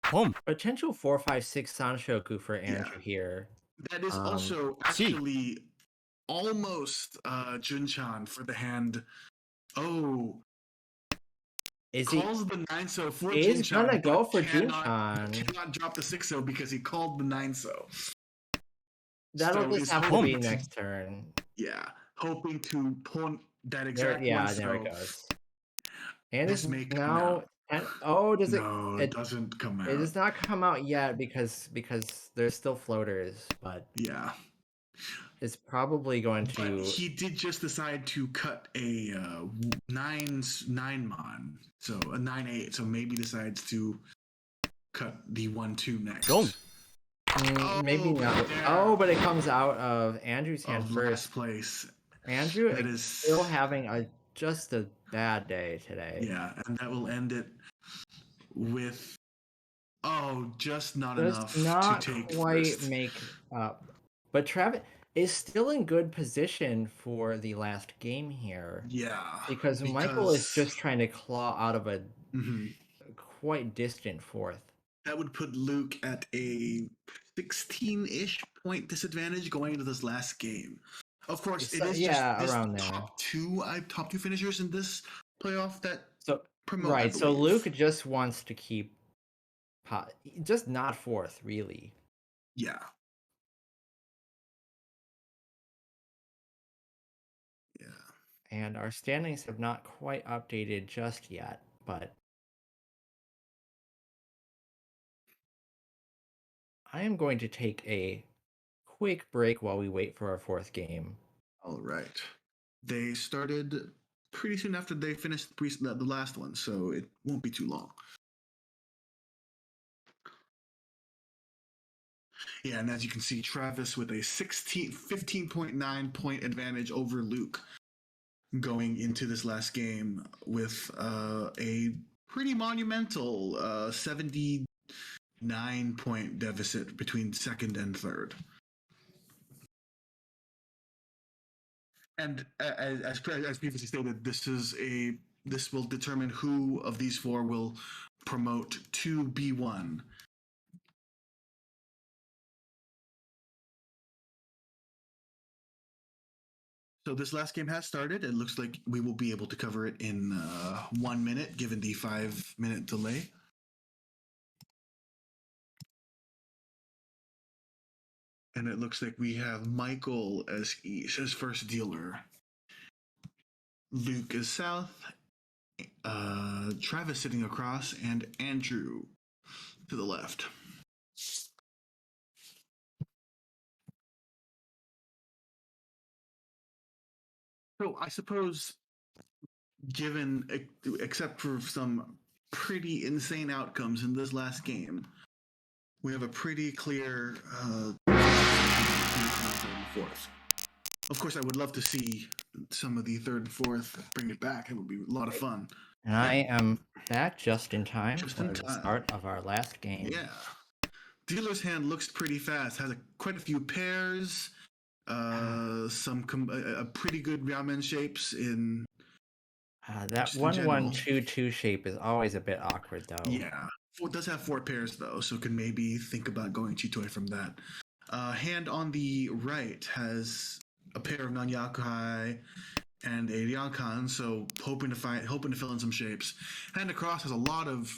S5: ポン
S3: Potential 4-5-6 Sanshoku for Andrew
S4: Yeah.
S3: here.
S4: That is
S3: Um,
S4: also actually almost Junchan for the hand. Oh,
S3: Is he
S4: calls the 9 so for
S3: is
S4: Junchan,
S3: gonna go
S4: but
S3: for
S4: cannot
S3: Junchan?
S4: drop the 6 so because he called the 9 so.
S3: That'll
S4: So
S3: just
S4: he's
S3: have to be
S4: hoping to-
S3: next turn.
S4: Yeah, hoping to point that
S3: There,
S4: exact
S3: yeah,
S4: one.
S3: there it
S4: So
S3: goes. And
S4: This
S3: it's
S4: may come
S3: now.
S4: out.
S3: And, oh, does it?
S4: no, it doesn't come out.
S3: It does not come out yet because there's still floaters, but
S4: Yeah,
S3: it's probably going
S4: but
S3: to.
S4: he did just decide to cut a 9 mon, so a 9-8. So maybe decides to cut the 1-2 next.
S5: Dunk.
S3: Maybe
S4: Oh,
S3: not.
S4: there.
S3: Oh, but it comes out of Andrew's hand
S4: Of
S3: first.
S4: last place.
S3: Andrew
S4: That
S3: is
S4: is
S3: still having just a bad day today.
S4: Yeah, and that will end it with just not
S3: Just
S4: enough
S3: not
S4: to take
S3: quite
S4: first.
S3: make up. But Travis is still in good position for the last game here
S4: Yeah,
S3: because Michael is just trying to claw out of a
S4: Mhm.
S3: quite distant fourth.
S4: That would put Luke at a 16-ish point disadvantage going into this last game. Of course, it is
S3: yeah,
S4: just
S3: around there.
S4: top two finishers in this playoff that
S3: So
S4: promote. I
S3: right, so
S4: believe.
S3: Luke just wants to keep just not fourth, really.
S4: Yeah. Yeah.
S3: And our standings have not quite updated just yet, but I am going to take a quick break while we wait for our fourth game.
S4: All right. They started pretty soon after they finished the last one, so it won't be too long. Yeah, and as you can see, Travis with a 15.9 point advantage over Luke. going into this last game with a pretty monumental 79-point deficit between second and third. And as previously stated, this will determine who of these four will promote to B1. So this last game has started. It looks like we will be able to cover it in 1 minute, given the 5-minute delay. And it looks like we have Michael as east, as first dealer. Luke is south. Travis sitting across, and Andrew to the left. So I suppose, given, except for some pretty insane outcomes in this last game, we have a pretty clear fourth. Of course, I would love to see some of the third and fourth bring it back. It would be a lot of fun.
S3: And I am back just in time
S4: Just
S3: for
S4: in
S3: the
S4: time.
S3: start of our last game.
S4: Yeah. Dealer's hand looks pretty fast. Has quite a few pairs. A pretty good ramen shapes in.
S3: That
S4: Just in
S3: 1-1-2-2 shape is always a bit awkward, though.
S4: Yeah. It does have 4 pairs, though, so can maybe think about going Chitoi from that. Hand on the right has a pair of non-Yakuhai and a Ryankan, so hoping to fill in some shapes. Hand across has a lot of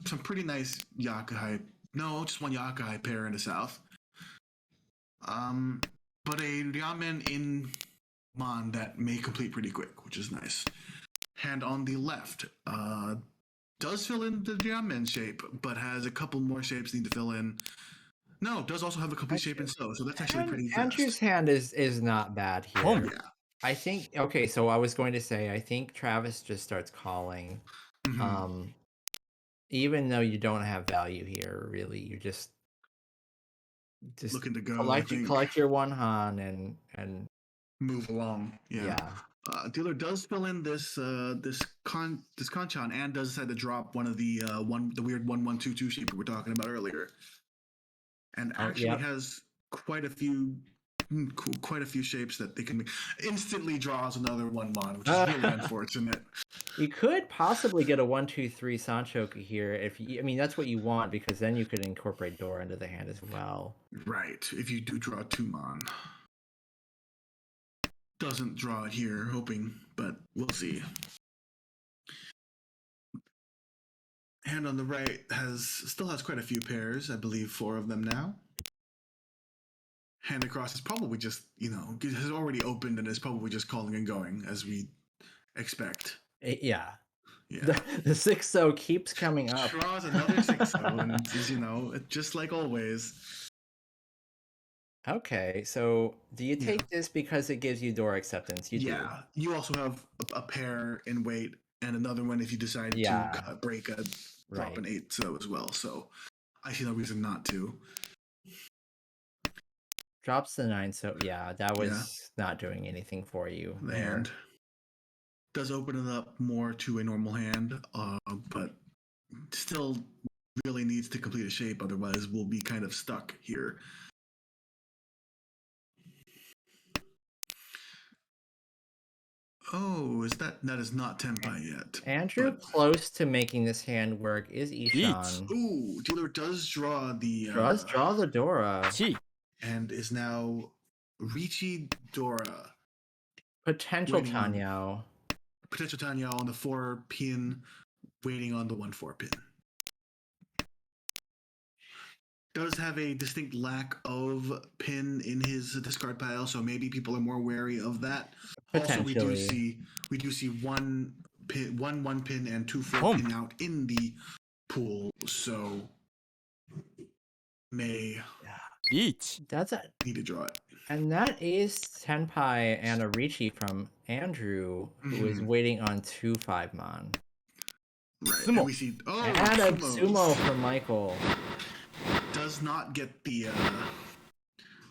S4: some pretty nice Yakuhai. No, just one Yakuhai pair in the south. But a Ryamen in Mon that may complete pretty quick, which is nice. Hand on the left does fill in the Ryamen shape, but has a couple more shapes need to fill in. No, does also have a complete shape in so that's actually pretty fast.
S3: Andrew's hand is not bad here.
S5: Boom.
S4: Yeah.
S3: I think, okay, so I was going to say, I think Travis just starts calling.
S4: Mhm.
S3: Even though you don't have value here, really, you just
S4: Looking to go.
S3: collect your one Han and
S4: move along.
S3: yeah.
S4: Dealer does fill in this Kanchan and does decide to drop one of the weird 1-1-2-2 shape we were talking about earlier, and actually has quite a few shapes that they can make. Instantly draws another 1 Mon, which is really unfortunate.
S3: You could possibly get a 1-2-3 Sanchoku here if you, I mean, that's what you want, because then you could incorporate Dora into the hand as well.
S4: Right, if you do draw 2 Mon. Doesn't draw it here, hoping, but we'll see. Hand on the right still has quite a few pairs, I believe 4 of them now. Hand across is probably just, has already opened and is probably just calling and going, as we expect.
S3: Yeah.
S4: Yeah.
S3: The 6-0 keeps coming up.
S4: Draws another 6-0, and is, just like always.
S3: Okay, so do you take this because it gives you Dora acceptance? You do.
S4: You also have a pair in weight and another one if you decide to break a drop an 8-0 as well. So I see no reason not to.
S3: Drops the 9, so yeah, that was not doing anything for you.
S4: The hand does open it up more to a normal hand, but still really needs to complete a shape, otherwise we'll be kind of stuck here. Oh, that is not Tenpai yet.
S3: Andrew, close to making this hand work is Ishan.
S4: Ooh, dealer does draw the
S3: draw the Dora.
S5: Chi.
S4: And is now Riichi Dora.
S3: Potential Tanyao.
S4: Potential Tanyao on the 4-pin, waiting on the 1-4 pin. Does have a distinct lack of pin in his discard pile, so maybe people are more wary of that. Also, we do see 1 pin, 1 pin and 2 4-pin out in the pool, so may
S3: That's a
S4: need to draw it.
S3: And that is Tenpai and a Riichi from Andrew, who is waiting on 2 5-mon.
S4: Right. And we see
S3: and a Sumo from Michael.
S4: Does not get the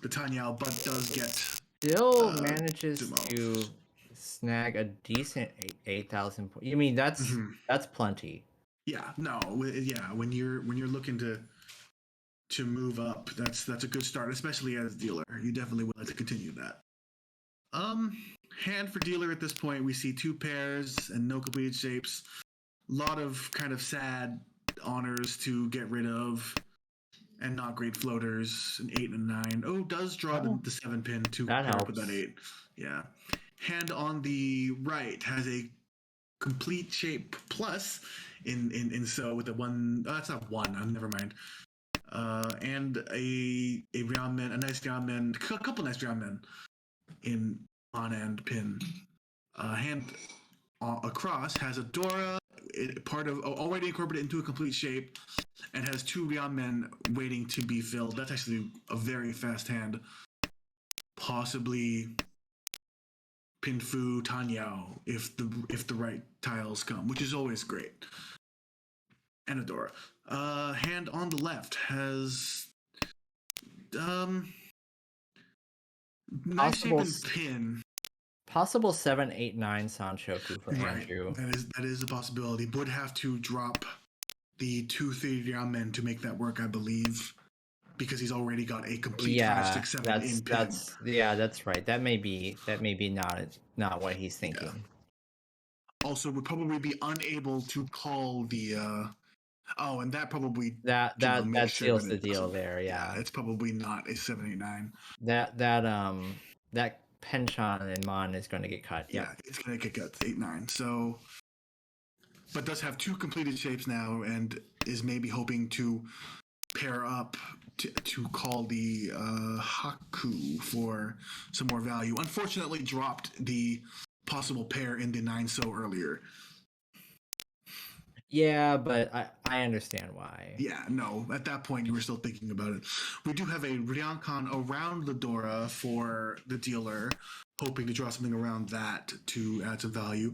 S4: Tanyao, but does get
S3: still manages
S4: Sumo.
S3: to snag a decent 8,000 points. You mean that's
S4: Mhm.
S3: that's plenty.
S4: Yeah, no, yeah. When you're looking to move up, that's a good start, especially as dealer. You definitely would like to continue that. Hand for dealer at this point, we see 2 pairs and no completed shapes. A lot of kind of sad honors to get rid of, and not great floaters. An 8 and a 9. Oh, does draw
S3: Oh,
S4: the 7 pin to
S3: that
S4: pair up with that
S3: helps.
S4: 8. Yeah. Hand on the right has a complete shape plus in so with a 1. Oh, that's not 1. Never mind. And a round man, a nice round man, a couple nice round men in on and pin. Hand across has a Dora, part of already incorporated into a complete shape, and has 2 round men waiting to be filled. That's actually a very fast hand. Possibly Pinfu Tanyao if the right tiles come, which is always great. And a Dora. Hand on the left has nice shape
S3: Possible
S4: and pin.
S3: possible 7, 8, 9 Sanchoku for Andrew.
S4: That is a possibility. Would have to drop the 2 3 men to make that work, I believe, because he's already got a complete 5, 6, 7 in pin.
S3: That's right. That may be not what he's thinking.
S4: Yeah. Also, would probably be unable to call the. And that probably
S3: That
S4: makes sure
S3: seals
S4: that
S3: the
S4: it
S3: deal
S4: doesn't-
S3: there. Yeah.
S4: it's probably not a 7, 8, 9.
S3: That Penchant and Mon is going to get cut.
S4: Yeah, it's gonna get cut 8, 9. So, but does have 2 completed shapes now, and is maybe hoping to pair up to call the Haku for some more value. Unfortunately, dropped the possible pair in the 9 so earlier.
S3: Yeah, but I understand why.
S4: Yeah, no, at that point you were still thinking about it. We do have a Ryankan around the Dora for the dealer, hoping to draw something around that to add some value.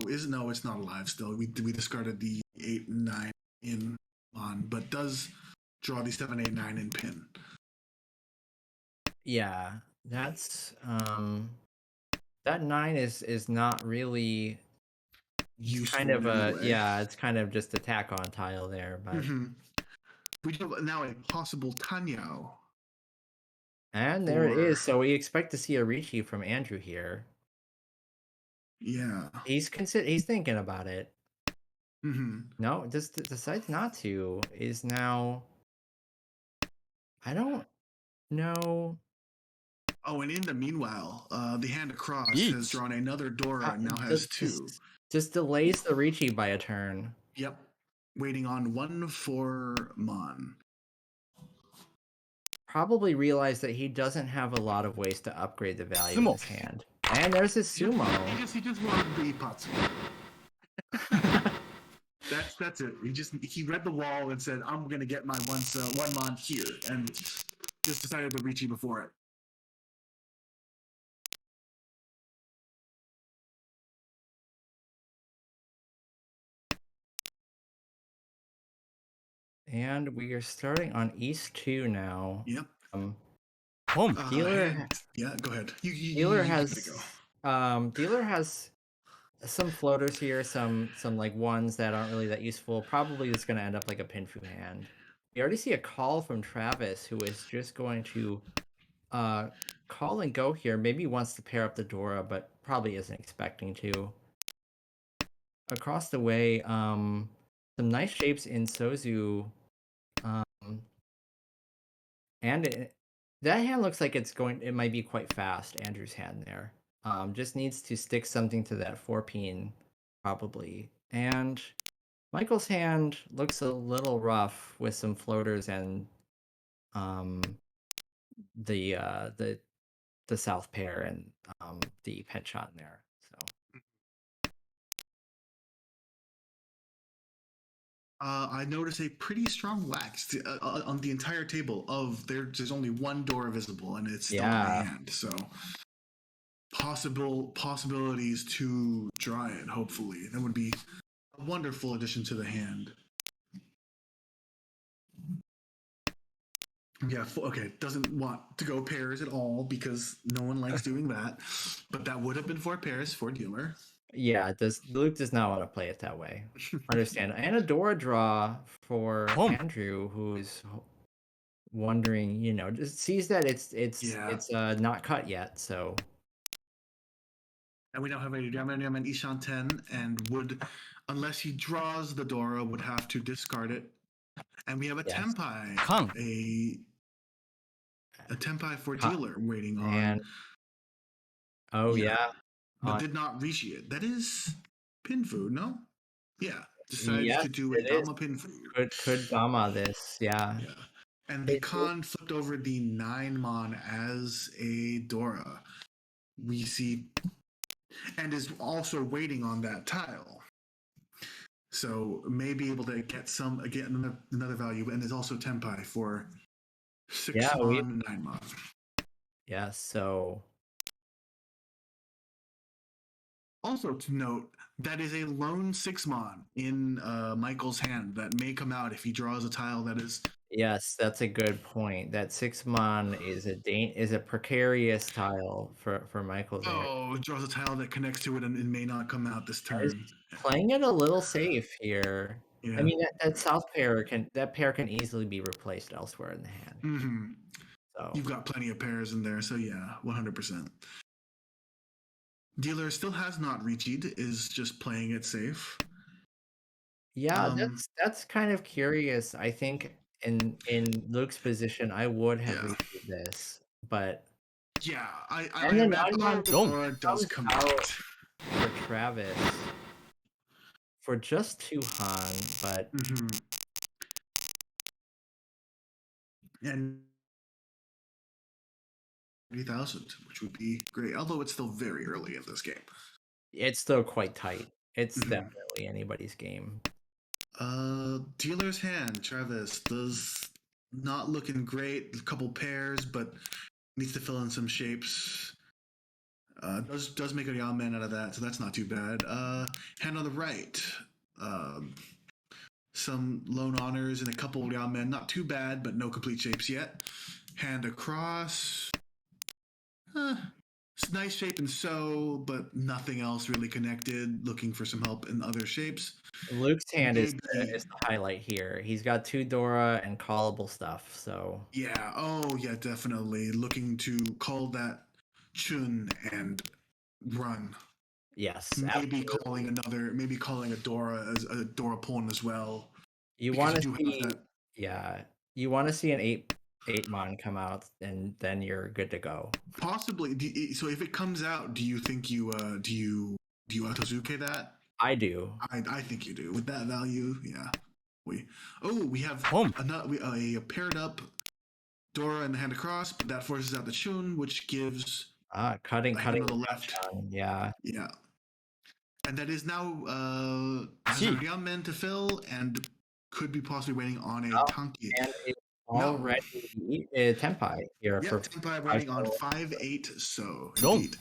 S4: It's not alive still. We discarded the 8 and 9 in on, but does draw the 7, 8, 9 in pin.
S3: Yeah, that's that 9 is not really
S4: Useful
S3: kind of
S4: in any way.
S3: it's kind of just a tack on tile there, but
S4: We do have now a possible Tanyao.
S3: and there it is. So we expect to see a Ricci from Andrew here.
S4: Yeah.
S3: He's thinking about it.
S4: Mm-hmm.
S3: No, just decides not to. Is now. I don't know.
S4: Oh, and in the meanwhile, the hand across
S5: Yeet.
S4: has drawn another Dora and now has 2.
S3: Just delays the Ricci by a turn.
S4: Yep. Waiting on 1 for Mon.
S3: Probably realized that he doesn't have a lot of ways to upgrade the value
S5: Sumo.
S3: of his hand. And there's his sumo.
S4: He just wanted the Ipatsu. That's it. He read the wall and said, "I'm gonna get my one Mon here," and just decided to reach you before it.
S3: And we are starting on East 2 now.
S4: Yep.
S5: Boom.
S3: Dealer
S4: Yeah, go ahead.
S3: Dealer
S4: you
S3: has
S4: gotta go.
S3: Dealer has some floaters here, some like ones that aren't really that useful. Probably it's gonna end up like a Pinfu hand. We already see a call from Travis, who is just going to call and go here. Maybe wants to pair up the Dora, but probably isn't expecting to. Across the way, some nice shapes in Sozu. That hand looks like it might be quite fast, Andrew's hand there. Just needs to stick something to that 4-pin, probably. And Michael's hand looks a little rough with some floaters and the south pair and the penchant there. So
S4: I notice a pretty strong wax on the entire table. There's only 1 Dora visible, and it's still in the hand. So possibilities to draw it. Hopefully, that would be a wonderful addition to the hand. Yeah, okay. Doesn't want to go pairs at all because no one likes doing that. But that would have been 4 pairs for dealer.
S3: Yeah, Luke does not want to play it that way. Understand. And a Dora draw for
S5: Boom.
S3: Andrew, who's wondering, just sees that it's not cut yet. So
S4: And we now have a Yaman Ishan 10, and would, unless he draws the Dora, would have to discard it. And we have a
S3: Yes.
S4: Tempai,
S5: Kung.
S4: a Tempai for
S3: Kung.
S4: dealer waiting on,
S3: and oh
S4: Yeah.
S3: yeah,
S4: but
S3: on-
S4: did not reach it. That is pin food, no? Yeah, decides
S3: Yes,
S4: to do
S3: it
S4: a
S3: is.
S4: Dama pin food.
S3: could Gamma this, yeah.
S4: Yeah. And the
S3: It-
S4: Khan flipped over the 9-mon as a Dora. We see, and is also waiting on that tile. So may be able to get another value, and there's also Tempai for 6-mon, 9-mon.
S3: Yeah, so
S4: Also to note, that is a lone 6-mon in Michael's hand that may come out if he draws a tile that is.
S3: yes, that's a good point. That 6-mon is a precarious tile for Michael there.
S4: Oh, draws a tile that connects to it and it may not come out this
S3: That is
S4: turn.
S3: playing it a little safe here.
S4: Yeah.
S3: I mean that south pair can easily be replaced elsewhere in the hand.
S4: Mm-hmm.
S3: So
S4: You've got plenty of pairs in there, so yeah, 100%. Dealer still has not reached, is just playing it safe.
S3: yeah, that's kind of curious. I think in Luke's position, I would have
S4: Yeah.
S3: reached this, but
S4: Yeah, I
S3: And then
S4: imagine
S3: Nine-mon
S4: Dora does
S3: comes
S4: come
S3: out.
S4: out.
S3: for Travis for just 2 Han, but
S4: Mm-hmm. And 30,000, which would be great, although it's still very early in this game.
S3: it's still quite tight. It's
S4: Mhm.
S3: definitely anybody's game.
S4: Dealer's hand, Travis, does not looking great. A couple pairs, but needs to fill in some shapes. Does make a Yaman out of that, so that's not too bad. Hand on the right, some lone honors and a couple Yaman, not too bad, but no complete shapes yet. Hand across, it's nice shape and so, but nothing else really connected. Looking for some help in other shapes.
S3: Luke's hand is
S4: Maybe.
S3: the highlight here. He's got 2 Dora and callable stuff, so
S4: Yeah. Oh, yeah. Definitely looking to call that Chun and run.
S3: yes,
S4: Maybe
S3: absolutely.
S4: calling a Dora as a Dora pawn as well.
S3: You
S4: because
S3: want to
S4: you do
S3: see,
S4: have that.
S3: yeah, you want to see an 8-mon come out, and then you're good to go.
S4: Possibly. So if it comes out, do you think you do you Otozuke that?
S3: I do.
S4: I think you do with that value. Yeah. We have
S5: Boom.
S4: a paired up Dora and the hand across, but that forces out the Chun, which gives
S3: Cutting
S4: on the left.
S3: Yeah.
S4: Yeah. And that is now has
S5: See.
S4: a Ryamen to fill and could be possibly waiting on a
S3: Oh,
S4: Tanki.
S3: And it's
S4: No.
S3: already Tempai here
S4: Yeah,
S3: for
S4: Tempai waiting on 5-8, so
S5: No.
S4: indeed.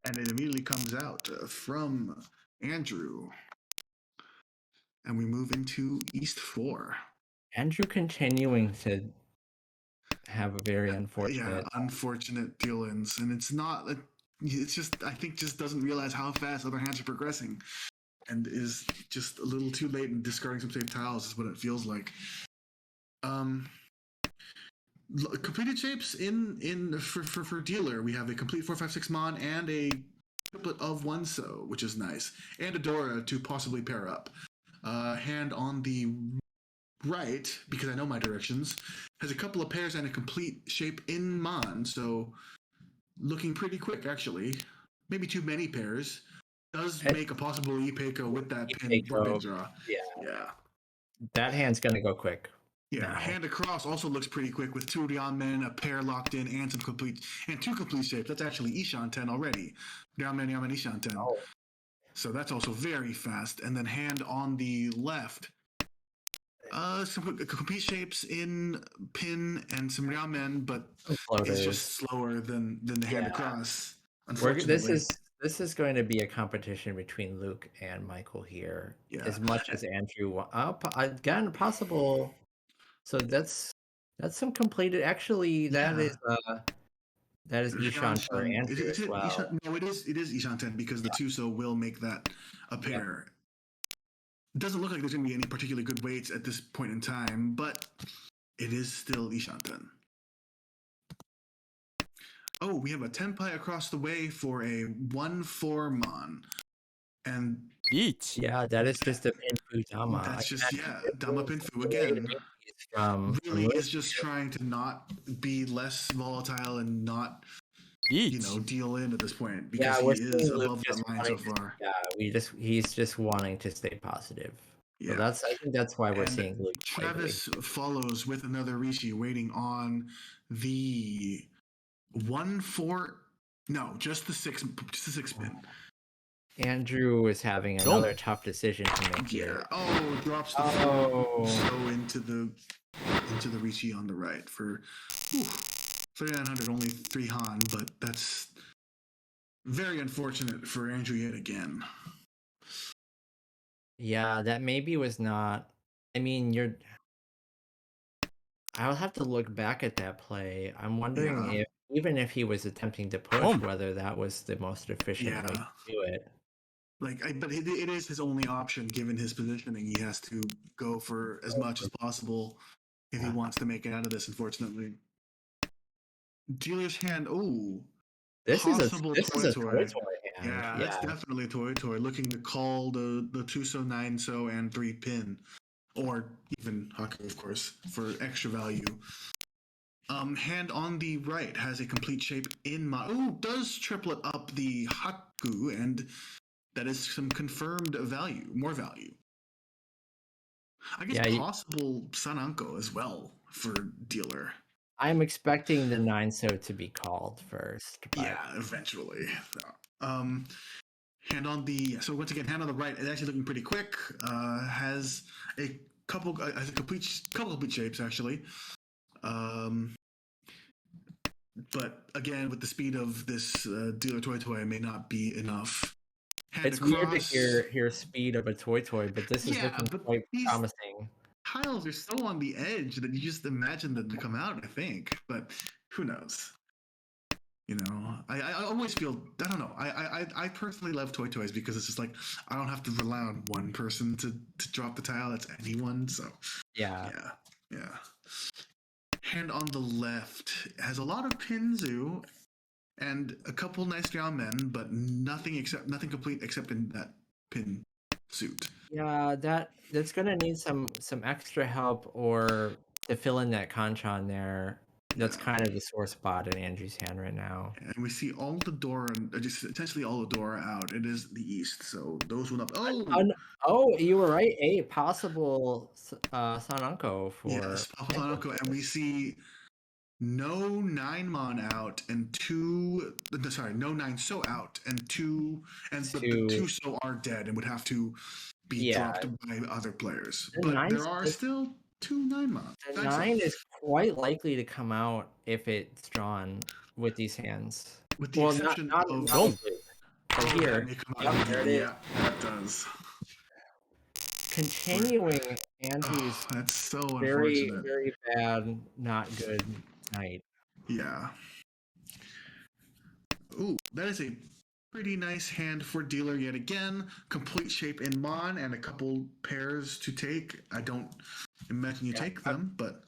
S4: And it immediately comes out from Andrew. And we move into East 4.
S3: Andrew continuing to have a very
S4: Yeah,
S3: unfortunate.
S4: unfortunate deal-ins. And it's not, it's just, I think just doesn't realize how fast other hands are progressing. And is just a little too late in discarding some safe tiles is what it feels like. Completed shapes in for dealer. We have a complete 4/5/6 mon and a triplet of 1 so, which is nice, and a Dora to possibly pair up. Hand on the right, because I know my directions, has a couple of pairs and a complete shape in mon, so looking pretty quick actually. Maybe too many pairs. Does make a possible Ipeco with that pin draw. Yeah.
S3: That hand's gonna go quick.
S4: Yeah,
S3: No.
S4: hand across also looks pretty quick with 2 Ryamen, a pair locked in, and 2 complete shapes. That's actually Ishan 10 already. Ryamen, Yamen, Ishan 10.
S3: Oh.
S4: So that's also very fast. And then hand on the left, some complete shapes in pin and some Ryamen, but it's
S3: Floaters.
S4: just slower than the hand across.
S3: This
S4: Unfortunately,
S3: this is going to be a competition between Luke and Michael here.
S4: Yeah.
S3: As much as Andrew, again, possible. So that's some completed. Actually, that is Ishan for
S4: Ishan-
S3: Andrew
S4: is
S3: as
S4: it
S3: well.
S4: Ishan? No, it is Ishan 10 because the Tuso will make that a pair. It doesn't look like there's going to be any particularly good weights at this point in time, but it is still Ishan 10. Oh, we have a Tenpai across the way for a 1-4 Mon. And
S5: Eat.
S3: Yeah, that is just a Pinfu Dama.
S4: that's just,
S3: Again,
S4: Dama Pinfu again.
S3: From
S4: Really
S3: Luke.
S4: is just trying to not be less volatile and not,
S5: Eat.
S4: deal in at this point
S3: Yeah,
S4: because
S3: we're
S4: he is
S3: seeing Luke
S4: above
S3: just
S4: that line so
S3: wanting to-
S4: far.
S3: Yeah, he's just wanting to stay positive. So
S4: Yeah.
S3: I think that's why we're
S4: And
S3: seeing Luke. play big.
S4: Travis follows with another Rishi waiting on the 1-4. No, just the six spin.
S3: Andrew is having another tough decision to make
S4: Yeah.
S3: here.
S4: Oh, drops the
S3: Oh.
S4: so into the Rishi on the right for 3,900, only 3 Han, but that's very unfortunate for Andrew yet again.
S3: Yeah, that maybe was not. I mean, I'll have to look back at that play. I'm wondering
S4: Yeah.
S3: if even if he was attempting to push,
S5: Boom.
S3: whether that was the most efficient way
S4: Yeah.
S3: to do it.
S4: But it is his only option given his positioning. He has to go for as much as possible if he wants to make it out of this. Unfortunately, dealer's hand. Oh,
S3: This is a
S4: Possible
S3: toy
S4: toy.
S3: hand.
S4: yeah, that's definitely a toy. Looking to call the 2-so, 9-so, and 3 pin, or even Haku, of course, for extra value. Hand on the right has a complete shape in my. Oh, does triplet up the Haku, and that is some confirmed value, more value. I guess
S3: Yeah,
S4: possible Sananko as well for dealer.
S3: I'm expecting the 9-so to be called first. But
S4: Yeah, eventually. Hand on the hand on the right is actually looking pretty quick. Has a couple complete shapes actually. But again, with the speed of this dealer toy, it may not be enough. Hand
S3: it's weird
S4: across.
S3: to hear speed of a toy, but this is
S4: Yeah,
S3: looking
S4: but
S3: quite
S4: these-
S3: promising.
S4: Tiles are so on the edge that you just imagine them to come out, I think. But who knows? I always feel, I don't know. I personally love toys because it's just like I don't have to rely on one person to drop the tile. It's anyone. So
S3: Yeah.
S4: yeah. Hand on the left has a lot of Pinzu and a couple nice ground men, but nothing complete except in that pin suit.
S3: Yeah, that's gonna need some extra help or to fill in that Conchon there. That's
S4: Yeah.
S3: kind of the sore spot in Andrew's hand right now.
S4: And we see all the door and just essentially all the door out. It is the east, so those will not.
S3: Oh, you were right. A possible Sananko for
S4: Yes, Papalanko, and we see no 9-mon out and no 9-so out and 2, and the 2-so are dead and would have to be dropped by other players.
S3: The
S4: But
S3: nines-
S4: there are still 2 9-mon.
S3: The 9 is quite likely to come out if it's drawn with these hands.
S4: With the
S3: Well,
S4: exception
S3: not
S4: of
S3: Luke, but
S4: that
S3: here.
S4: may come out
S3: Yep,
S4: of
S3: there it
S4: yeah, that does.
S3: Continuing Andrew's
S4: Oh, that's so
S3: very,
S4: unfortunate.
S3: very bad, not good night.
S4: Yeah. Ooh, that is a pretty nice hand for dealer yet again. Complete shape in Mon and a couple pairs to take. I don't imagine you take them, but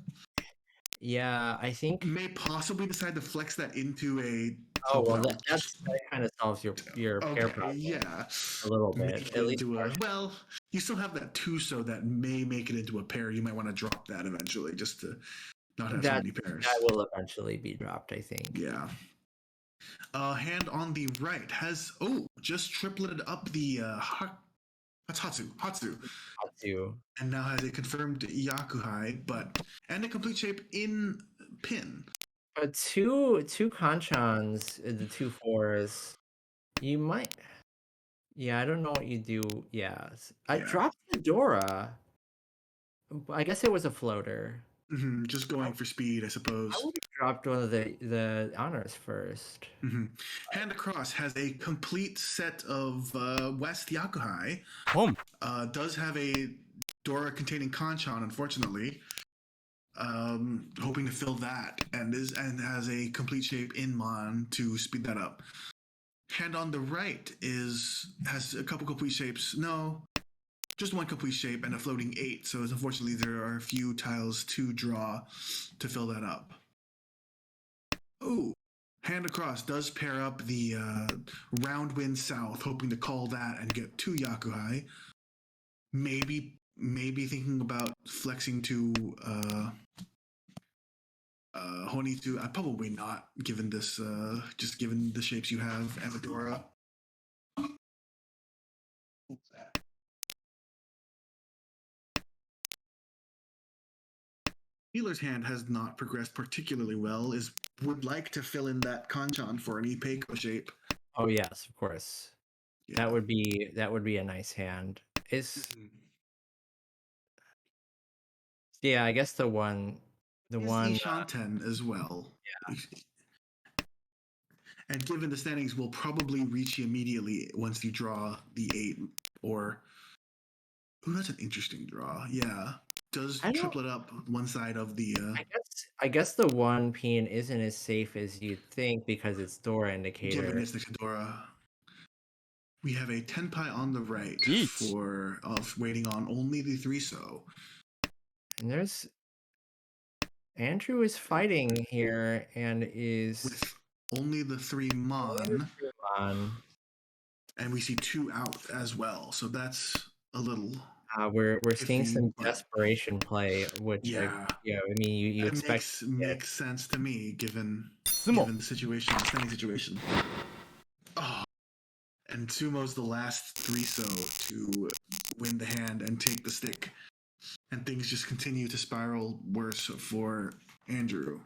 S3: Yeah, I think.
S4: may possibly decide to flex that into a.
S3: Oh well, that kind of solves your pair problem
S4: yeah,
S3: a little bit.
S4: Make it
S3: At least
S4: into well, you still have that 2-so that may make it into a pair. You might want to drop that eventually, just to not have so many pairs.
S3: That will eventually be dropped, I think.
S4: Yeah. Hand on the right has just tripleted up the that's Hatsu, and now has a confirmed Yakuhai, and a complete shape in pin.
S3: But two Conchons, the 2-4s, you might. Yeah, I don't know what you do. Yeah, I dropped the Dora. I guess it was a floater.
S4: Just going for speed, I suppose.
S3: I would have dropped one of the honors first.
S4: Hand Across has a complete set of West Yakuhai.
S5: Boom.
S4: Does have a Dora containing Kanchan, unfortunately. Hoping to fill that, and has a complete shape in Mon to speed that up. Hand on the right has a couple complete shapes. No, just one complete shape and a floating 8. So unfortunately, there are a few tiles to draw to fill that up. Oh, Hand Across does pair up the Round Wind South, hoping to call that and get 2 Yakuhai. Maybe thinking about flexing to Honitu. Probably not, given this just given the shapes you have, Amadora. Healer's Hand has not progressed particularly well. Would like to fill in that Kanchan for an Ipeiko shape.
S3: Oh yes, of course.
S4: Yeah.
S3: That would be a nice hand. Yeah, I guess the one
S4: Ishanten as well. Yeah. And given the standings, will probably reach you immediately once you draw the 8. Or, that's an interesting draw. Yeah, does triplet up one side of the.
S3: I guess the 1 pin isn't as safe as you'd think because it's Dora indicator.
S4: Given it's the Dora. We have a Tenpai on the right for waiting on only the 3-so.
S3: And there's Andrew is fighting here and is
S4: with only the 3 Mon. And we see 2 out as well. So that's a little.
S3: We're seeing some desperation play, which I mean you expect
S4: makes sense to me given the situation, the standing situation. Oh, and Sumo's the last 3-so to win the hand and take the stick, and things just continue to spiral worse for Andrew.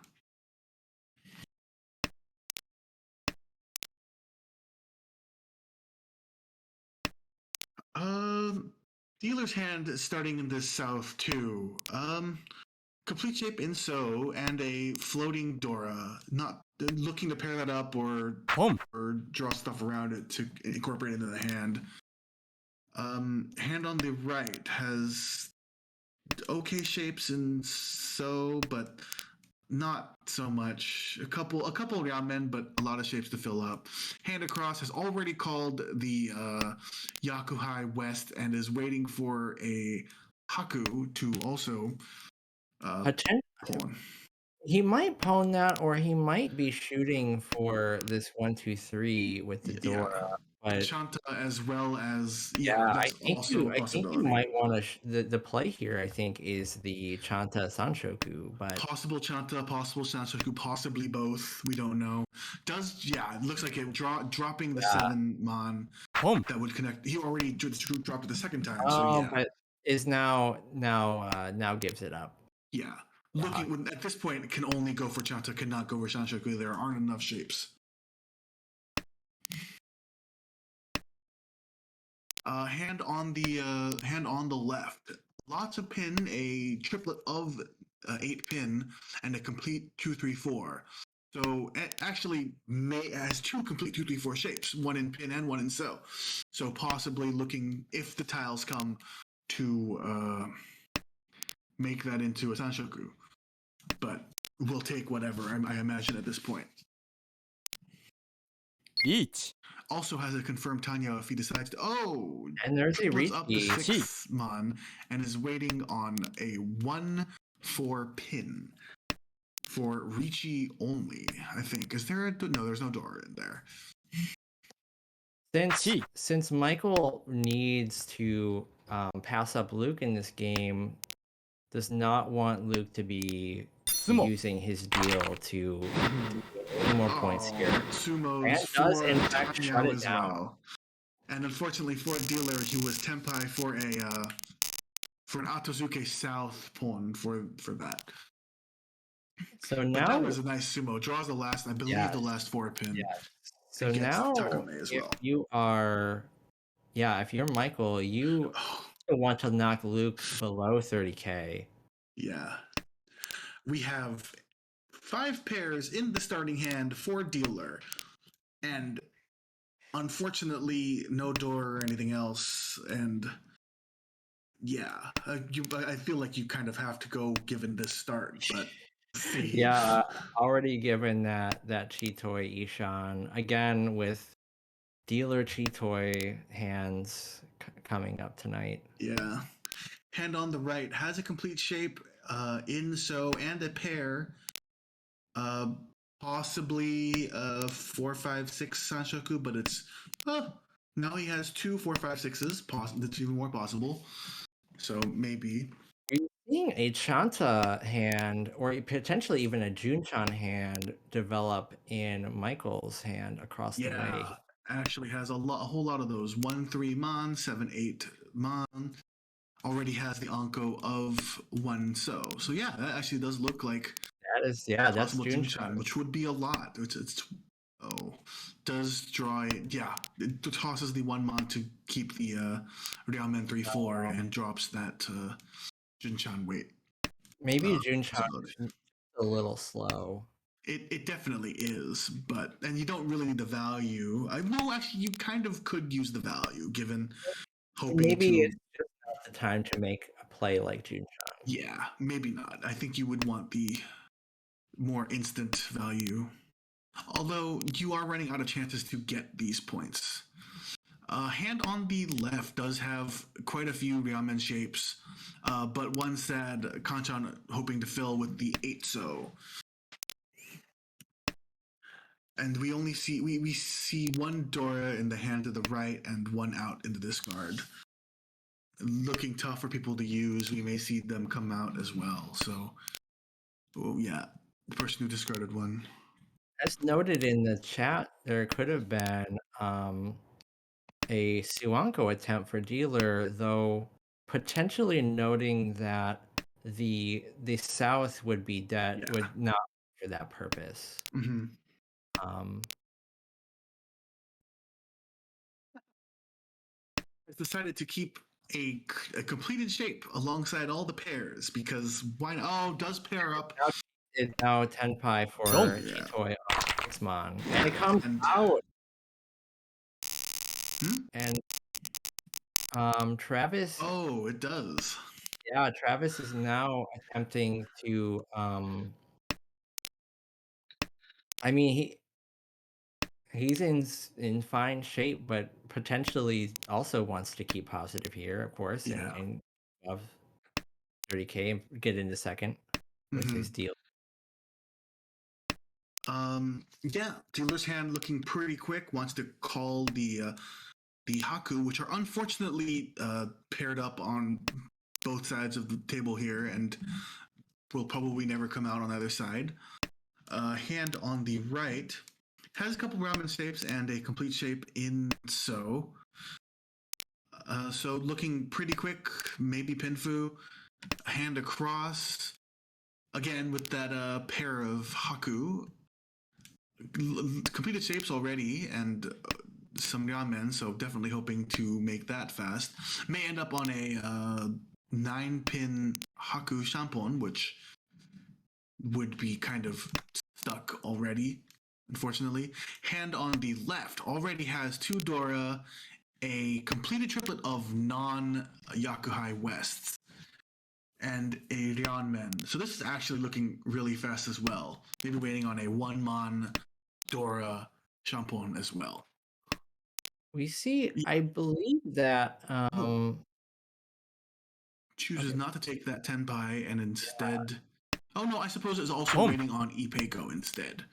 S4: Dealer's Hand is starting in the south too. Complete shape Inso and a floating Dora. Not looking to pair that up or draw stuff around it to incorporate into the hand. Hand on the right has okay shapes and so, but not so much. A couple ramen, but a lot of shapes to fill up. Hand Across has already called the Yakuhai West and is waiting for a Haku to also pawn.
S3: He might pawn that, or he might be shooting for this 1, 2, 3 with the Dora. But
S4: Chanta as well as
S3: I think you might want to the play here. I think is the Chanta Sanshoku, but
S4: possible Chanta, possible Sanshoku, possibly both. We don't know. It looks like it dropping the 7 Mon that would connect. He already dropped it the second time.
S3: But is now gives it up.
S4: Yeah, looking at this point, it can only go for Chanta, cannot go for Sanshoku. There aren't enough shapes. Hand on the left, lots of pin, a triplet of 8 pin, and a complete 2, 3, 4. So it actually has 2 complete 2, 3, 4 shapes, 1 in pin and 1 in so. So possibly looking, if the tiles come, to make that into a Sanshoku. But we'll take whatever, I imagine, at this point. Also has a confirmed Tanya if he decides to.
S3: And there's a
S4: up the 6th Mon and is waiting on a 1-4 pin for Ricci only. I think no? There's no Dora in there.
S3: Since Michael needs to pass up Luke in this game, does not want Luke to be using his deal to get more points here.
S4: Sumo's
S3: does in fact shut it down.
S4: Well. And unfortunately for a dealer, he was Tenpai for an Atozuke South pawn for that.
S3: So now
S4: that was a nice Sumo. Draws the last, I believe, the last 4 pin.
S3: Yeah. So now, if you're Michael, you want to knock Luke below 30k.
S4: Yeah. We have 5 pairs in the starting hand for dealer, and unfortunately, no door or anything else. And yeah, I feel like you kind of have to go given this start, but save.
S3: Yeah, already given that Chitoy Ishan again with dealer Chitoy hands coming up tonight.
S4: Yeah. Hand on the right has a complete shape, in so and a pair. Possibly 4, 5, 6 Sanshoku, but it's now he has 2, 4, 5, 6s. That's even more possible. So maybe.
S3: Are you seeing a Chanta hand or potentially even a Junchan hand develop in Michael's hand across the way?
S4: Yeah, actually has a whole lot of those. 1, 3 Mon, 7, 8 Mon. Already has the Anko of 1 so. So yeah, that actually does look like
S3: That's
S4: possible
S3: Junchan.
S4: Junchan, which would be a lot. Does draw it. Yeah, it tosses the 1 Mon to keep the Ryamen 3/4 and drops that Junchan weight.
S3: Maybe
S4: That's
S3: Junchan
S4: about it.
S3: is a little slow.
S4: It definitely is, and you don't really need the value. Well, actually, you kind of could use the value given hoping
S3: Maybe
S4: to.
S3: it's just not the time to make a play like Junchan.
S4: Yeah, maybe not. I think you would want the more instant value. Although you are running out of chances to get these points. Hand on the left does have quite a few Ryamen shapes, but one sad Kanchan hoping to fill with the 8 so. And we only see we see 1 Dora in the hand to the right and 1 out in the discard. Looking tough for people to use. We may see them come out as well. So, yeah, the person who discarded 1.
S3: As noted in the chat, there could have been a Suanko attempt for dealer, though potentially noting that the south would be dead,
S4: Yeah.
S3: would not for that purpose.
S4: Mm-hmm. Has decided to keep a completed shape alongside all the pairs because why not? Oh, does pair up.
S3: It's now Tenpai for
S4: Yeah.
S3: Chitoy Xmon. And it comes
S4: And-
S3: out.
S4: Hmm?
S3: And Travis.
S4: Oh, it does.
S3: Yeah, Travis is now attempting to I mean he's in fine shape, but potentially also wants to keep positive here, of course,
S4: Yeah.
S3: and above 30K and get into second with his deal.
S4: Yeah, dealer's hand looking pretty quick. Wants to call the Haku, which are unfortunately paired up on both sides of the table here, and will probably never come out on either side. Hand on the right has a couple ramen shapes and a complete shape in so. So looking pretty quick, maybe Pinfu. Hand across, again with that pair of Haku. Completed shapes already and some ramen, so definitely hoping to make that fast. May end up on a 9-pin Haku Shampon, which would be kind of stuck already, unfortunately. Hand on the left already has 2 Dora, a completed triplet of non-Yakuhai Wests, and a Ryanmen. So this is actually looking really fast as well. Maybe waiting on a 1-mon Dora Shampon as well.
S3: We see, I believe that
S4: chooses not to take that Tenpai and instead. Oh no, I suppose it's also waiting on Ipeko instead.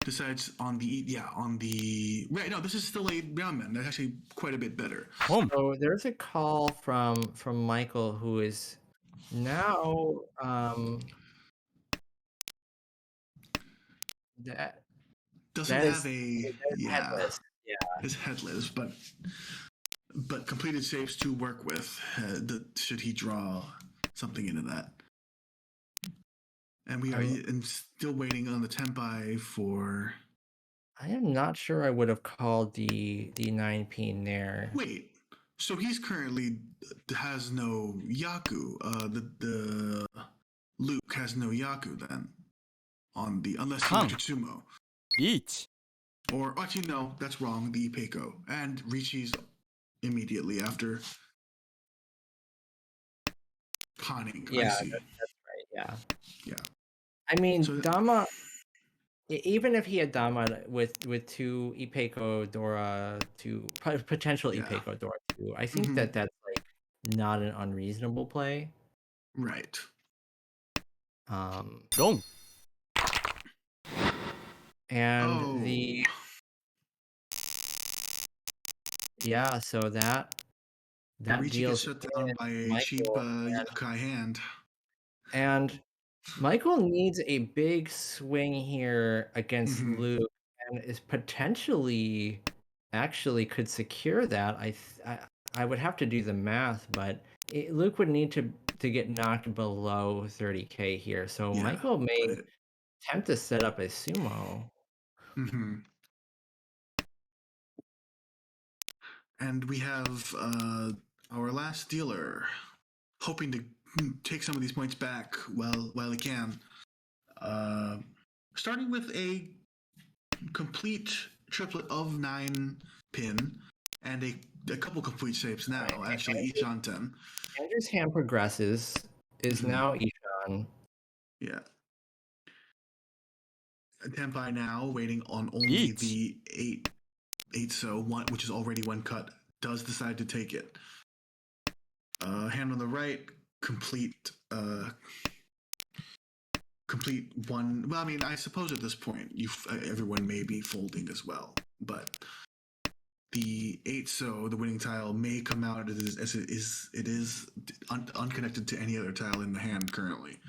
S4: Decides on the right. No, this is still a ramen. That's actually quite a bit better.
S3: So there's a call from Michael, who is now that
S4: doesn't
S3: that
S4: have
S3: is, headless. Yeah,
S4: is headless, but completed shapes to work with. Should he draw something into that? And we are still waiting on the Tenpai for.
S3: I am not sure I would have called the 9-pin there.
S4: Wait, so he's currently has no Yaku. The Luke has no Yaku then. on the unless you
S5: Come.
S4: Tsumo.
S5: Each.
S4: Or actually no, that's wrong. The Ipeco and Richi's immediately after conning. I
S3: Yeah,
S4: see.
S3: that's right. Yeah.
S4: Yeah.
S3: I mean,
S4: So-
S3: Dama. Even if he had Dama with two Ipeco Dora, two potential
S4: Yeah.
S3: Ipeco Dora two, I think
S4: Mhm.
S3: that that's like not an unreasonable play.
S4: Right.
S5: Wrong.
S3: And the yeah, so that
S4: Richi
S3: deals
S4: gets shut down
S3: in
S4: by a
S3: Michael,
S4: cheap Yakai hand.
S3: and Michael needs a big swing here against
S4: Mhm.
S3: Luke, and is potentially actually could secure that. I would have to do the math, but Luke would need to get knocked below 30k here. So
S4: Yeah,
S3: Michael may
S4: but
S3: attempt to set up a sumo.
S4: mhm. And we have our last dealer hoping to take some of these points back while he can. Starting with a complete triplet of 9 pin and a couple complete shapes now,
S3: Right.
S4: actually, each on 10.
S3: Andrew's hand progresses, is
S4: Mhm.
S3: now Ishan.
S4: Yeah. Tenpai now waiting on only
S5: Each.
S4: the 8 so one, which is already one cut, does decide to take it. Hand on the right, complete one. Well, I mean, I suppose at this point, everyone may be folding as well, but the 8 so the winning tile may come out as it is unconnected to any other tile in the hand currently.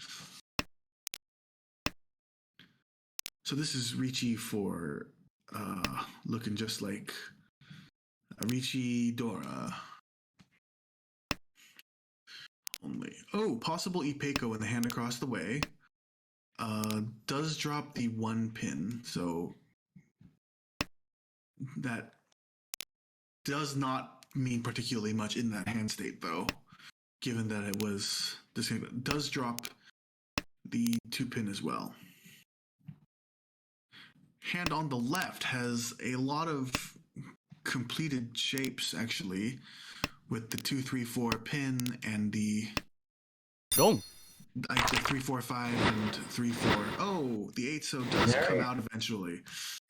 S4: So this is Richi for looking just like Richi Dora. Only possible Ipeco in the hand across the way. Does drop the 1 pin, so that does not mean particularly much in that hand state, though, given that it was the same. It does drop the 2 pin as well. Hand on the left has a lot of completed shapes, actually, with the 2, 3, 4 pin and the
S5: Wrong.
S4: like the 3, 4, 5 and 3, 4. Oh, the 8 so does come out eventually.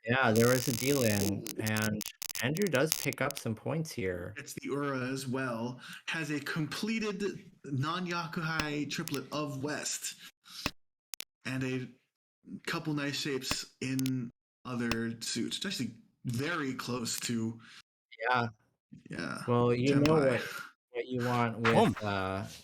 S3: Yeah, there was a deal in, and Andrew does pick up some points here.
S4: It's the Ura as well. Has a completed non-Yakuhai triplet of West. And a couple nice shapes in other suits. It's actually very close to. Yeah.
S3: Well, you know
S4: Tenpai.
S3: what you want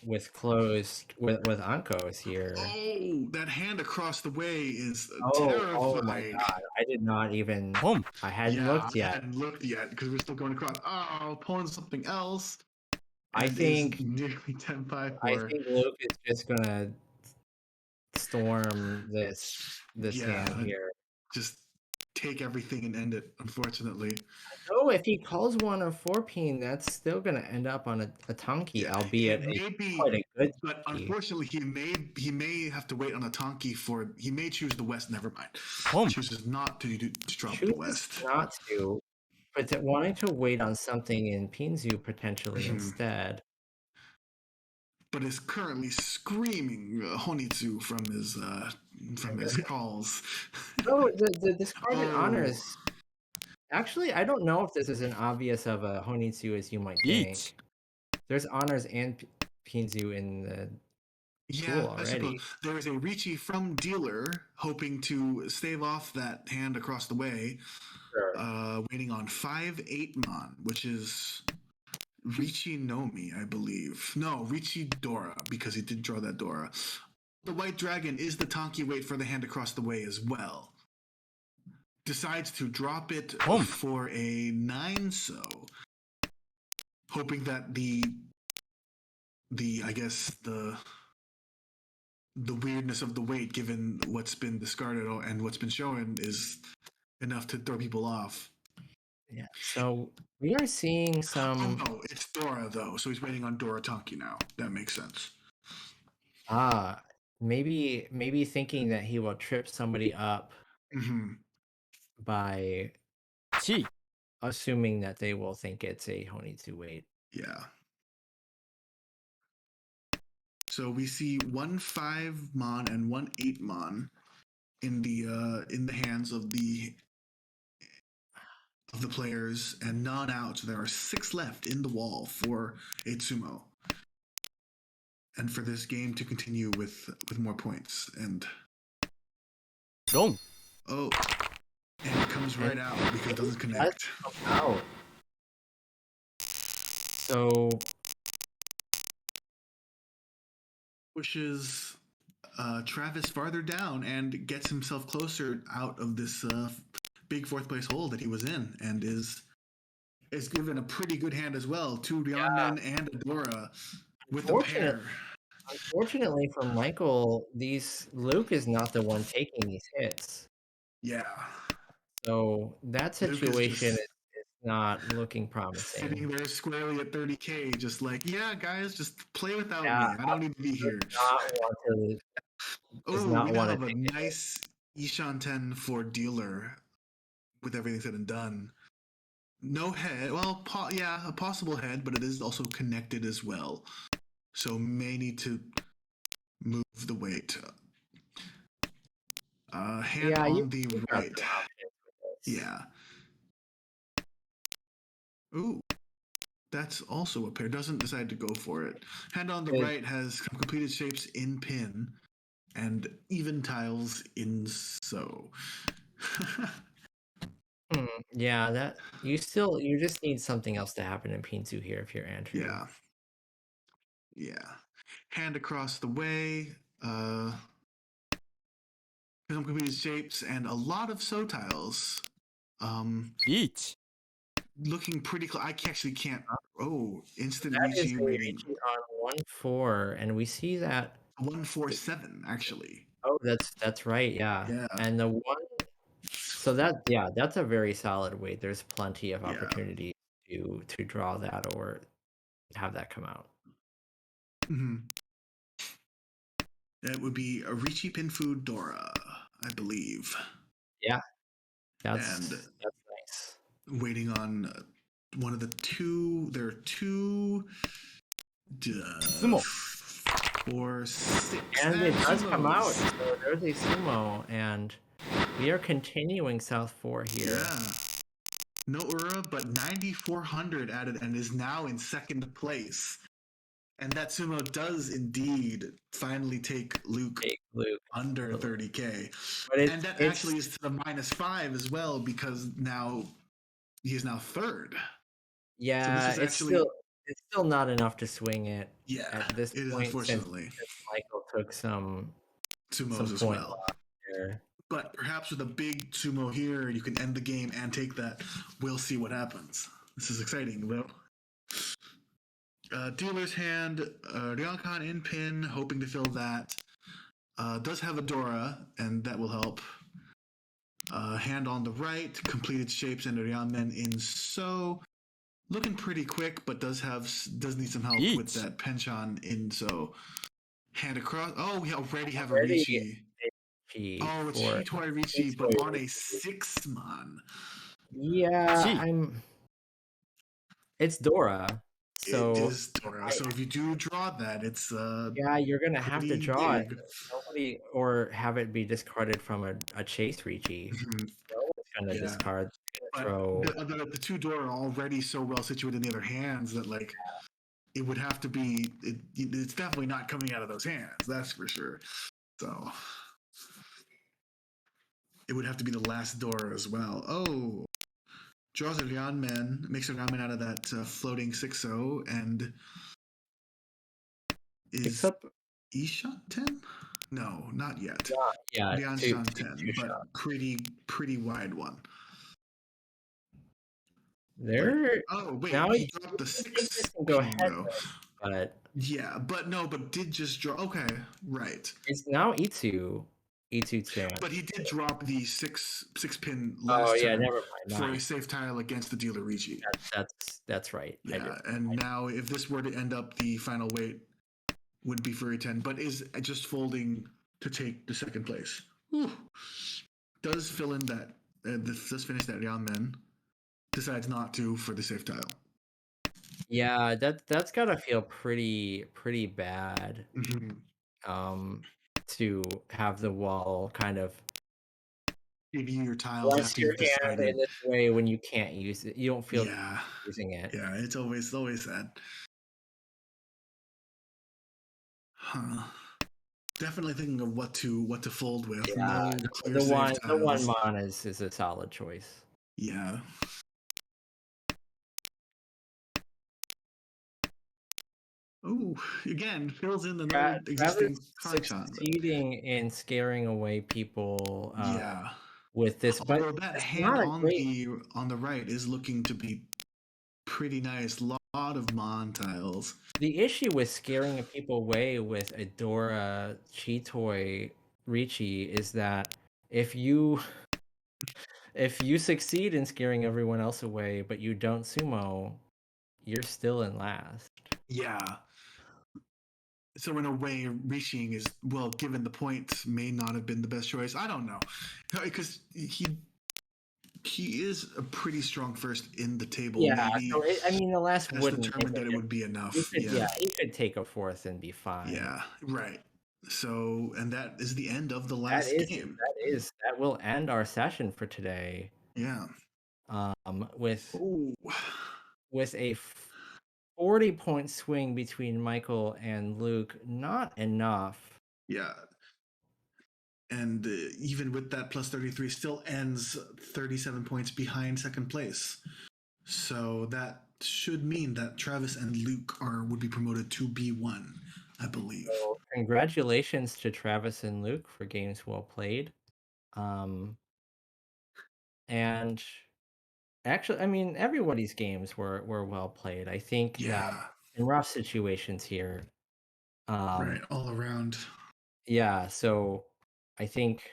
S3: with closed with Ankos here.
S4: Oh, that hand across the way is
S3: Oh
S4: terrifying.
S3: my god! I did not even.
S5: Boom.
S3: I hadn't looked
S4: I
S3: yet.
S4: hadn't looked yet because we're still going across. Oh, pulling something else.
S3: I
S4: and
S3: think
S4: is nearly 10-5
S3: I
S4: for.
S3: think Luke is just gonna storm this
S4: Yeah.
S3: hand here.
S4: Just take everything and end it, unfortunately.
S3: Oh, if he calls one a 4-pin, that's still gonna end up on a Tonki, albeit quite a good.
S4: But
S3: Tonki.
S4: unfortunately, he may have to wait on a Tonki for. He may choose the West. Never mind.
S5: Boom.
S4: Chooses not to drop the
S3: Chooses
S4: West.
S3: not to, but wanting to wait on something in Pinzu potentially
S4: Mhm.
S3: instead.
S4: But is currently screaming Honitsu from his calls.
S3: Oh, the discarded
S4: Oh.
S3: honors. Actually, I don't know if this is an obvious of a Honitsu as you might think.
S5: Each.
S3: There's honors and Pinzu in the
S4: Yeah,
S3: tool
S4: I
S3: already.
S4: suppose there is a Richi from dealer hoping to stave off that hand across the way.
S3: Sure.
S4: Waiting on 5/8 Mon, which is Richi Nomi, I believe. No, Richi Dora, because he did draw that Dora. The White Dragon is the Tonki wait for the hand across the way as well. Decides to drop it
S5: Boom.
S4: for a 9 so, hoping that the I guess the weirdness of the weight, given what's been discarded and what's been shown, is enough to throw people off.
S3: Yeah. So we are seeing some.
S4: Oh no, it's Dora though, so he's waiting on Dora Tonki now. That makes sense.
S3: maybe thinking that he will trip somebody up
S4: Hmm.
S3: by
S5: 1
S3: assuming that they will think it's a Honitsu weight.
S4: Yeah. So we see 1 5 mon and 1 8 mon in the hands of the players, and none out. There are 6 left in the wall for Atsumo, and for this game to continue with more points. And
S5: ロン
S4: oh, and it comes right out because it doesn't connect.
S3: Out. So
S4: Pushes Travis farther down and gets himself closer out of this big 4th place hole that he was in, and is given a pretty good hand as well to Ryanmen and Adora with the pair.
S3: unfortunately for Michael, Luke is not the one taking these hits.
S4: Yeah.
S3: So that
S4: Luke is
S3: situation
S4: just
S3: is not looking
S4: sitting
S3: promising.
S4: there squarely at 30K, just like, yeah, guys, just play without
S3: Yeah,
S4: me. I don't need to be here.
S3: Does
S4: Oh,
S3: not
S4: we now
S3: want to
S4: have a
S3: take the hit.
S4: nice Ishan 10 for dealer with everything said and done. No head. Well, a possible head, but it is also connected as well. So may need to move the weight. Hand
S3: Yeah,
S4: on the
S3: you've got
S4: right.
S3: some options with this.
S4: Yeah. Ooh. That's also a pair. Doesn't decide to go for it. Hand on the
S3: Good.
S4: right has completed shapes in pin and even tiles in so.
S3: Yeah, that you just need something else to happen in Pinsu here if you're Andrew.
S4: Yeah. Yeah. Hand across the way. Some completed shapes and a lot of so tiles.
S5: リーチ
S4: Looking pretty close. I actually can't. Oh, instant
S3: That is
S4: Ricci
S3: a
S4: waiting.
S3: Ricci on 1-4, and we see that.
S4: 147 actually.
S3: Oh, that's right. Yeah.
S4: Yeah.
S3: And the one. So that's a very solid weight. There's plenty of
S4: Yeah.
S3: opportunity to draw that or have that come out.
S4: Mm-hmm. That would be a Ricci Pinfu Dora, I believe.
S3: Yeah, that's
S4: And
S3: nice.
S4: waiting on one of the two. There are two.
S5: Sumo.
S4: 4, 6.
S3: And it does
S4: sumos.
S3: come out. So there's a sumo, and we are continuing South 4 here.
S4: Yeah. No Ura, but 9,400 added and is now in 2nd place. And that sumo does indeed finally take Luke
S3: Big Luke.
S4: under 30K.
S3: But
S4: And that actually is to the -5 as well, because now he is now 3rd.
S3: Yeah,
S4: So this is
S3: it's still not enough to swing it.
S4: Yeah,
S3: At this
S4: it is
S3: point,
S4: unfortunately.
S3: since Michael took some
S4: Sumos as
S3: point
S4: well.
S3: loss there.
S4: But perhaps with a big sumo here, you can end the game and take that. We'll see what happens. This is exciting, though. Dealer's hand, Ryankan in pin, hoping to fill that. Does have a Dora, and that will help. Hand on the right, completed shapes and Ryanmen in so. Looking pretty quick, but does need some help
S5: Yeet.
S4: with that Penchon in so. Hand across. Oh, we already have a Ricci. Oh, it's Hitori Ricci, but on a 6-mon.
S3: Yeah,
S5: Gee.
S3: it's Dora. So
S4: it is Dora. So if you do draw that, it's
S3: yeah, you're gonna have to
S4: pretty
S3: draw it.
S4: big.
S3: Nobody or have it be discarded from a chase Ricci.
S4: Mhm.
S3: No one's gonna
S4: Yeah.
S3: discard.
S4: But
S3: Throw.
S4: the two Dora are already so well situated in the other hands that like it would have to be. It's definitely not coming out of those hands. That's for sure. So it would have to be the last Dora as well. Oh, draws a Ryanmen, makes a Ryanmen out of that floating 6-0, and is
S3: Picks up.
S4: Ishan 10? No, not yet.
S3: Yeah,
S4: Ryanshan
S3: two
S4: 10,
S3: shot.
S4: but pretty wide one.
S3: There.
S4: Oh wait,
S3: Now
S4: he dropped the 6
S3: can go
S4: pin,
S3: ahead,
S4: though.
S3: but
S4: Yeah, but did just draw. Okay, right.
S3: it's now Itsu 10.
S4: But he did drop the 6 pin last
S3: Oh yeah,
S4: turn
S3: never mind.
S4: for a safe tile against the dealer Ricci.
S3: That's right.
S4: Yeah, and now if this were to end up the final weight, would be for a 10, but is just folding to take the second place. Whew. Does fill in that, does finish that round, then decides not to for the safe tile.
S3: Yeah, that's gotta feel pretty bad.
S4: Mm-hmm.
S3: To have the wall kind of
S4: Give you your tiles
S3: bless
S4: after
S3: your
S4: you've
S3: hand
S4: decided.
S3: in this way when you can't use it. You don't feel
S4: Yeah,
S3: using it.
S4: yeah, it's always sad. Huh. Definitely thinking of what to fold with.
S3: Yeah,
S4: No clear
S3: the
S4: safe
S3: one
S4: tiles.
S3: mon is a solid choice.
S4: Yeah. Oh, again, fills in another existing
S3: Travis
S4: card shot.
S3: succeeding in scaring away people
S4: Yeah.
S3: with this, but
S4: Although that
S3: it's
S4: hand
S3: not a
S4: on
S3: great.
S4: the right is looking to be pretty nice. Lot of mon tiles.
S3: The issue with scaring people away with Adora Chitoi Ricci is that if you succeed in scaring everyone else away, but you don't sumo, you're still in last.
S4: Yeah. So in a way, Rishiing is, well, given the points, may not have been the best choice. I don't know, because he is a pretty strong first in the table.
S3: Yeah,
S4: Maybe
S3: so I mean, the last
S4: has
S3: wouldn't
S4: determined
S3: make
S4: that
S3: a
S4: it would be enough.
S3: difference. He could take a fourth and be fine.
S4: Yeah, right. So, and that is the end of the last game.
S3: That will end our session for today.
S4: Yeah.
S3: With
S4: Ooh.
S3: a 40-point swing between Michael and Luke, not enough.
S4: Yeah. And even with that plus 33, still ends 37 points behind second place. So that should mean that Travis and Luke would be promoted to B1, I believe.
S3: So congratulations to Travis and Luke for games well played. And actually, I mean, everybody's games were well played. I think that in rough situations here.
S4: Right, all around.
S3: Yeah, so I think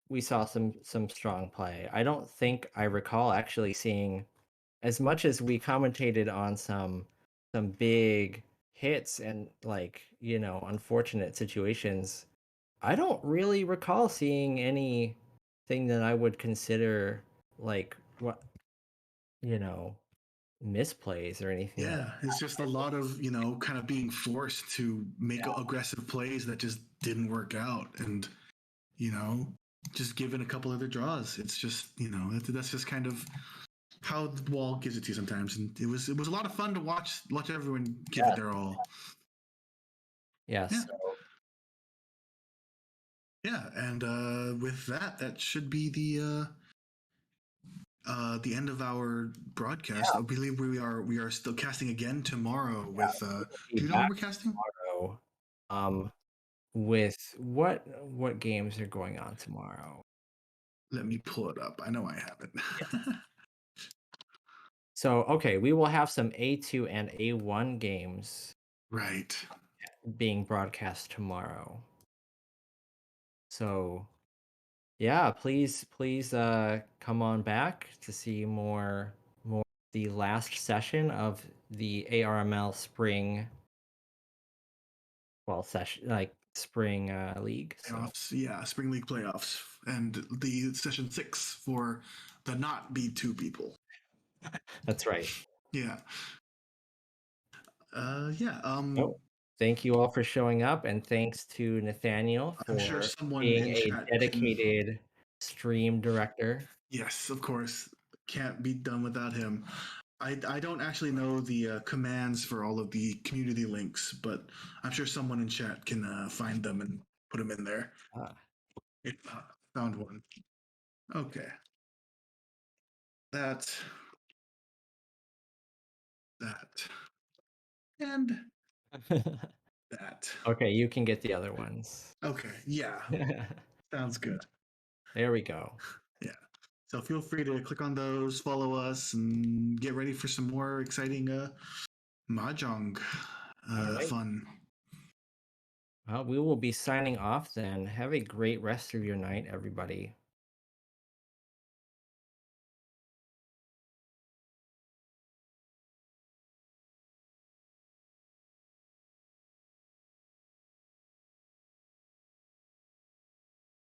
S3: we saw some strong play. I don't think I recall actually seeing, as much as we commentated on some big hits and, like, unfortunate situations, I don't really recall seeing anything that I would consider like misplays or anything.
S4: Yeah, it's just a lot of, kind of being forced to make aggressive plays that just didn't work out, and, just given a couple other draws. It's just, that's just kind of how the wall gives it to you sometimes. And it was a lot of fun to watch everyone give it their all.
S3: Yes.
S4: Yeah. Yeah, and with that should be the end of our broadcast. I believe we are still casting again tomorrow with. Do you know when we're casting?
S3: Tomorrow. With what games are going on tomorrow?
S4: Let me pull it up. I know I have it.
S3: So, okay, we will have some A2 and A1 games
S4: right
S3: being broadcast tomorrow. So, yeah, please come on back to see more the last session of the ARML spring spring league.
S4: Playoffs, yeah, spring league playoffs, and the session 6 for the not B2 people.
S3: That's right.
S4: Yeah.
S3: Thank you all for showing up, and thanks to Nathaniel for being a dedicated stream director.
S4: Yes, of course. Can't be done without him. I don't actually know the commands for all of the community links, but I'm sure someone in chat can find them and put them in there. Found one. Okay. That. And that.
S3: Okay, you can get the other ones.
S4: Okay, yeah. Sounds good.
S3: There we go.
S4: Yeah. So feel free to click on those, follow us, and get ready for some more exciting Mahjong fun.
S3: Well, we will be signing off then. Have a great rest of your night, everybody.